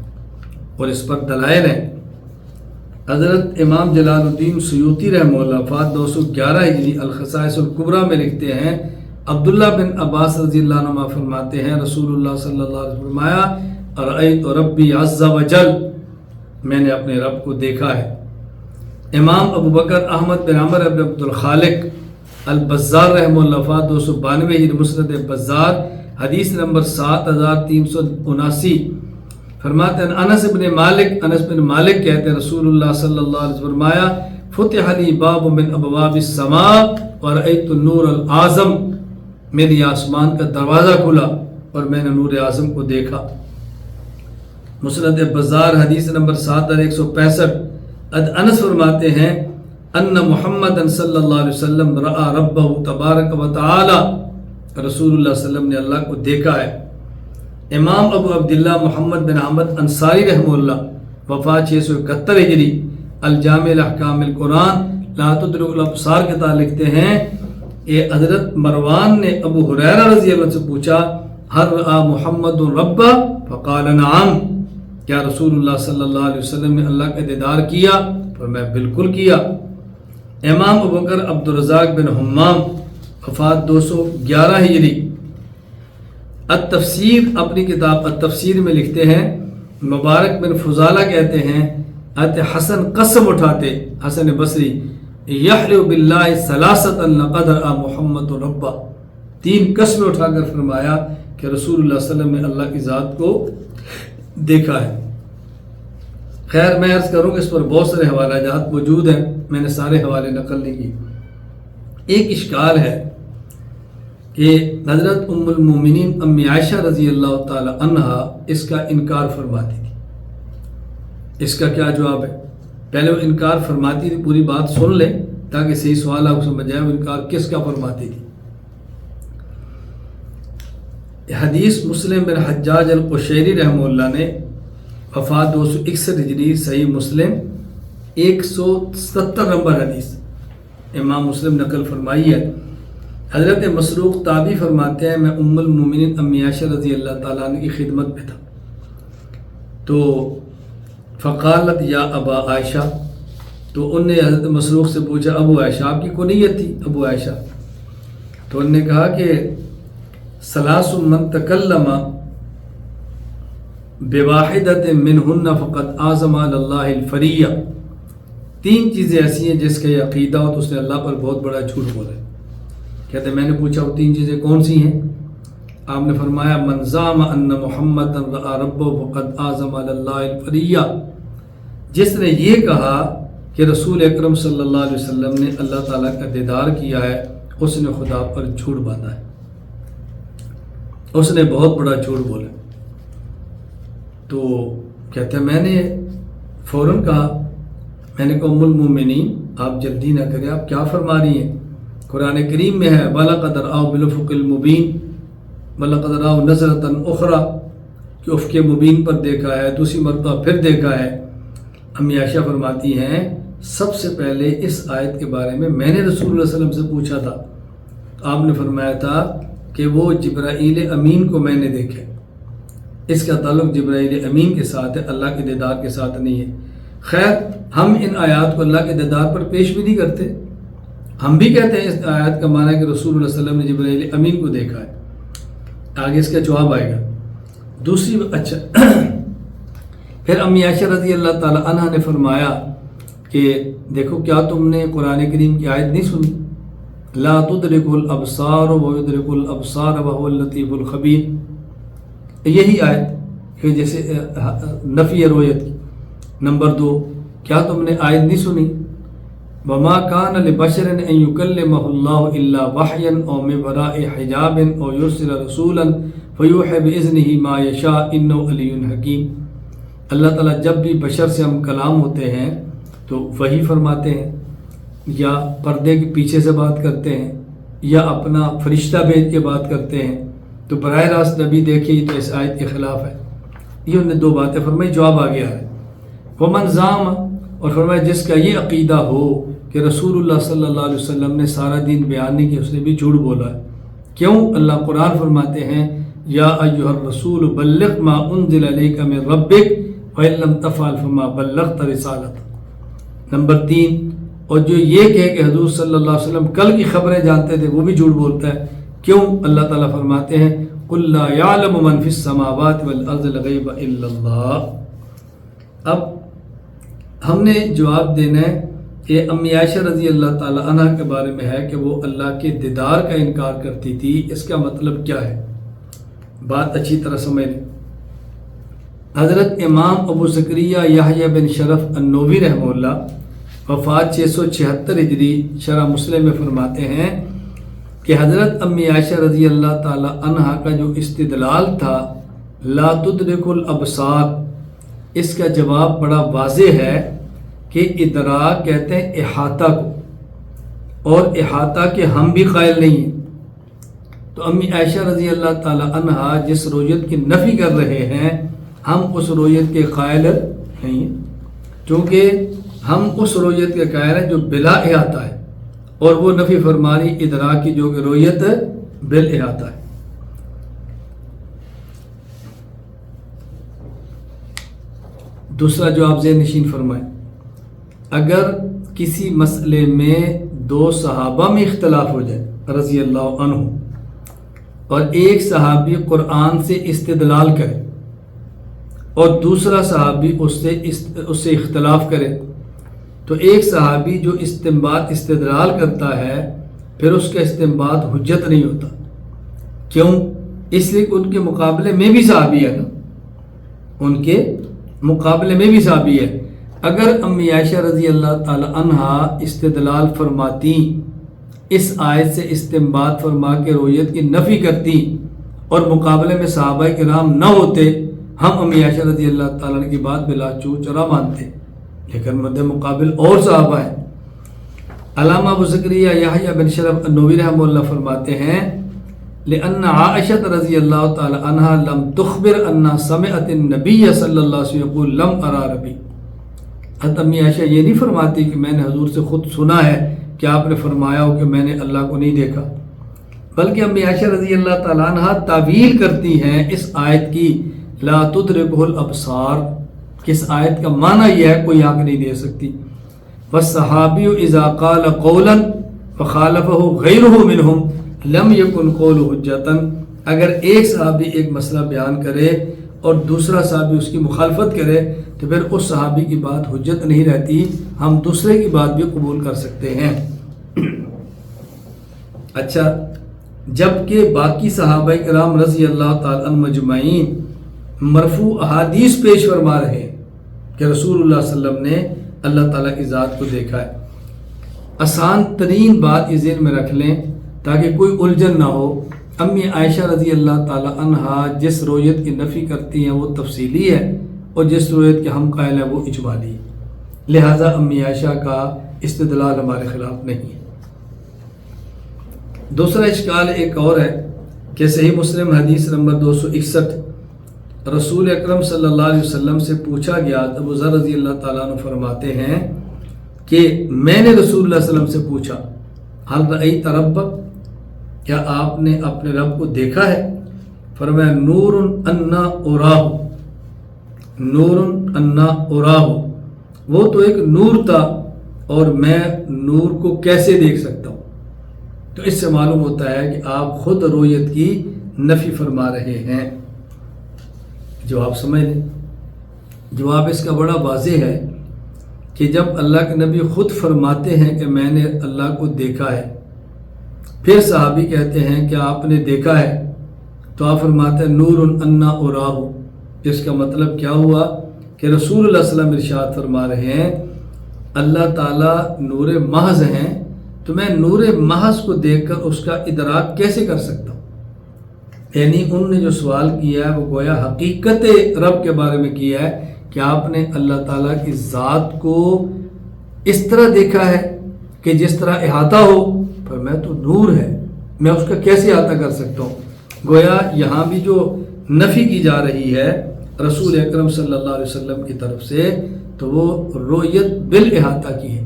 اور اس پر دلائل ہیں. حضرت امام جلال الدین سیوطی رحمہ اللہ وفات 211 ہجری الخصائص الکبریٰ میں لکھتے ہیں، عبداللہ بن عباس رضی اللہ عنہ فرماتے ہیں رسول اللہ صلی اللہ علیہ وسلم فرمایا رأیت ربی عز وجل، میں نے اپنے رب کو دیکھا ہے. امام ابو بکر احمد بن عمر بن عبد الخالق البزار رحمہ اللہ وفات 292 ہجری مسند بزار حدیث نمبر 7379 فرماتے ہیں انس بن مالک کہتے ہیں رسول اللہ صلی اللہ علیہ وسلم فرمایا فتح لی باب من ابواب السماء ورأیت النور العظم، میری آسمان کا دروازہ کھلا اور میں نے نور اعظم کو دیکھا. مسند بزار حدیث نمبر 7165 انس فرماتے ہیں ان محمد صلی اللہ علیہ وسلم رأى ربہ تبارک و تعالی، رسول اللہ صلی اللہ علیہ وسلم نے اللہ کو دیکھا ہے. امام ابو عبداللہ محمد بن احمد انصاری رحمہ اللہ وفات 671 ہجری الجامع الاحکام القرآن لا تدرک الابصار کے تعلق لکھتے ہیں یہ حضرت مروان نے ابو ہریرہ رضی اللہ عنہ سے پوچھا ہل رأى محمد ربہ فقال نعم، کیا رسول اللہ صلی اللہ علیہ وسلم نے اللہ کا دیدار کیا؟ فرمایا بالکل کیا. امام ابوبکر عبدالرزاق بن حمام وفات 211 ہجری التفسیر اپنی کتاب التفسیر میں لکھتے ہیں مبارک بن فضالہ کہتے ہیں حسن قسم اٹھاتے، حسن بصری یحلف باللہ ثلاثۃ لقد رأى محمد ربہ، 3 قسمیں اٹھا کر فرمایا کہ رسول اللہ صلی اللہ علیہ وسلم نے اللہ کی ذات کو دیکھا ہے. خیر میں عرض کروں کہ اس پر بہت سارے حوالہ جات موجود ہیں، میں نے سارے حوالے نقل نہیں کی. ایک اشکال ہے کہ حضرت ام المومنین امی عائشہ رضی اللہ تعالی عنہا اس کا انکار فرماتی تھی. اس کا کیا جواب ہے؟ پہلے وہ انکار فرماتی تھی، پوری بات سن لیں تاکہ صحیح سوال آپ کو سمجھ جائے وہ انکار کس کا فرماتی تھی. حدیث مسلم بن حجاج القشیری رحمہ اللہ نے وفات 261 ہجری صحیح مسلم 170 نمبر حدیث امام مسلم نقل فرمائی ہے. حضرت مسروق تابعی فرماتے ہیں میں ام المومنین امی عائشہ رضی اللہ تعالیٰ عنہ کی خدمت میں تھا تو فقالت یا ابا عائشہ، تو ان نے حضرت مسروق سے پوچھا ابو عائشہ، آپ کی کنیت تھی ابو عائشہ، تو ان نے کہا کہ ثلاث من تکلم بواحدۃ منہن فقد اعظم علی اللہ الفریہ، 3 چیزیں ایسی ہیں جس کا یہ عقیدہ ہو تو اس نے اللہ پر بہت بڑا جھوٹ بولا ہے۔ کہتے ہیں میں نے پوچھا وہ 3 چیزیں کون سی ہیں؟ آپ نے فرمایا من زعم ان محمد رأى ربہ فقد اعظم علی اللہ الفریہ، جس نے یہ کہا کہ رسول اکرم صلی اللہ علیہ وسلم نے اللہ تعالیٰ کا دیدار کیا ہے، اس نے خدا پر جھوٹ باندھا ہے، اس نے بہت بڑا جھوٹ بولا۔ تو کہتے ہیں میں نے فوراً کہا، میں نے کہا ام المومنین آپ جلدی نہ کریں، آپ کیا فرما رہی ہیں؟ قرآن کریم میں ہے وَلَقَدْ رَآهُ بِالْأُفُقِ الْمُبِينِ وَلَقَدْ رَآهُ نَظْرَةً أُخْرَى، کہ افق مبین پر دیکھا ہے، دوسری مرتبہ پھر دیکھا ہے۔ امی عائشہ فرماتی ہیں سب سے پہلے اس آیت کے بارے میں نے رسول اللہ صلی اللہ علیہ وسلم سے پوچھا تھا، آپ نے فرمایا تھا کہ وہ جبرائیل امین کو میں نے دیکھا۔ اس کا تعلق جبرائیل امین کے ساتھ ہے، اللہ کے دیدار کے ساتھ نہیں ہے۔ خیر ہم ان آیات کو اللہ کے دیدار پر پیش بھی نہیں کرتے، ہم بھی کہتے ہیں اس آیات کا معنی ہے کہ رسول اللہ صلی اللہ علیہ وسلم نے جبرائیل امین کو دیکھا ہے۔ آگے اس کا جواب آئے گا۔ دوسری اچھا پھر امی عائشہ رضی اللہ تعالی عنہ نے فرمایا کہ دیکھو کیا تم نے قرآن کریم کی آیت نہیں سنی؟ لا تدرک الابصار ویدرک الابصار وهو اللطیف الخبیر، یہی آیت کہ جیسے نفی رؤیت کی۔ نمبر 2، کیا تم نے آیت نہیں سنی وما کان لبشر ان یکلمہ اللہ الا وحیا او من وراء حجاب او یرسل رسولا فیوحی باذنہ ما یشاء انہ علی حکیم، اللہ تعالیٰ جب بھی بشر سے ہم کلام ہوتے ہیں تو وحی فرماتے ہیں، یا پردے کے پیچھے سے بات کرتے ہیں، یا اپنا فرشتہ بھیج کے بات کرتے ہیں، تو براہ راست نبی دیکھیے تو اس آیت کے خلاف ہے۔ یہ انہوں نے 2 باتیں فرمائی، جواب آ گیا ہے۔ ومن زعم، اور فرمایا جس کا یہ عقیدہ ہو کہ رسول اللہ صلی اللہ علیہ وسلم نے سارا دین بیان نہیں کیا، اس نے بھی جھوٹ بولا ہے۔ کیوں؟ اللہ قرآن فرماتے ہیں یا ایھا الرسول بلغ ما انزل الیک من ربک وان لم تفعل فما بلغت رسالتہ۔ نمبر 3، اور جو یہ کہے کہ حضور صلی اللہ علیہ وسلم کل کی خبریں جانتے تھے، وہ بھی جھوٹ بولتا ہے۔ کیوں؟ اللہ تعالیٰ فرماتے ہیں قل لا یعلم من فی السماوات والارض الغیب الا اللہ۔ اب ہم نے جواب دینا ہے کہ امی عائشہ رضی اللہ تعالی عنہ کے بارے میں ہے کہ وہ اللہ کے دیدار کا انکار کرتی تھی، اس کا مطلب کیا ہے؟ بات اچھی طرح سمجھ لیں۔ حضرت امام ابو زکریا یحییٰ بن شرف النووی رحمہ اللہ وفات 676 ہجری شرح مسلم میں فرماتے ہیں کہ حضرت امی عائشہ رضی اللہ تعالی عنہ کا جو استدلال تھا لا تدرک الابصار، اس کا جواب بڑا واضح ہے کہ ادراک کہتے ہیں احاطہ کو، اور احاطہ کے ہم بھی قائل نہیں ہیں۔ تو امی عائشہ رضی اللہ تعالی عنہ جس رؤیت کی نفی کر رہے ہیں ہم اس رؤیت کے قائل نہیں ہیں، چونکہ ہم اس رؤیت کے قائل ہیں جو بلا احاطہ ہے، اور وہ نفی فرمانی ادراک کی جو کہ رؤیت بال احاطہ ہے۔ دوسرا جواب ذہن نشین فرمائیں، اگر کسی مسئلے میں 2 صحابہ میں اختلاف ہو جائے رضی اللہ عنہ، اور ایک صحابی قرآن سے استدلال کرے اور دوسرا صحابی اس سے اختلاف کرے، تو ایک صحابی جو استدلال کرتا ہے پھر اس کا استنباط حجت نہیں ہوتا۔ کیوں؟ اس لیے کہ ان کے مقابلے میں بھی صحابی ہے نا، ان کے مقابلے میں بھی صحابی ہے۔ اگر امی عائشہ رضی اللہ تعالی عنہ استدلال فرماتی، اس آیت سے استنباط فرما کے رؤیت کی نفی کرتی اور مقابلے میں صحابہ کرام نہ ہوتے، ہم امی عائشہ رضی اللہ تعالیٰ عنہ کی بات بلا چورا مانتے، لیکن مد مقابل اور صحابہ ہیں۔ علامہ ابو زکریا یحییٰ بن شرف النووی رحمہ اللہ فرماتے ہیں لأن عائشہ رضی اللہ تعالی عنہ لم تخبر ان سمعت النبی صلی اللہ علیہ وسلم یقول لم ارى ربی۔ حضرت امی عائشہ یہ نہیں فرماتی کہ میں نے حضور سے خود سنا ہے کہ آپ نے فرمایا ہو کہ میں نے اللہ کو نہیں دیکھا، بلکہ امی عائشہ رضی اللہ تعالی عنہ تعویل کرتی ہیں اس آیت کی لا تدرکہ الابصار، کس آیت کا معنی یہ ہے کوئی آنکھ نہیں دے سکتی۔ والصحابی اذا قال قولا فخالفہ غیرہ منہم لم یکن قول حجتا، اگر ایک صحابی ایک مسئلہ بیان کرے اور دوسرا صحابی اس کی مخالفت کرے تو پھر اس صحابی کی بات حجت نہیں رہتی، ہم دوسرے کی بات بھی قبول کر سکتے ہیں۔ اچھا، جبکہ باقی صحابہ کرام رضی اللہ تعالیٰ عنہ مجمعین مرفوع احادیث پیش فرما رہے ہیں کہ رسول اللہ صلی اللہ علیہ وسلم نے اللہ تعالیٰ کی ذات کو دیکھا ہے۔ آسان ترین بات یہ ذہن میں رکھ لیں تاکہ کوئی الجھن نہ ہو، امی عائشہ رضی اللہ تعالیٰ عنہا جس رویت کی نفی کرتی ہیں وہ تفصیلی ہے، اور جس رویت کے ہم قائل ہیں وہ اجمالی ہے، لہٰذا امی عائشہ کا استدلال ہمارے خلاف نہیں ہے۔ دوسرا اشکال ایک اور ہے کہ صحیح مسلم حدیث نمبر 261 رسول اکرم صلی اللہ علیہ وسلم سے پوچھا گیا، ابو ذر رضی اللہ تعالیٰ عنہ فرماتے ہیں کہ میں نے رسول اللہ صلی اللہ علیہ وسلم سے پوچھا، حل رأیت ربک، کیا آپ نے اپنے رب کو دیکھا ہے؟ فرمایا نور انا اراہ، نور انا اراہ، وہ تو ایک نور تھا اور میں نور کو کیسے دیکھ سکتا ہوں؟ تو اس سے معلوم ہوتا ہے کہ آپ خود رویت کی نفی فرما رہے ہیں۔ جواب سمجھ لیں، جواب اس کا بڑا واضح ہے کہ جب اللہ کے نبی خود فرماتے ہیں کہ میں نے اللہ کو دیکھا ہے، پھر صحابی کہتے ہیں کہ آپ نے دیکھا ہے، تو آپ فرماتے ہیں نور انا اراہ، اس کا مطلب کیا ہوا کہ رسول اللہ صلی اللہ علیہ وسلم ارشاد فرما رہے ہیں اللہ تعالیٰ نور محض ہیں، تو میں نور محض کو دیکھ کر اس کا ادراک کیسے کر سکتا ہوں؟ یعنی انہوں نے جو سوال کیا ہے وہ گویا حقیقت رب کے بارے میں کیا ہے کہ آپ نے اللہ تعالیٰ کی ذات کو اس طرح دیکھا ہے کہ جس طرح احاطہ ہو، پر میں تو نور ہے، میں اس کا کیسے احاطہ کر سکتا ہوں؟ گویا یہاں بھی جو نفی کی جا رہی ہے رسول اکرم صلی اللہ علیہ وسلم کی طرف سے تو وہ رویت بالاحاطہ کی ہے،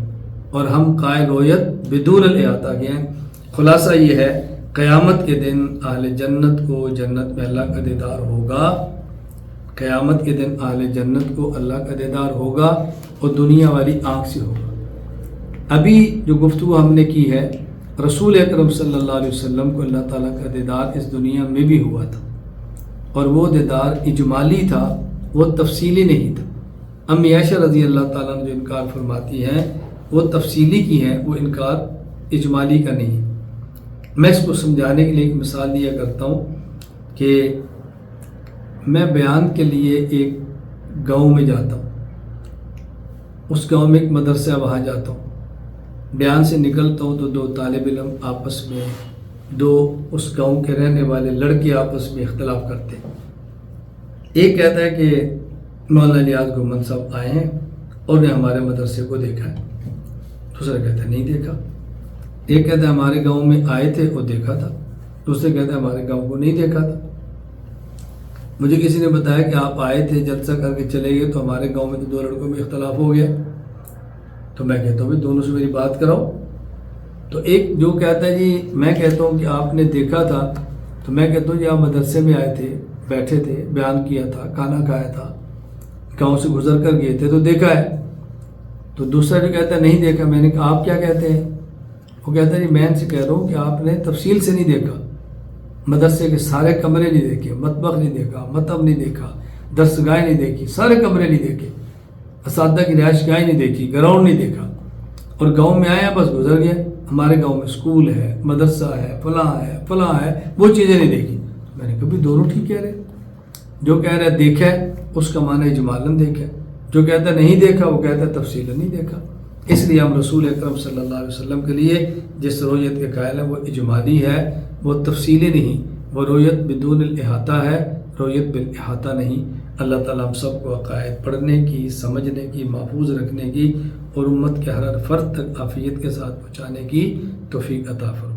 اور ہم قائل رویت بدون الاحاطہ کے ہیں۔ خلاصہ یہ ہے قیامت کے دن اہل جنت کو جنت میں اللہ کا دیدار ہوگا، قیامت کے دن اہل جنت کو اللہ کا دیدار ہوگا اور دنیا والی آنکھ سے ہوگا۔ ابھی جو گفتگو ہم نے کی ہے رسول اکرم صلی اللہ علیہ وسلم کو اللہ تعالیٰ کا دیدار اس دنیا میں بھی ہوا تھا، اور وہ دیدار اجمالی تھا، وہ تفصیلی نہیں تھا۔ امی عائشہ رضی اللہ تعالیٰ نے جو انکار فرماتی ہیں وہ تفصیلی کی ہیں، وہ انکار اجمالی کا نہیں ہے۔ میں اس کو سمجھانے کے لیے ایک مثال دیا کرتا ہوں کہ میں بیان کے لیے ایک گاؤں میں جاتا ہوں، اس گاؤں میں ایک مدرسہ ہے، وہاں جاتا ہوں، بیان سے نکلتا ہوں تو دو طالب علم آپس میں، دو اس گاؤں کے رہنے والے لڑکے آپس میں اختلاف کرتے ہیں۔ ایک کہتا ہے کہ مولانا الیاس گھمن صاحب آئے ہیں اور نے ہمارے مدرسے کو دیکھا ہے، دوسرا کہتا ہے نہیں دیکھا۔ ایک کہتا ہے ہمارے گاؤں میں آئے تھے اور دیکھا تھا، دوسرے کہتا ہے ہمارے گاؤں کو نہیں دیکھا تھا۔ مجھے کسی نے بتایا کہ آپ آئے تھے جلسہ کر کے چلے گئے، تو ہمارے گاؤں میں تو دو لڑکوں میں اختلاف ہو گیا۔ تو میں کہتا ہوں بھی دونوں سے میری بات کراؤ۔ تو ایک جو کہتا ہے جی میں کہتا ہوں کہ آپ نے دیکھا تھا، تو میں کہتا ہوں جی آپ مدرسے میں آئے تھے، بیٹھے تھے، بیان کیا تھا، کھانا کھایا تھا، گاؤں سے گزر کر گئے تھے تو دیکھا ہے۔ تو دوسرا جو کہتا ہے نہیں دیکھا۔ میں نے کہا آپ کیا کہتے ہیں؟ وہ کہتا ہے جی میں ان سے کہہ رہا ہوں کہ آپ نے تفصیل سے نہیں دیکھا، مدرسے کے سارے کمرے نہیں دیکھے، مطبخ نہیں دیکھا، مطب نہیں دیکھا، درسگاہ نہیں دیکھی، سارے کمرے نہیں دیکھے، اساتذہ کی رہائش گاہ نہیں دیکھی، گراؤنڈ نہیں دیکھا، اور گاؤں میں آیا بس گزر گیا۔ ہمارے گاؤں میں اسکول ہے، مدرسہ ہے، فلاں ہے، وہ چیزیں نہیں دیکھی۔ میں نے کہا بھی دونوں ٹھیک کہہ رہے، جو کہہ رہا ہے دیکھا ہے اس کا معنی اجمالاً دیکھا ہے، جو کہتا ہے نہیں دیکھا وہ کہتا ہے تفصیلاً نہیں دیکھا۔ اس لیے ہم رسول اکرم صلی اللہ علیہ وسلم کے لیے جس رویت کے قائل ہیں وہ اجمالی ہے، وہ تفصیلی نہیں، وہ رویت بدون الاحاطہ ہے، رویت بالاحاطہ نہیں۔ اللہ تعالیٰ ہم سب کو عقائد پڑھنے کی، سمجھنے کی، محفوظ رکھنے کی اور امت کے ہر فرد تک عافیت کے ساتھ پہنچانے کی توفیق عطا فرمائے۔